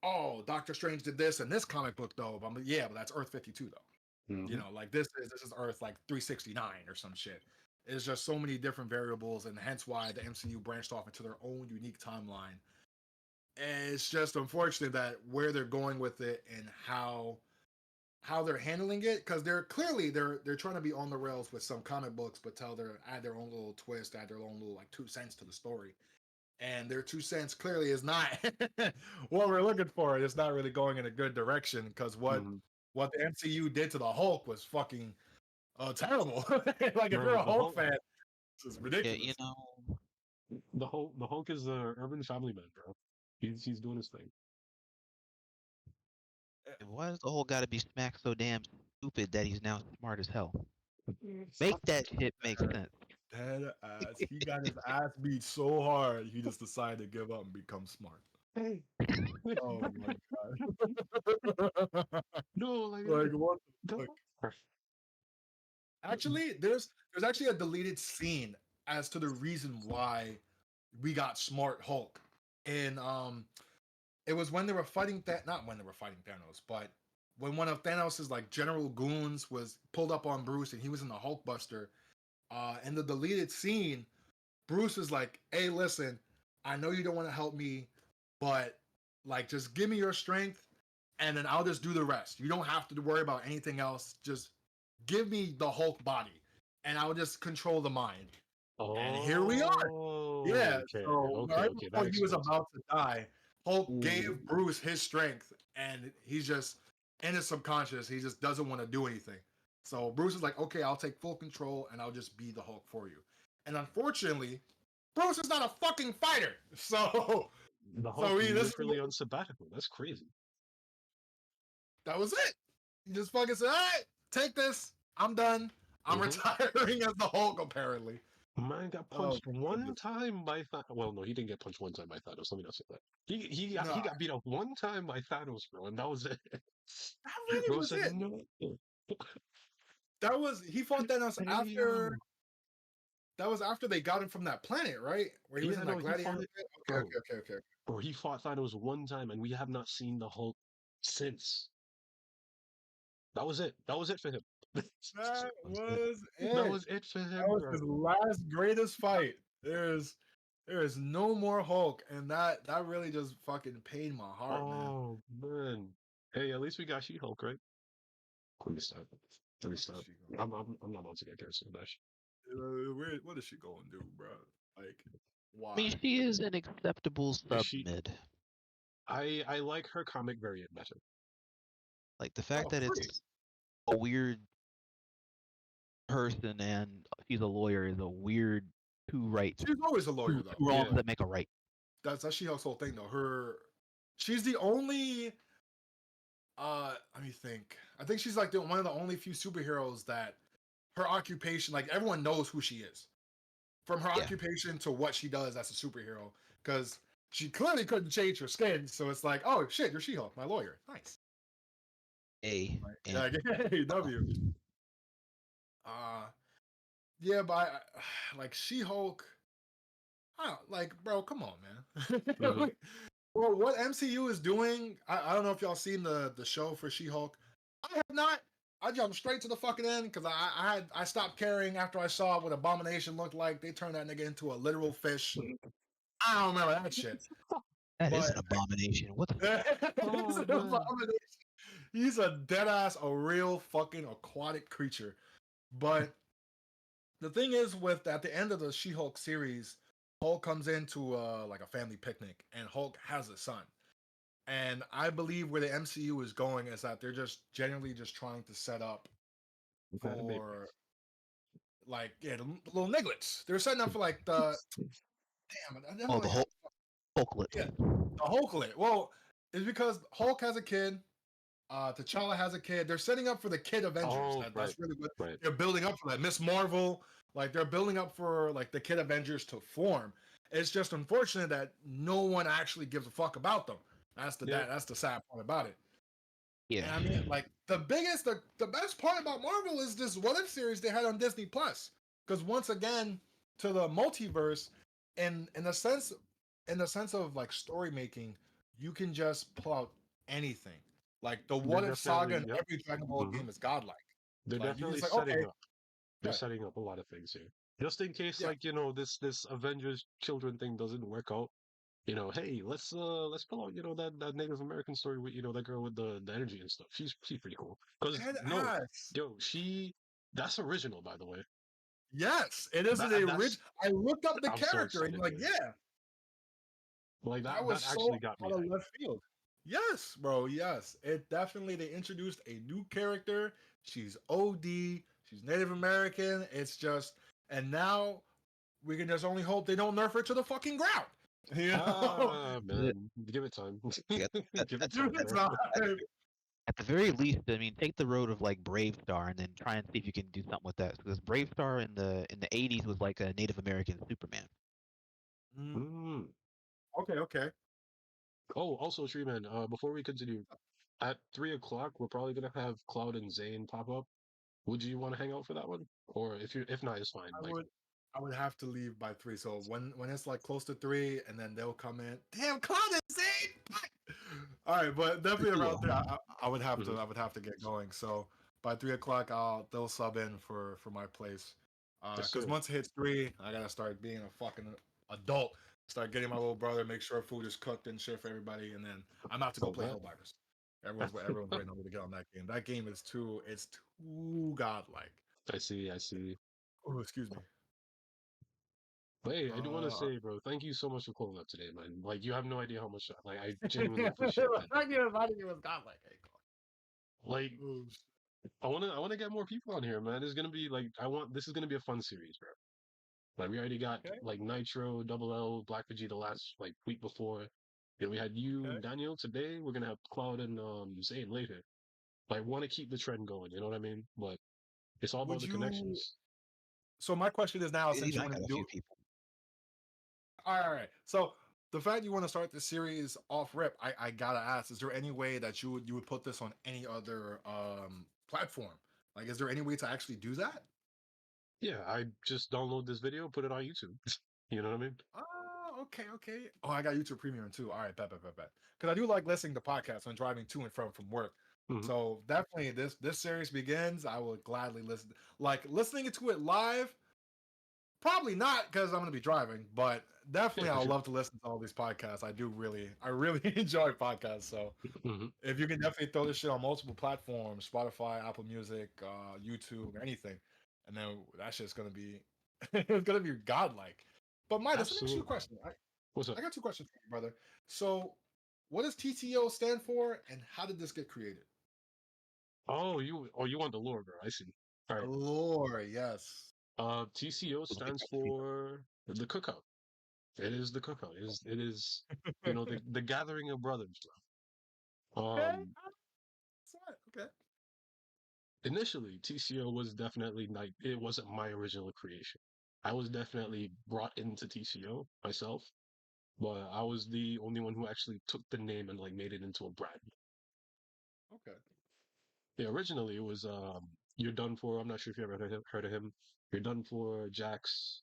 oh, Doctor Strange did this in this comic book though. But I'm like, yeah, but that's Earth 52 though. Mhm. Like this is Earth like 369 or some shit. It's just so many different variables, and hence why the MCU branched off into their own unique timeline. And it's just unfortunate that where they're going with it and how they're handling it, because they're trying to be on the rails with some comic books, but add their own little twist, add their own little like 2 cents to the story, and their 2 cents clearly is not what we're looking for. It's not really going in a good direction because Mhm. what the MCU did to the Hulk was fucking terrible. Like if you're Bro, a Hulk fan, it's Yeah, ridiculous. the Hulk is a urban family man, bro. He's doing his thing. why does the whole gotta be smacked so damn stupid that he's now smart as hell? Make that shit make sense. Dead ass. He got his ass beat so hard, he just decided to give up and become smart. Hey. Oh my god. No, like Like what the don't. fuck? Actually, there's actually a deleted scene as to the reason why we got Smart Hulk. And it was when they were fighting that not when they were fighting Thanos, but when one of Thanos's like general goons was pulled up on Bruce and he was in the Hulkbuster. In the deleted scene, Bruce is like, hey, listen, I know you don't want to help me, but like, just give me your strength, and then I'll just do the rest. You don't have to worry about anything else. Just give me the Hulk body, and I'll just control the mind. And here we are. Yeah. So right Okay. That before he was explains it. about to die, Hulk gave Ooh. Bruce his strength, and he's just in his subconscious. He just doesn't want to do anything. So Bruce is like, okay, I'll take full control, and I'll just be the Hulk for you. And unfortunately, Bruce is not a fucking fighter. So The Hulk this is literally on sabbatical. That's crazy. that was it. He just fucking said, all right, take this. I'm done. I'm retiring as the Hulk, apparently. Man got Oh, punched one goodness. time by Thanos. Well, no, he didn't get punched one time by Thanos. Let me not say that. He No, got beat up one time by Thanos, bro, and that was it. that really Bro was said it. no. That was he fought Thanos after. Damn. That was after they got him from that planet, right? Where he was Yeah, in no, that he gladiator fought it, pit. bro. Okay. Bro, he fought Thanos one time, and we have not seen the Hulk since. That was it. That was it for him. That Was it? was That it. was it for That him, was bro. his last greatest fight. There is no more Hulk, and that really just fucking pained my heart, man. Oh man. Hey, at least we got She-Hulk, right? Let me stop. Let me What is stop. she going? I'm not about to get cursed with that shit. What is she going to do, bro? Like, I why? mean, she is an acceptable Is sub she? mid. I like her comic variant better. Like the Oh, fact that pretty. it's a weird person and she's a lawyer is a weird two right She's always a lawyer, two though. wrongs Yeah. that make a right. That's She-Hulk's whole thing, though. She's the only. Let me think. I think she's like one of the only few superheroes that her occupation, like everyone knows who she is, from her Yeah. occupation to what she does as a superhero, because she clearly couldn't change her skin. So it's like, oh shit, you're She-Hulk, my lawyer. Nice. A and Like, hey, W. Uh, yeah, but like She-Hulk, like, bro, come on, man. Mhm. Well, what MCU is doing, I don't know if y'all seen the show for She-Hulk. I have not. I jumped straight to the fucking end because I stopped caring after I saw what Abomination looked like. They turned that nigga into a literal fish. I don't remember that shit. that is But an abomination. What the it's Oh an man. abomination. He's a dead ass, a real fucking aquatic creature. But the thing is, with at the end of the She-Hulk series, Hulk comes into like a family picnic, and Hulk has a son. And I believe where the MCU is going is that they're just generally just trying to set up Had a baby. for like the little nigglets. They're setting up for like the damn. I never Oh, the really had Hulklet. yeah the Hulklet. Well, it's because Hulk has a kid. T'Challa has a kid. They're setting up for the kid Avengers. Oh, That's really what right. they're building up for. That Miss Marvel, like they're building up for like the kid Avengers to form. It's just unfortunate that no one actually gives a fuck about them. Yeah. That's the sad part about it. Yeah. And I mean, like the best part about Marvel is this What If series they had on Disney Plus. Because once again, to the multiverse, in the sense of like story making, you can just pull out anything. Like the They're What If saga definitely in yep. every Dragon Ball hmm game is godlike. They're Like you can definitely just like, okay, setting up. They're yeah, setting up a lot of things here, just in case, yeah. like this Avengers children thing doesn't work out. Hey, let's pull out that Native American story with that girl with the energy and stuff. She's pretty cool. Cause Dead no, ass. yo, that's original by the way. Yes, it is the That's original. I looked up the I'm so character and excited like, for it. yeah, Like that that was so actually got me out of hyped. left field. Yes, bro. Yes, it definitely. They introduced a new character. She's OD. She's Native American. It's just, and now we can just only hope they don't nerf her to the fucking ground. You know, Ah Yeah, man, give it time. yeah, at, Give at, it time, it's bro. not. at the very least, I mean, take the road of like Brave Star and then try and see if you can do something with that. Because Brave Star in the 80s was like a Native American Superman. Mm, Mm. okay. Oh, also, Tree Man. Before we continue, at 3 o'clock, we're probably gonna have Cloud and Zane pop up. Would you want to hang out for that one? Or if not, it's fine. I Like, would. I would have to leave by 3. So when it's like close to 3, and then they'll come in. Damn, Cloud insane. All right, but definitely Yeah. around 3, I would have to mhm. get going. So by 3 o'clock, they'll sub in for my place. Yes, Because sir. once it hits 3, I gotta start being a fucking adult. Start getting my little brother, make sure food is cooked and shit for everybody, and then I'm out to go Oh, play that. Helldivers. Everyone's waiting on me to get on that game. That game is too godlike. I see. I see. Oh, excuse me. But hey, I do want to Uh, say, bro, thank you so much for calling up today, man. Like, you have no idea how much, like, I genuinely appreciate that. I get it was godlike. Hey, Like, oh, I want to get more people on here, man. It's gonna be like, this is gonna be a fun series, bro. Like, we already got okay, like Nitro, Double L, Black Vegeta last like week before. And we had you okay. and Daniel today. We're gonna have Cloud and Zane later. Like, want to keep the trend going, you know what I mean? But it's all about Would the you? connections. So my question is now, since Even you I want got to a do, few people. all right. So the fact you want to start the series off rip, I gotta ask: is there any way that you would put this on any other platform? Like, is there any way to actually do that? Yeah, I just download this video, put it on YouTube. You know what I mean? Oh, okay, okay. Oh, I got YouTube Premium too. All right, bet. Because I do like listening to podcasts when driving to and from work. Hmm. So definitely, this series begins. I will gladly listen. Like listening to it live, probably not because I'm going to be driving. But Yeah, definitely, for I'll sure. love to listen to all these podcasts. I really enjoy podcasts. So Hmm. if you can definitely throw this shit on multiple platforms, Spotify, Apple Music, YouTube, anything, and then that shit's gonna be it's gonna be godlike. But Midas, let me ask you a Absolutely. question. What's up? I got two questions for you, brother. So what does TTO stand for and how did this get created? You want the lore, bro? I see. All right. Lore, yes. TCO So let me stands grab a few. for the cookout. It is the cookout. It is the gathering of brothers, bro. Okay. Okay. Initially, TCO was definitely like it wasn't my original creation. I was definitely brought into TCO myself, but I was the only one who actually took the name and like made it into a brand. Okay. Yeah, originally it was You're Done For. I'm not sure if you ever heard of him. You're Done For, Jax,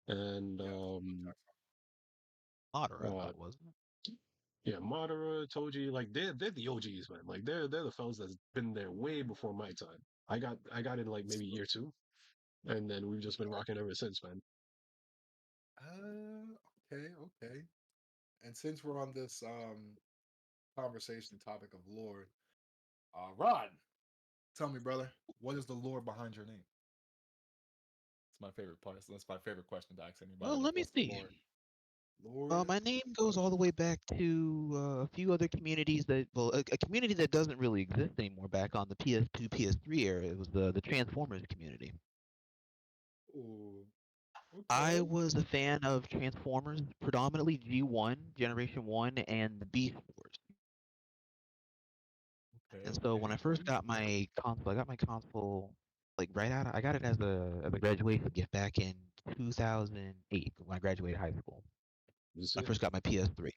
and Yes. Otter, I uh thought, wasn't it? yeah, Madara, Toji, like they're the OGs, man. Like they're the fellas that's been there way before my time. I got in like maybe year two, and then we've just been rocking ever since, man. Okay, okay. And since we're on this conversation topic of lore, Rod, tell me, brother, what is the lore behind your name? It's my favorite part. That's my favorite question to ask anybody. Well, Like, let me what's the see. lore? Lore? My name goes all the way back to a few other communities a community that doesn't really exist anymore. Back on the PS2, PS3 era, it was the Transformers community. Ooh, I okay, was a fan of Transformers, predominantly G1, Generation 1, and the Beast Wars. okay, And so when okay. I first got my console, I got my console like I got it as a graduation gift back in 2008 when I graduated high school. That's I it. first got my PS3.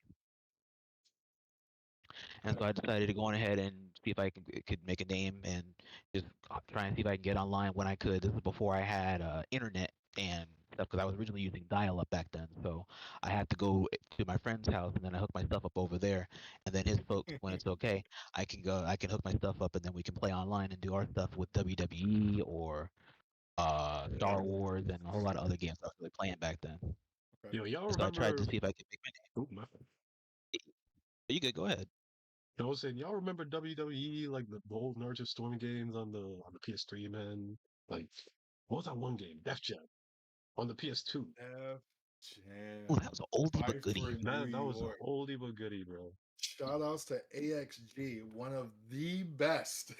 And Okay. so I decided to go on ahead and see if I could make a name and just try and see if I can get online when I could. This is before I had internet and stuff because I was originally using dial-up back then. So I had to go to my friend's house and then I hooked my stuff up over there. And then his folks, when it's okay, I can hook my stuff up and then we can play online and do our stuff with WWE or Star Wars and a whole lot of other games I was really playing back then. Okay. Yo, y'all And so I tried to remember? see if I could make my Oh my. name. You good? Go ahead. I was saying, y'all remember WWE like the old Naruto Storm games on the PS3, man? Like, what was that one game? Def Jam on the PS2. F Oh, Jam. that was an oldie but Fight for goodie. New That was a York. oldie but goodie, bro. Shout outs to AXG, one of the best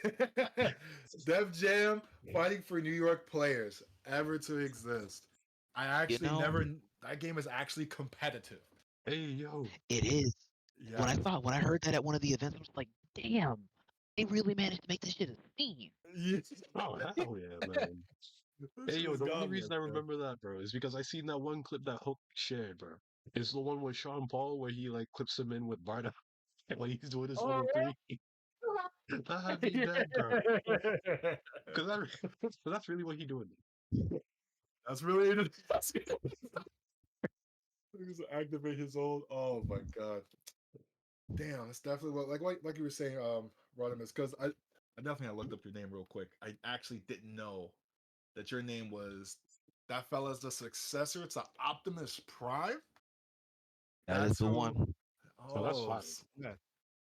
Def Jam fighting for New York players ever to exist. I You actually know, never, that game is actually competitive. Hey, yo. it is. Yes. When I heard that at one of the events, I was like, damn, they really managed to make this shit a scene. Yes. Oh, hell yeah, man. This Hey, shit yo, is the only godlike, reason I man. remember that, bro, is because I seen that one clip that Hook shared, bro. It's the one with Sean Paul where he like clips him in with Barda when he's doing his Oh, level three. That had me dead, bro. yeah. Because that's really what he doing. That's really that's He's activate his old. Oh my god. Damn, it's definitely what like you were saying, Rodimus, because I definitely had looked up your name real quick. I actually didn't know that your name was that fella's the successor to Optimus Prime. That is That's the who. one. Oh, that's Oh, fine.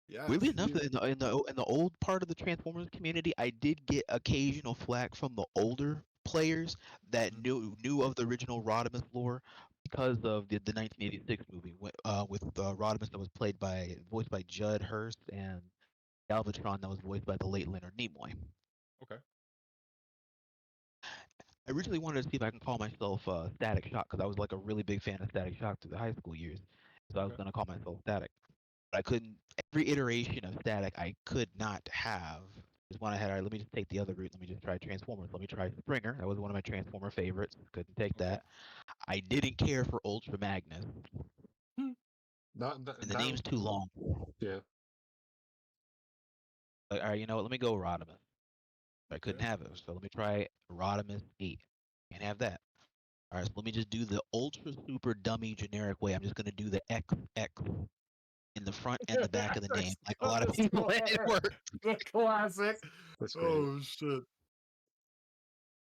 yeah. Weirdly Yes. enough, in the old part of the Transformers community, I did get occasional flack from the older players that Mhm. knew of the original Rodimus lore because of the 1986 movie with Rodimus that was voiced by Judd Hurst and Galvatron that was voiced by the late Leonard Nimoy. Okay. I originally wanted to see if I can call myself Static Shock because I was like a really big fan of Static Shock through the high school years, so I was Okay. gonna call myself Static. But I couldn't. Every iteration of Static I could not have. Just went ahead. All right, let me just take the other route. Let me just try Transformers. Let me try Springer. That was one of my Transformer favorites. Couldn't take Okay. that. I didn't care for Ultra Magnus, That, that, and the that name's too long. yeah. Like, all right, you know what? Let me go Rodimus. I couldn't Okay. have it, so let me try Rodimus 8. Can't have that. All right, so let me just do the ultra super dummy generic way. I'm just gonna do the XX in the front and the back of the name, like a lot of people. And it worked. The classic. That's great. Oh shit.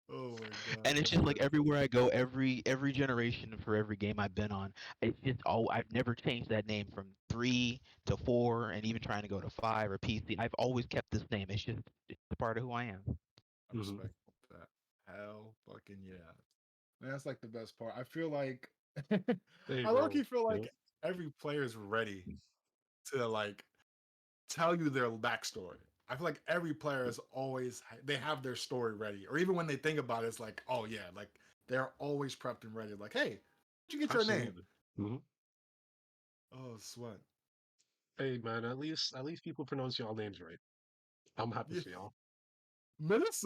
Oh my god, And it's that's just like good. everywhere I go, every generation for every game I've been on, it's just I've never changed that name from 3 to 4, and even trying to go to 5 or PC. I've always kept this name. It's a part of who I am. I Hmm. respect that. Hell fucking yeah. Man, that's like the best part. I feel like Hey, I low bro. key feel You like know? every player's ready to like tell you their backstory. I feel like every player is always they have their story ready, or even when they think about it, it's like, oh yeah, like they're always prepped and ready. Like, hey, did you get your name? Absolutely. Hmm. Oh, sweat. Hey, man. At least people pronounce y'all names right. I'm happy Yeah, for y'all. Menace.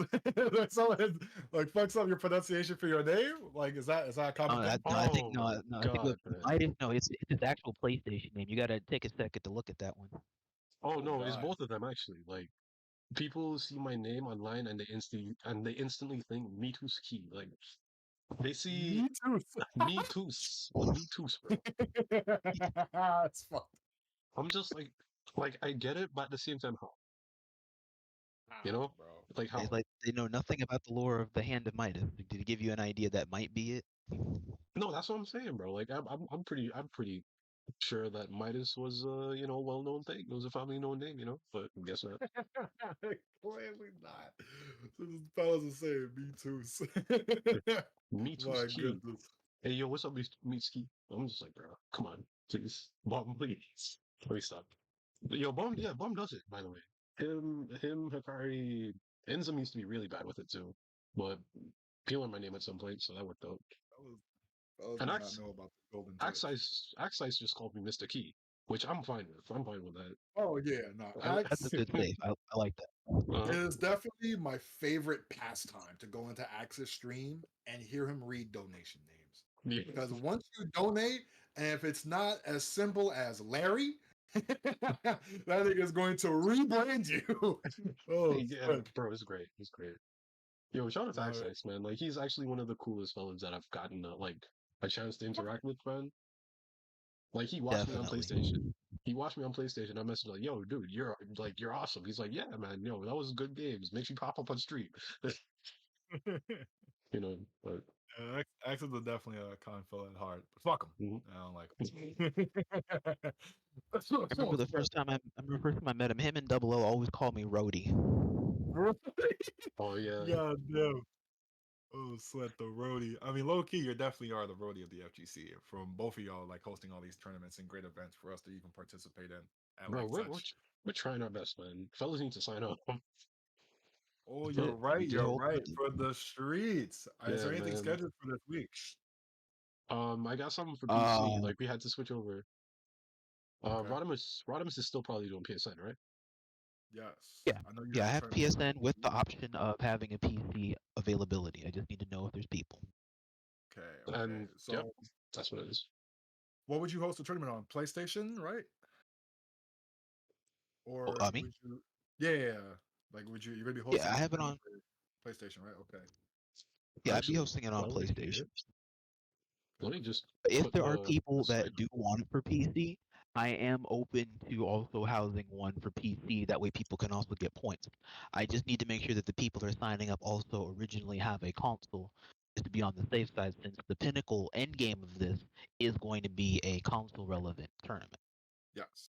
Like someone like fucks up your pronunciation for your name. Like, is that a common thing? No, I think Oh my no, I think God, man. Midas. No, it's his actual PlayStation name. You gotta take a second to look at that one. Oh Oh no, it's God. both of them actually. Like people see my name online and they instantly think Me Too Ski. Like they see Me too. Me Too, Me Too, bro. It's fucked. I'm just like I get it, but at the same time, how? You How, know, bro? like It's how? like they know nothing about the lore of the Hand of Midas. Did he give you an idea that might be it? No, that's what I'm saying, bro. Like I'm pretty sure that Midas was a well-known thing. It was a family known name, but guess not. Clearly not. So this fellas are saying me too. Me Too My Ski. goodness. Hey, yo, what's up, Me Ski? I'm just like, bro, come on, please, Bomb, please. Let me stop. Yo, Bomb, yeah, Bomb does it, by the way. Hikari, Enzim used to be really bad with it too, but peeling my name at some point, so that worked out. Fellas And do not know about the golden tips. Axice just called me Mr. Key, which I'm fine with. I'm fine with that. Oh yeah, no. That's a Axe good save. I like that. Uh-huh. is definitely my favorite pastime to go into Axe's stream and hear him read donation names. Yeah. Because once you donate, and if it's not as simple as Larry, that nigga is going to rebrand you. Oh, Yeah, sweat. bro, it's great. It's great. Yo, shout out to No, Axice, man. Like, he's actually one of the coolest fellas that I've gotten a chance to interact with, man. Like he watched me on Definitely. PlayStation. He watched me on PlayStation. I messaged like, "Yo, dude, you're awesome." He's like, "Yeah, man. Yo, that was good games. Makes you pop up on stream." But Axe is definitely a con fella at heart. But fuck him. mhm. I don't like him. I remember the Sweat. first time I met him. Him and Double O always called me Rhodey. Oh yeah, God damn. Oh, sweat the roadie. I mean, low key, you definitely are the roadie of the FGC. From both of y'all, like hosting all these tournaments and great events for us to even participate in at bro, like we're we're such. tr- we're trying our best, man. Fellas need to sign up. Oh, That's you're it. We right. just You're hold right. the For the streets. Is Yeah, there anything man. scheduled for this week? I got something for PC. Uh, Like we had to switch over. Okay. Rodimus is still probably doing PSN, right? Yes. yeah, I know you yeah. have I a have tournament coming up. PSN with the option of having a PC availability. I just need to know if there's people. Okay. Okay. And yep, So, that's what it is. what would you host a tournament on? PlayStation, right? Or Me? would you? Yeah. Yeah, yeah. Like, you're gonna be Yeah, hosting I a have it tournament on. for PlayStation, right? Okay. Yeah, I'd be Actually, hosting it on while we're PlayStation. here, let Okay. me just If put there are the people site. that do want it for PC, I am open to also housing one for PC. That way, people can also get points. I just need to make sure that the people that are signing up also originally have a console, just to be on the safe side, since the pinnacle end game of this is going to be a console relevant tournament. Yes.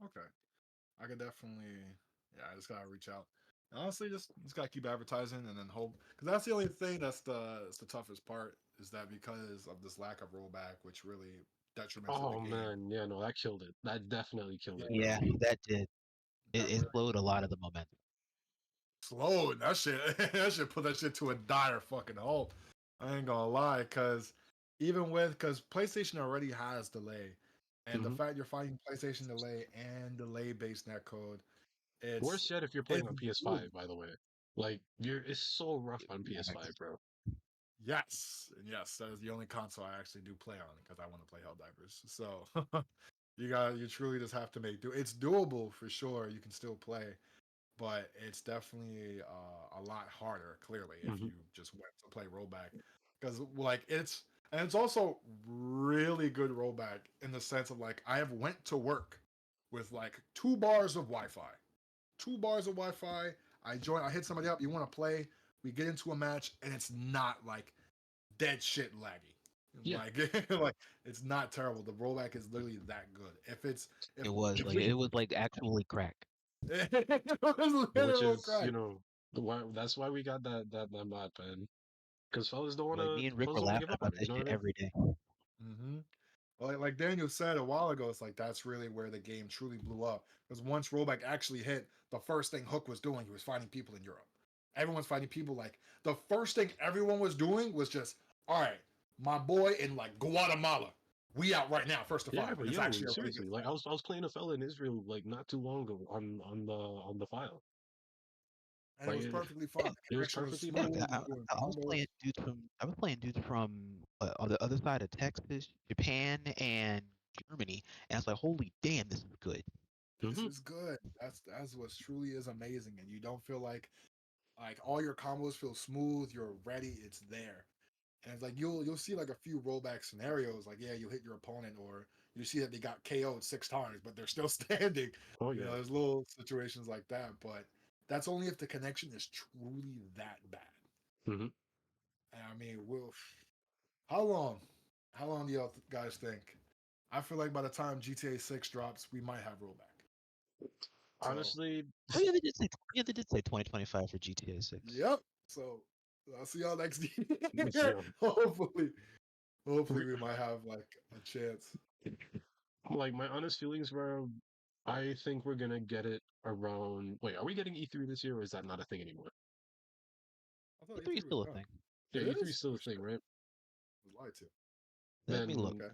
Okay. I could definitely. Yeah, I just gotta reach out. And honestly, just gotta keep advertising and then hope. Because that's the only thing that's the toughest part is that because of this lack of rollback, which really detrimented the Oh game. man, yeah, no, that killed it. That definitely killed it, Yeah, Yeah, bro. that did. that It really slowed a lot of the momentum. slowed that shit. That shit put that shit to a dire fucking halt. I ain't gonna lie, because PlayStation already has delay, and the Hmm. fact you're fighting PlayStation delay and delay based netcode, Worse yet, if you're playing it's on PS5, by the way. Like, it's so rough on PS5, bro. yes, and yes, that is the only console I actually do play on because I want to play Helldivers. So you truly just have to make do. It's doable for sure. You can still play, but it's definitely a lot harder. Clearly, if Hmm. you just went to play rollback, because like it's also really good rollback in the sense of like I have went to work with like 2 bars of Wi-Fi, 2 bars of Wi-Fi. I hit somebody up. You want to play? We get into a match, and it's not like dead shit laggy. Yeah, Like, like it's not terrible. The rollback is literally that good. If if we It was like actually crack. it was which literal is, crack. that's why we got that mod ban. Because Like me and Rick were fellas don't wanna give laughing up about on it. You that know shit what I mean? every day. Hmm. Like Daniel said a while ago, it's like that's really where the game truly blew up. Because once rollback actually hit, the first thing Hook was doing, he was finding people in Europe. Everyone's finding people. Like the first thing everyone was doing was just, all right, my boy in like Guatemala, we out right now, first to Yeah, five, and but it's yo, actually a really good seriously, like fight. I was playing a fella in Israel like not too long ago on the file. And it Like was perfectly fine. Yeah, The it was connection was perfectly yeah. fine. smooth. We were doing I was combos. playing dudes from on the other side of Texas, Japan, and Germany, and I was like, holy damn, this is good. This Hmm. is good. That's what truly is amazing, and you don't feel like all your combos feel smooth. You're ready. It's there. And it's like you'll see like a few rollback scenarios, like yeah, you hit your opponent, or you see that they got KO'd 6 times, but they're still standing. Oh You know, yeah. there's little situations like that, but that's only if the connection is truly that bad. Hmm. And I mean, how long? How long do y'all guys think? I feel like by the time GTA 6 drops, we might have rollback. So, Honestly, Oh yeah, they did say 2025 for GTA 6. yep. So I'll see y'all next year. yeah. Hopefully Re- we might have like a chance. like my honest feelings were, I think we're gonna get it around. Wait, are we getting E3 this year, or is that not a thing anymore? I thought E3 is E3 was still a done. thing. Yeah, It E3 is is? still Oh a thing, shit. right? I was lied to. Let me look. Then Okay.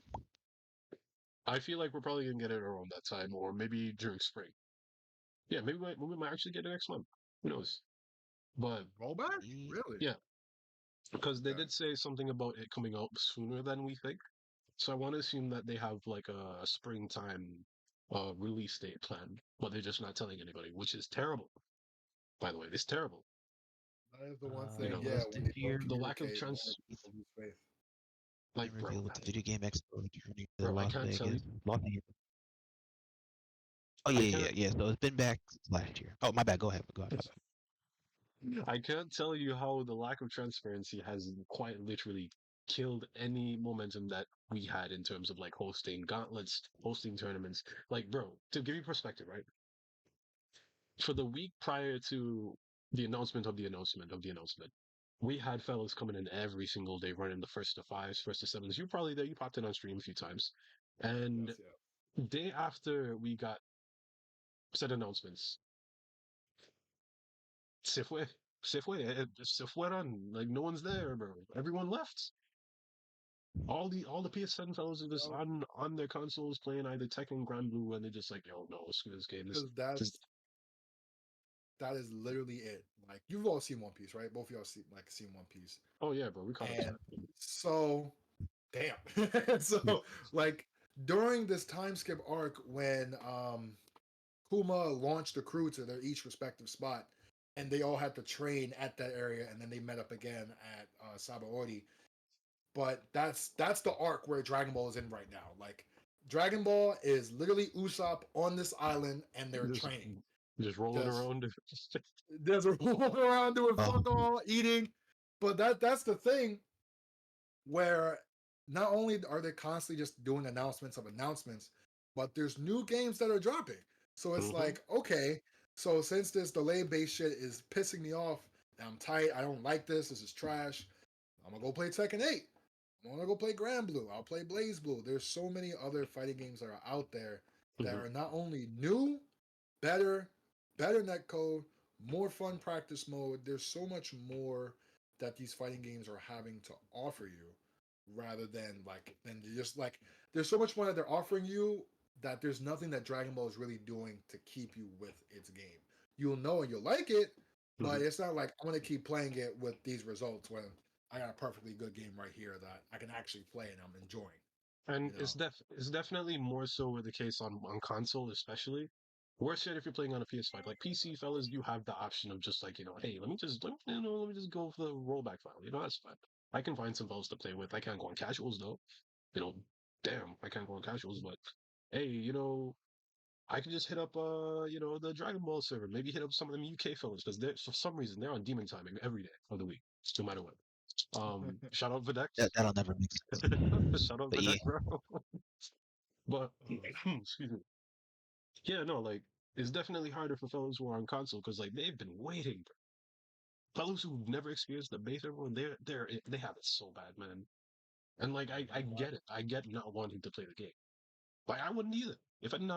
I feel like we're probably gonna get it around that time, or maybe during spring. Yeah, we might actually get it next month. Who knows? But Rollback? E- Really? yeah, because they Okay. did say something about it coming out sooner than we think. So I want to assume that they have like a springtime release date planned, but they're just not telling anybody, which is terrible. By the way, it's terrible. That is the one thing, Like yeah, Release when this they don't year, the lack of communicate, more trans, people lose faith. like and revealed with the Video Game Expo returning to bro, I Las can't tell you, Vegas. Oh I can't, yeah. So it's been back since last year. Oh my bad. Go ahead. My bad. I can't tell you how the lack of transparency has quite literally killed any momentum that we had in terms of like hosting gauntlets, hosting tournaments. Like, bro, to give you perspective, right? For the week prior to the announcement of the announcement of the announcement, we had fellas coming in every single day running the first to fives, first to sevens. You probably there, you popped in on stream a few times. And Yes, yeah. day after we got said announcements, se fue, se fueron. Like no one's there, bro. Everyone left. All the PS7 fellows are just Yep. on their consoles playing either Tekken, Grand Blue, and they're just like, yo, no, screw this game. Because This, that is literally it. Like you've all seen One Piece, right? Both of y'all seen One Piece. oh yeah, bro, we caught up to And that. so damn. So like during this time skip arc when Kuma launched the crew to their each respective spot, and they all had to train at that area, and then they met up again at Sabaody. But that's the arc where Dragon Ball is in right now. Like Dragon Ball is literally Usopp on this island, and they're Just training. just rolling Just around. there's a rolling around doing Oh, fuck all, eating. But that's the thing. where not only are they constantly just doing announcements of announcements, but there's new games that are dropping. So it's Mm-hmm. like, okay, so since this delay based shit is pissing me off, and I'm tight, I don't like this, this is trash, I'm gonna go play Tekken 8. I'm gonna go play Grand Blue. I'll play Blaze Blue. There's so many other fighting games that are out there that Mm-hmm. are not only new, better, better netcode, more fun practice mode. There's so much more that these fighting games are having to offer you rather than just like there's so much more that they're offering you that there's nothing that Dragon Ball is really doing to keep you with its game. You'll know and you'll like it, Mm-hmm. but it's not like I'm gonna keep playing it with these results when I got a perfectly good game right here that I can actually play and I'm enjoying. And You know, it's definitely more so the case on console, especially. Worse yet, if you're playing on a PS5, like PC fellas, you have the option of just like hey, let me just go for the rollback file. That's fine. I can find some fellas to play with. I can't go on casuals though. You know, damn, I can't go on casuals, but hey, I can just hit up the Dragon Ball server. Maybe hit up some of them UK fellas because they're for some reason they're on demon timing every day of the week, no matter what. Shout out Videx. That'll never make sense. Shout out But yeah, Videx, bro. But oh, excuse me. Yeah, no, like it's definitely harder for fellows who are on console because like they've been waiting. Fellows who've never experienced the beta, everyone they have it so bad, man. And like I get it. I get not wanting to play the game. Like I wouldn't either. If I didn't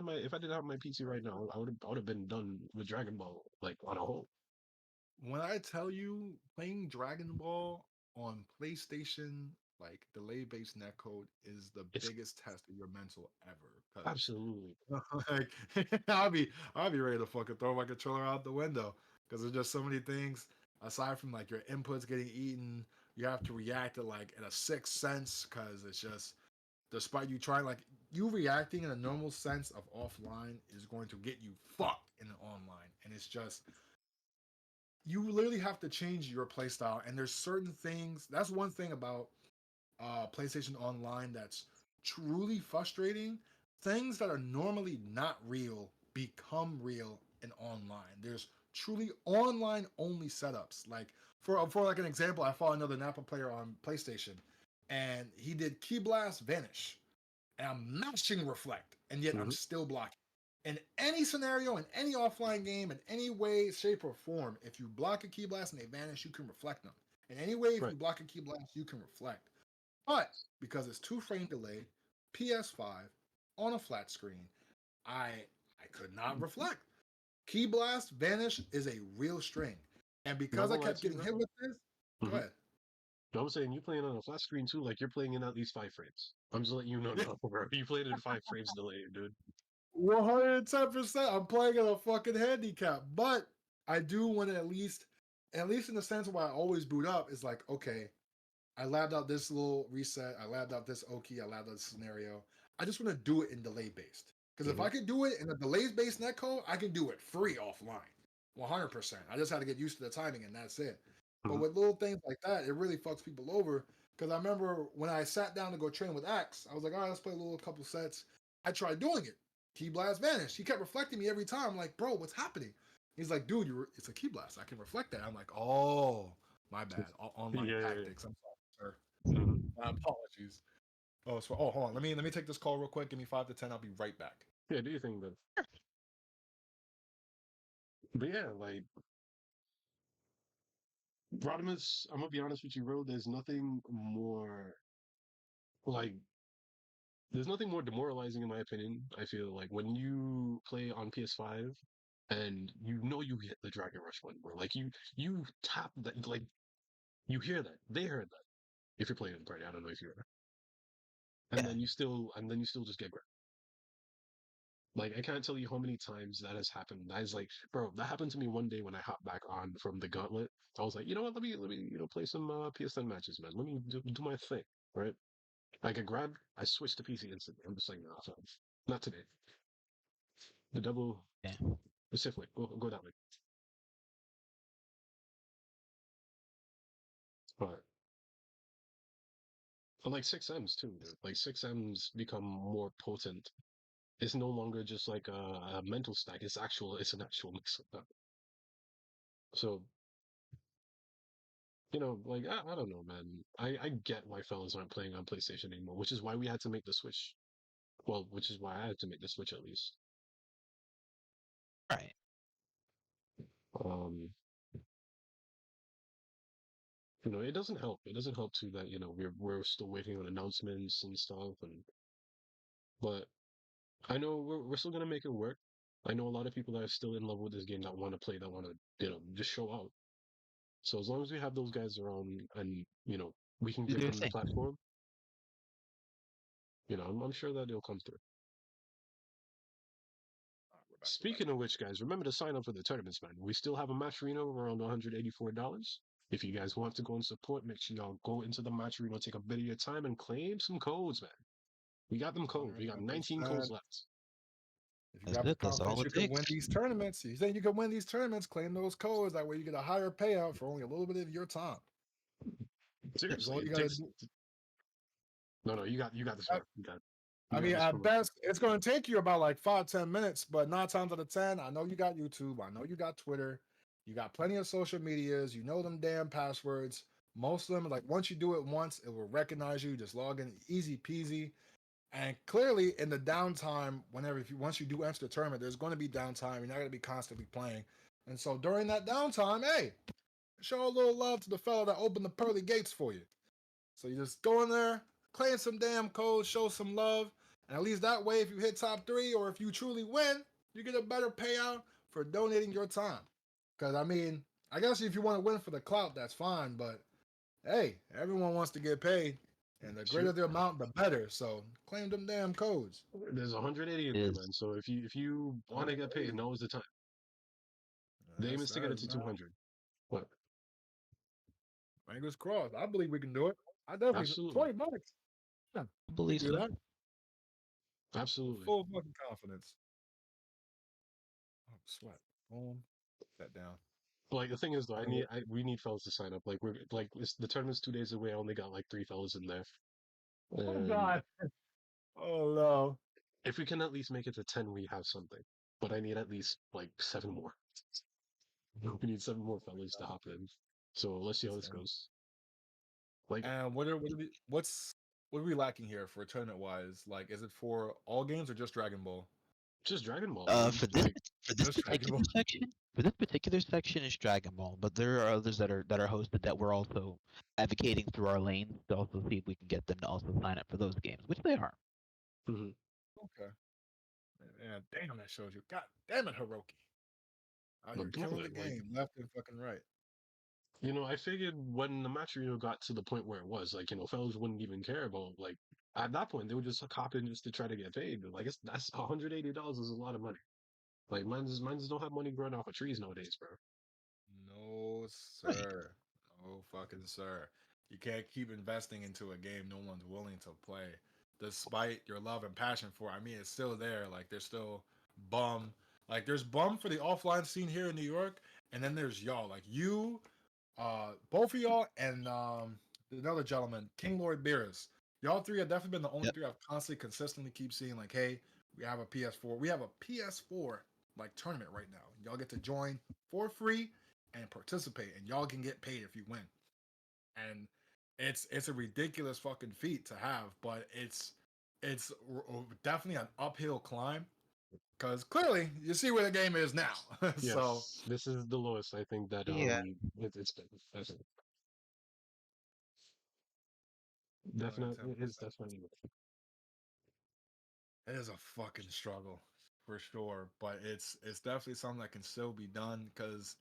have my PC right now, I would have been done with Dragon Ball like on a whole. when I tell you playing Dragon Ball on PlayStation, like delay based netcode, is the It's biggest test of your mental ever. Because absolutely. like I'll be ready to fucking throw my controller out the window because there's just so many things aside from like your inputs getting eaten. You have to react to like in a sixth sense because it's just despite you trying like you reacting in a normal sense of offline is going to get you fucked in an online, and it's just you literally have to change your playstyle. And there's certain things. That's one thing about PlayStation Online that's truly frustrating. Things that are normally not real become real in online. There's truly online only setups. Like for like an example, I follow another Napa player on PlayStation, and he did Key Blast Vanish, and I'm mashing Reflect, and yet I'm Hmm. still blocking. In any scenario, in any offline game, in any way, shape, or form, if you block a Key Blast and they vanish, you can reflect them. In any way, if Right. you block a Key Blast, you can reflect. But because it's 2 frame delay, PS5 on a flat screen, I I could not reflect. Key Blast Vanish is a real string. And Not because I gonna lie kept to you, getting bro. hit with this, go Hmm. ahead. No, I'm saying you playing on a flat screen too, like you're playing in at least 5 frames. I'm just letting you know now, bro. You played in 5 frames delay, dude. 110%. I'm playing at a fucking handicap, but I do want to at least in the sense where I always boot up is like, okay, I labbed out this little reset, I labbed out this Oki, I labbed out this scenario. I just want to do it in delay based. Because if Hmm. I could do it in a delays based netcode, I can do it free offline. 100%. I just had to get used to the timing and that's it. But Hmm. with little things like that, it really fucks people over. Because I remember when I sat down to go train with Axe, I was like, all right, let's play a little couple sets. I tried doing it. Key blast vanished. He kept reflecting me every time. I'm like, bro, what's happening? He's like, dude, it's a key blast. I can reflect that. I'm like, oh, my bad. Yeah, Online yeah, yeah. tactics. I'm sorry, sir. Hmm. My apologies. Hold on. Let me take this call real quick. Give me 5 to 10. I'll be right back. Yeah, do you think that? But yeah, like Rodimus, I'm gonna be honest with you, bro. Like there's nothing more demoralizing in my opinion. I feel like when you play on PS5 and you hit the Dragon Rush one, bro. Like you tap that, like you hear that, they heard that. If you're playing in the party, I don't know if you heard, and yeah. then you still just get grabbed. Like I can't tell you how many times that has happened. That is like, bro, that happened to me one day when I hopped back on from the Gauntlet. I was like, you know what? Let me play some PSN matches, man. Let me do my thing, right? I get grabbed. I switch to PC instantly. I'm just like, nah, fam, not today. The double, Yeah. the Sith way. Go that way. But like 6Ms too, dude. Like 6Ms become more potent. It's no longer just like a mental stack. It's an actual mix of that. So like I don't know, man. I get why fellas aren't playing on PlayStation anymore, which is why we had to make the Switch. Well, which is why I had to make the Switch at least. Right. Um, it doesn't help. It doesn't help too that we're still waiting on announcements and stuff, but I know we're still gonna make it work. I know a lot of people that are still in love with this game that want to play, that want to just show out. So as long as we have those guys around and we can Do give their them the thing. platform, I'm sure that they'll come through. We're back. We're back. Speaking of which, guys, remember to sign up for the tournaments, man. We still have a match arena around $184. If you guys want to go and support, make sure y'all go into the match arena, take a bit of your time, and claim some codes, man. We got them codes. We got 19 codes 100%. left. If you That's got the it. That's all confidence, it you can takes. win these tournaments. You think you can win these tournaments? Claim those codes. That way, you get a higher payout for only a little bit of your time. That's Seriously, all you it gotta takes. do. No, you got this, bro. You I got mean, this at from. best, it's going to take you about like 5-10 minutes, but 9 times out of 10, I know you got YouTube, I know you got Twitter, you got plenty of social medias, you know them damn passwords. Most of them, like once you do it once, it will recognize you. Just log in, easy peasy. And clearly, in the downtime, once you do enter the tournament, there's going to be downtime. You're not going to be constantly playing, and so during that downtime, hey, show a little love to the fella that opened the pearly gates for you. So you just go in there, claim some damn codes, show some love, and at least that way, if you hit top 3 or if you truly win, you get a better payout for donating your time. Because I mean, I guess if you want to win for the clout, that's fine. But hey, everyone wants to get paid, and the greater Shoot, the amount, the better. So claim them damn codes. there's 180 in there, Is man. So if you want to get paid, 180. now is the time. The aim Yes, is to get sir. it to 200. What? Fingers crossed. I believe we can do it. I definitely Absolutely, 20 bucks. Yeah, I we believe do so. that with absolutely. full fucking confidence. Oh, sweat. Boom. That down. Like the thing is though, I know. we need fellas to sign up. Like the tournament's 2 days away. I only got like 3 fellas in there, Oh and God. Oh no. if we can at least make it to 10, we have something. But I need at least like 7 more. We need 7 more fellas to hop in. So let's see how this goes. Like And what are we lacking here for tournament wise? Like, is it for all games or just Dragon Ball? just Dragon Ball, man. For this Like for this Just Dragon particular Ball. section, is Dragon Ball, but there are others that are hosted that we're also advocating through our lanes to also see if we can get them to also sign up for those games, which they are. mhm. Okay. Yeah, damn, that shows you. God damn it, Hiroki. Out My here killing brother, the like game, left and fucking right. I figured when the match got to the point where it was, like, fellas wouldn't even care about, like, at that point, they would just hop in just to try to get paid. Like, that's $180 is a lot of money. Like, mines don't have money growing off of trees nowadays, bro. No, Right. sir. No fucking sir. You can't keep investing into a game no one's willing to play. Despite your love and passion for it. I mean, it's still there. Like, there's still bum. Like, there's bum for the offline scene here in New York, and then there's y'all. Like, you, both of y'all, and another gentleman, King Lord Beerus. Y'all three have definitely been the only Yep. three I've constantly, consistently keep seeing. Like, hey, we have a PS4. We have a PS4 like tournament right now. Y'all get to join for free and participate, and y'all can get paid if you win. And it's a ridiculous fucking feat to have, but it's definitely an uphill climb because clearly you see where the game is now. So Yes, this is the lowest I think that Yeah. it's been. That's it. Definitely, it is 110%. definitely. It is a fucking struggle for sure, but it's definitely something that can still be done because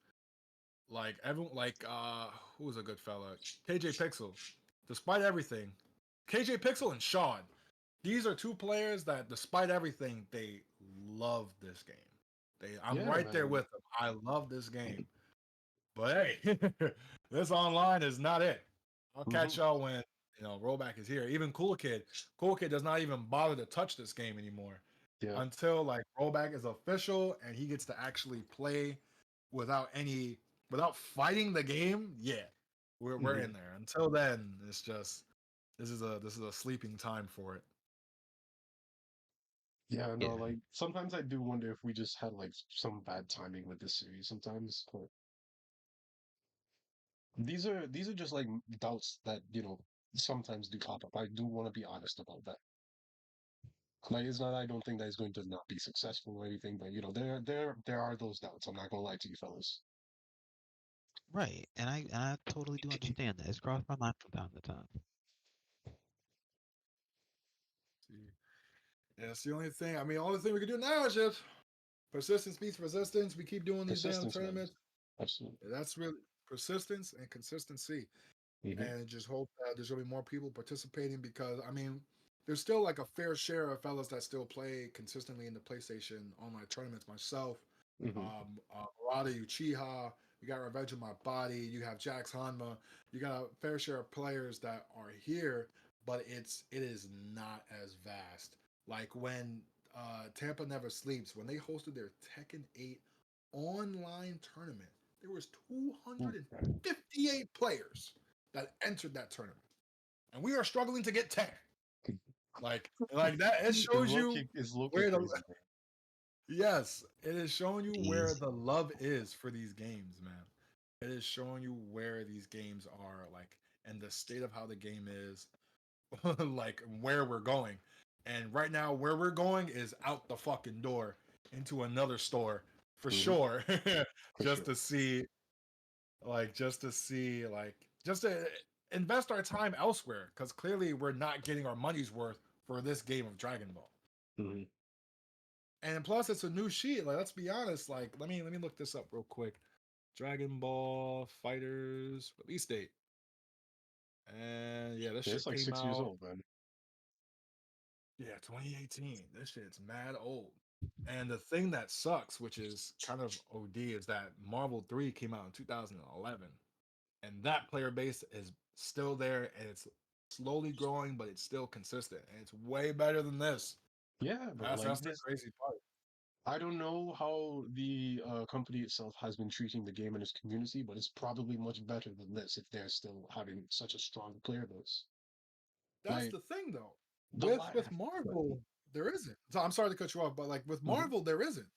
like everyone like who was a good fella? KJ Pixel. Despite everything, KJ Pixel and Sean. These are two players that despite everything, they love this game. I'm Yeah, right there man. with them. I love this game. But hey, this online is not it. I'll catch Hmm. y'all when rollback is here. Even Cool Kid does not even bother to touch this game anymore Yeah. until like rollback is official and he gets to actually play without fighting the game. Yeah, we're Hmm. in there. Until then, it's just this is a sleeping time for it. Yeah, no, Yeah. like sometimes I do wonder if we just had like some bad timing with this series sometimes. But These are just like doubts that, sometimes do pop up. I do want to be honest about that. Like it's not I don't think that he's going to not be successful or anything, but there are those doubts. I'm not gonna lie to you fellas. Right, and I totally do understand that. It's crossed my mind from time to time. See, yeah, that's the only thing. I mean, only thing we can do now is just persistence beats resistance. We keep doing these damn Persistence, man. tournaments. Absolutely. That's really persistence and consistency. Hmm. And just hope that there's gonna be more people participating because I mean, there's still like a fair share of fellas that still play consistently in the PlayStation online tournaments. Myself, Hmm. Murata Uchiha, you got Revenge of My Body, you have Jax Hanma, you got a fair share of players that are here, but it is not as vast. Like when Tampa Never Sleeps, when they hosted their Tekken 8 online tournament, there was 258 players that entered that tournament, and we are struggling to get 10. Like that, it shows you It's low-key where the crazy, man. yes, it is showing you where Jeez. the love is for these games, man. It is showing you where these games are, like, and the state of how the game is, like where we're going. And right now, where we're going is out the fucking door into another store for Hmm. sure, For just sure. to see, like, just to invest our time elsewhere, because clearly we're not getting our money's worth for this game of Dragon Ball. Hmm. And plus, it's a new sheet. Like, let's be honest. Like, let me look this up real quick. Dragon Ball Fighters release date. And yeah, this Yeah, it's shit like came 6 years out. old, man. Yeah, 2018. This shit's mad old. And the thing that sucks, which is kind of OD, is that Marvel 3 came out in 2011. And that player base is still there and it's slowly growing, but it's still consistent. And it's way better than this. Yeah, but That's like the this, crazy part. I don't know how the company itself has been treating the game and its community, but it's probably much better than this if they're still having such a strong player base. That's Like the thing though. the With last. Marvel, there isn't. So I'm sorry to cut you off, but like with Mhm. Marvel, there isn't.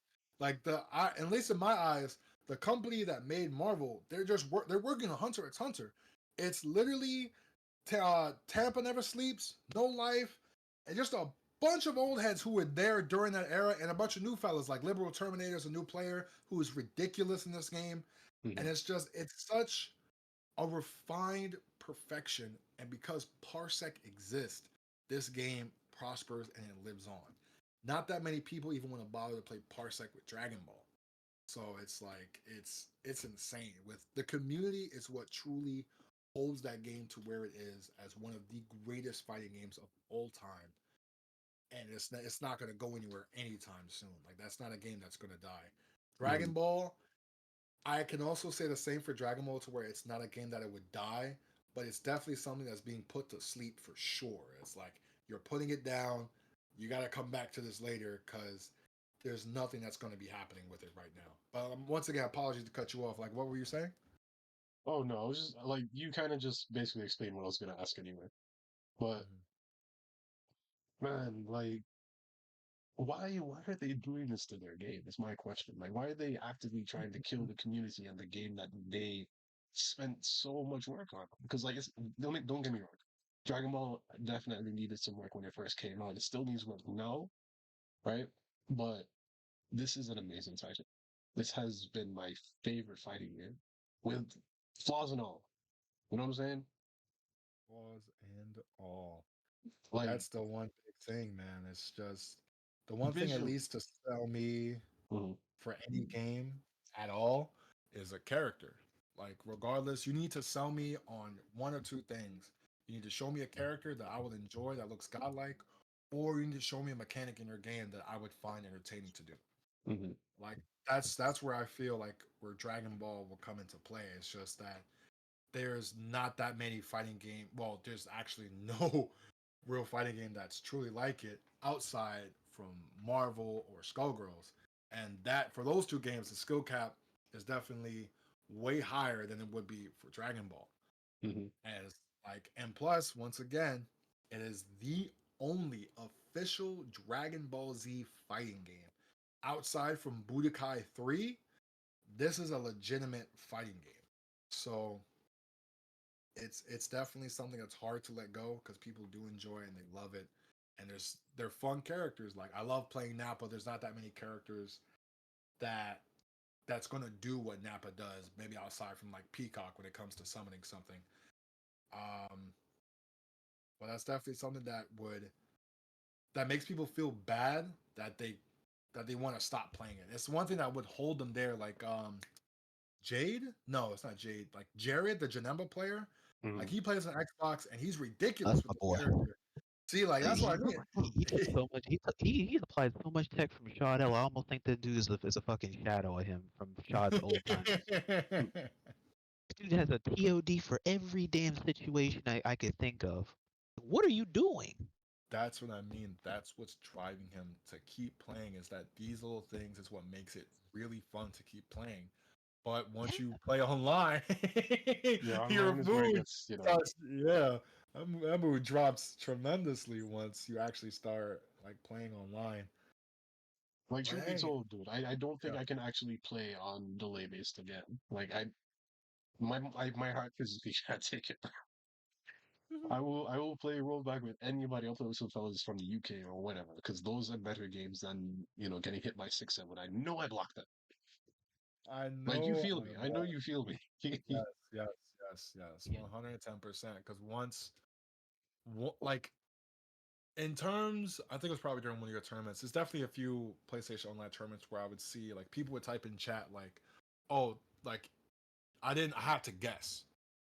Like at least in my eyes, the company that made Marvel, they're working on Hunter x Hunter. It's literally Tampa Never Sleeps, No Life, and just a bunch of old heads who were there during that era, and a bunch of new fellas like Liberal Terminator's a new player who is ridiculous in this game, and Mhm. it's such a refined perfection. And because Parsec exists, this game prospers and it lives on. Not that many people even want to bother to play Parsec with Dragon Ball. So it's like it's insane. With the community is what truly holds that game to where it is as one of the greatest fighting games of all time. And it's not going to go anywhere anytime soon. Like that's not a game that's going to die. Dragon Mhm. Ball, I can also say the same for Dragon Ball to where it's not a game that it would die, but it's definitely something that's being put to sleep for sure. It's like you're putting it down. You got to come back to this later because there's nothing that's going to be happening with it right now. But once again, apologies to cut you off. Like, what were you saying? Oh no, I was just like you kind of just basically explained what I was gonna ask anyway. But Mhm. man, like why are they doing this to their game? Is my question. Like why are they actively trying to kill the community and the game that they spent so much work on? Because like it's don't get me wrong. Dragon Ball definitely needed some work when it first came out. It still needs work now, right? But this is an amazing title. This has been my favorite fighting game with flaws and all. You know what I'm saying? Pause and all. Like That's the one big thing, man. It's just the one thing at visually. least to sell me Mhm. for any game at all is a character. Like, regardless, you need to sell me on one or two things. You need to show me a character that I would enjoy that looks godlike, or you need to show me a mechanic in your game that I would find entertaining to do. Mhm. Like that's where I feel like where Dragon Ball will come into play. It's just that there's not that many fighting game. Well, there's actually no real fighting game that's truly like it outside from Marvel or Skullgirls. And that for those two games, the skill cap is definitely way higher than it would be for Dragon Ball. Mhm. As like, and plus, once again, it is the only official Dragon Ball Z fighting game outside from Budokai 3. This is a legitimate fighting game. So it's definitely something that's hard to let go because people do enjoy it and they love it. And they're fun characters. Like I love playing Nappa. There's not that many characters that that's gonna do what Nappa does. Maybe outside from like Peacock when it comes to summoning something. Um, but that's definitely something that makes people feel bad that they want to stop playing it. It's one thing that would hold them there. Like Jade, no, it's not Jade. Like Jared, the Janemba player, like Mhm. he plays on Xbox and he's That's ridiculous with my this boy. character. See, like Like, that's what I he took mean. so much. He's applied so much tech from Shad L. I almost think that dude is a fucking shadow of him from Shad's old times. Dude has a TOD for every damn situation I could think of. What are you doing? That's what I mean. That's what's driving him to keep playing is that these little things is what makes it really fun to keep playing. But once you play online, Yeah, your online is where it mood gets, you know, starts, yeah, that mood drops tremendously once you actually start like playing online. like But truth be hey, told, dude, I don't think yeah, I can actually play on delay based again. Like my heart physically can't take it. I will play rollback with anybody. I'll play with some fellas from the UK or whatever, because those are better games than, getting hit by 6-7. I know I blocked that. I Like you know, feel I me. I know know. you feel me. Yes, yes, yes, 110%. Because like in terms, I think it was probably during one of your tournaments. There's definitely a few PlayStation Online tournaments where I would see like people would type in chat like, "Oh, like I had to guess."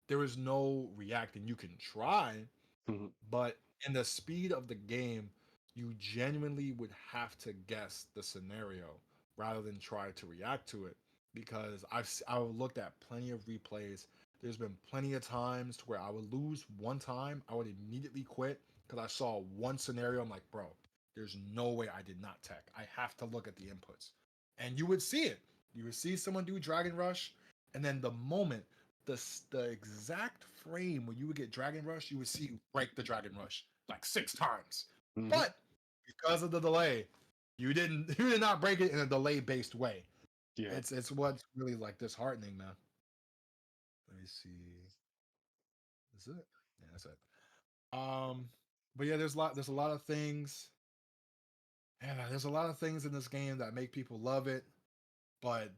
There was no reacting. You can try, Mhm. but in the speed of the game, you genuinely would have to guess the scenario rather than try to react to it. Because I've looked at plenty of replays. There's been plenty of times to where I would lose one time, I would immediately quit because I saw one scenario. I'm like, bro, there's no way I did not tech. I have to look at the inputs, and you would see it. You would see someone do Dragon Rush, and then the moment the exact frame when you would get Dragon Rush, you would see you break the Dragon Rush like 6 times. Mhm. But because of the delay, you did not break it in a delay based way. Yeah. It's what's really like disheartening, man. Let me see. Is it? Yeah, that's it. But yeah, there's a lot of things. Yeah, there's a lot of things in this game that make people love it, but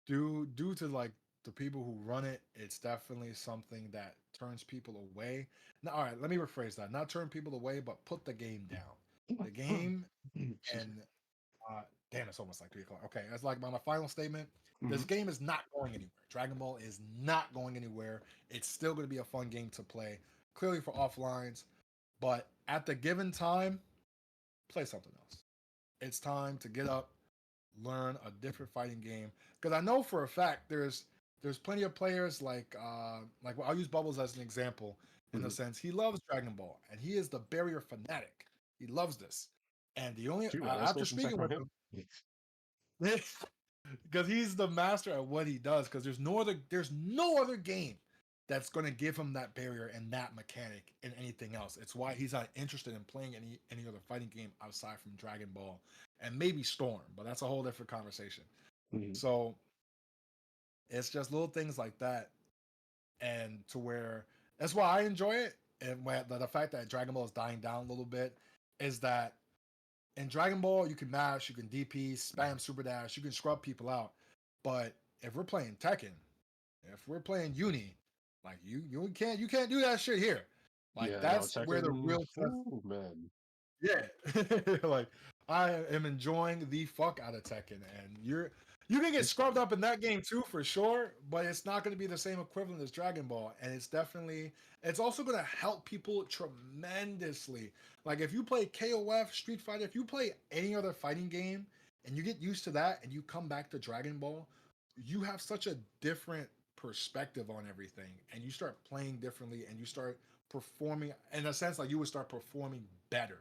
due to like the people who run it, it's definitely something that turns people away. Now, all right, let me rephrase that. Not turn people away, but put the game down. The game Excuse me. and uh damn, it's almost like 3 o'clock. Okay, that's like my final statement. This Mhm. game is not going anywhere. Dragon Ball is not going anywhere. It's still going to be a fun game to play. Clearly for offlines, but at the given time, play something else. It's time to get up, learn a different fighting game because I know for a fact there's plenty of players like well, I'll use Bubbles as an example in the Mhm. sense he loves Dragon Ball and he is the barrier fanatic. He loves this, and the only Shoot, man, let's go after some tech speaking from with him. him because he's the master at what he does because there's no other game that's going to give him that barrier and that mechanic in anything else. It's why he's not interested in playing any other fighting game outside from Dragon Ball and maybe Storm, but that's a whole different conversation. Mhm. So it's just little things like that, and to where that's why I enjoy it. And when the fact that Dragon Ball is dying down a little bit is that in Dragon Ball you can mash, you can DP, spam super dash, you can scrub people out. But if we're playing Tekken, if we're playing Uni, like you can't do that shit here. Like Yeah, no, that's where the Tekken. real test. Ooh, man. Yeah, like I am enjoying the fuck out of Tekken, and you can get It's scrubbed fun. up in that game too for sure, but it's not going to be the same equivalent as Dragon Ball, and it's also going to help people tremendously. Like if you play KOF, Street Fighter, if you play any other fighting game, and you get used to that, and you come back to Dragon Ball, you have such a different perspective on everything, and you start playing differently, and you start performing in a sense like you would start performing better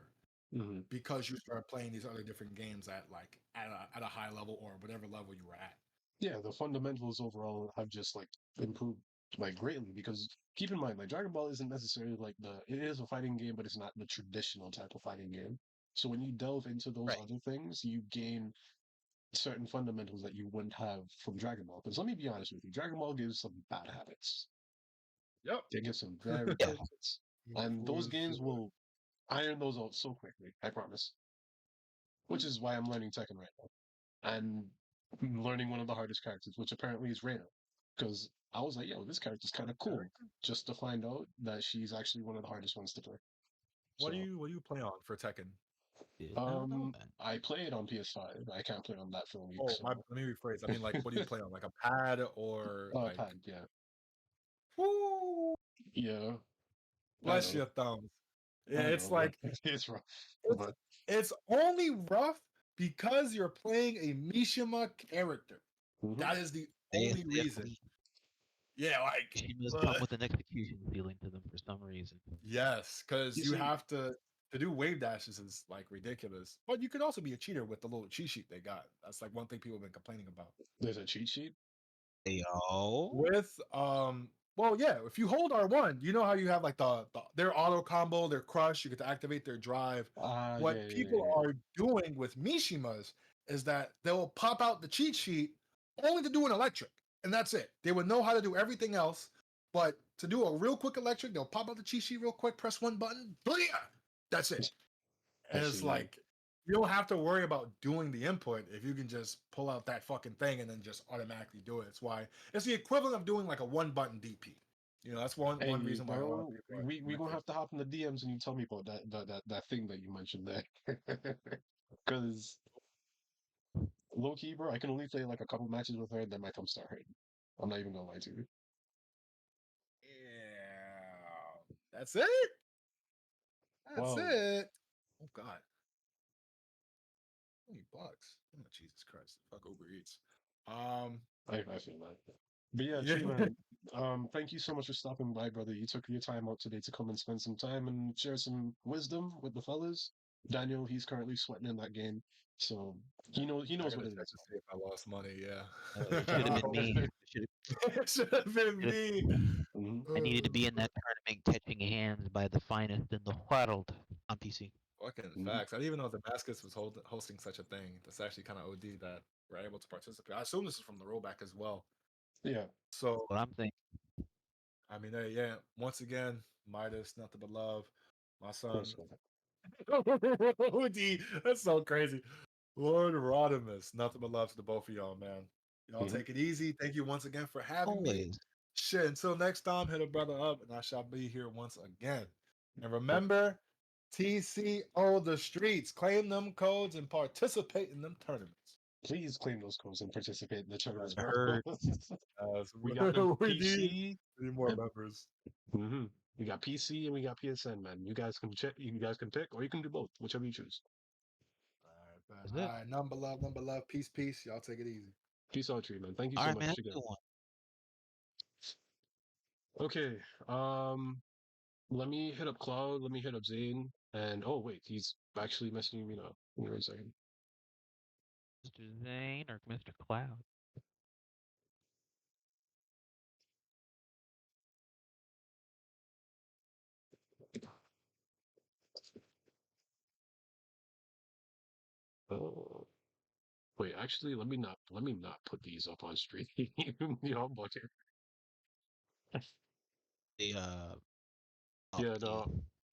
Mhm. because you start playing these other different games at like at a high level or whatever level you were at. Yeah, the fundamentals overall have just like improved like greatly because keep in mind, like Dragon Ball isn't necessarily like it is a fighting game, but it's not the traditional type of fighting game. So when you delve into those Right. other things, you gain certain fundamentals that you wouldn't have from Dragon Ball. Because let me be honest with you, Dragon Ball gives some bad habits. Yep. They get some very Yeah. tough hits. And those games will iron those out so quickly, I promise. Which is why I'm learning Tekken right now. And learning one of the hardest characters, which apparently is Reina. Because I was like, yo, this character's kind of cool. Just to find out that she's actually one of the hardest ones to play. What do So, you play on for Tekken? Did not know that. I play it on PS5. I can't play on that for a week. Oh, So, let me rephrase. I mean, like, what do you play on? Like a pad or like? pad, yeah. Woo! Yeah, I Bless know. your thumbs. Yeah, I it's know, but like it's rough. it's But it's only rough because you're playing a Mishima character. mhm. That is the They only reason. definitely Yeah, like she must come with an execution ceiling to them for some reason. yes, because You you see, have to do wave dashes is like ridiculous. But you could also be a cheater with the little cheat sheet they got. That's like one thing people have been complaining about. there's a cheat sheet. Yo. With well, yeah, if you hold R1, you know how you have like their auto combo, their crush, you get to activate their drive. Yeah, What people are doing with Mishimas is that they'll pop out the cheat sheet only to do an electric, and that's it. They would know how to do everything else, but to do a real quick electric, they'll pop out the cheat sheet real quick, press one button, that's it. I And it's see. like you don't have to worry about doing the input if you can just pull out that fucking thing and then just automatically do it. It's why it's the equivalent of doing like a one button DP. You know, that's one Hey, reason why a lot of bro, people are we gonna have to hop in the DMs and you tell me about that thing that you mentioned there. Because low key, bro, I can only play like a couple matches with her, then my thumbs start hurting. I'm not even gonna lie to you. Yeah. That's it. That's Wow, it. Oh God. $20. Oh Jesus Christ. Fuck Uber Eats. I feel that. But yeah, Yeah. Tree Man, thank you so much for stopping by, brother. You took your time out today to come and spend some time and share some wisdom with the fellas. Daniel, he's currently sweating in that game, so he I knows what gotta it check is. to see if I lost money. It should have Yeah. been me. It should have been me. Mhm. I needed to be in that tournament catching hands by the finest in the world on PC. Fucking Mhm. facts. I didn't even know Damascus was hosting such a thing. That's actually kind of OD that we're able to participate. I assume this is from the rollback as well. Yeah, So, What I'm thinking. I mean, hey, yeah, once again, Midas, nothing but love. My of son, course. OD, that's so crazy. Lord Rodimus, nothing but love to the both of y'all, man. Y'all Mhm. take it easy. Thank you once again for having me. Always. Shit, until next time, hit a brother up, and I shall be here once again. And Oh, remember, TCO the streets. Claim them codes and participate in them tournaments. please claim those codes and participate in the tournaments, bro. Heard. We got the We PC. need more members. Hmm. We got PC and we got PSN, man. You guys can check. You guys can pick, or you can do both, whichever you choose. That's All it. right. Number love, number love. Peace, peace. Y'all take it easy. Peace out, tree, man. Thank you All so right, man. much Have a again. good one. Okay. Let me hit up Cloud. Let me hit up Zane. And oh wait, he's actually messaging me now. Give me a second. Mr. Zane or Mr. Cloud? Oh. Wait, actually, let me not put these up on stream. Y'all bucket. The Yeah, yeah. no.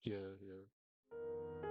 Yeah, yeah.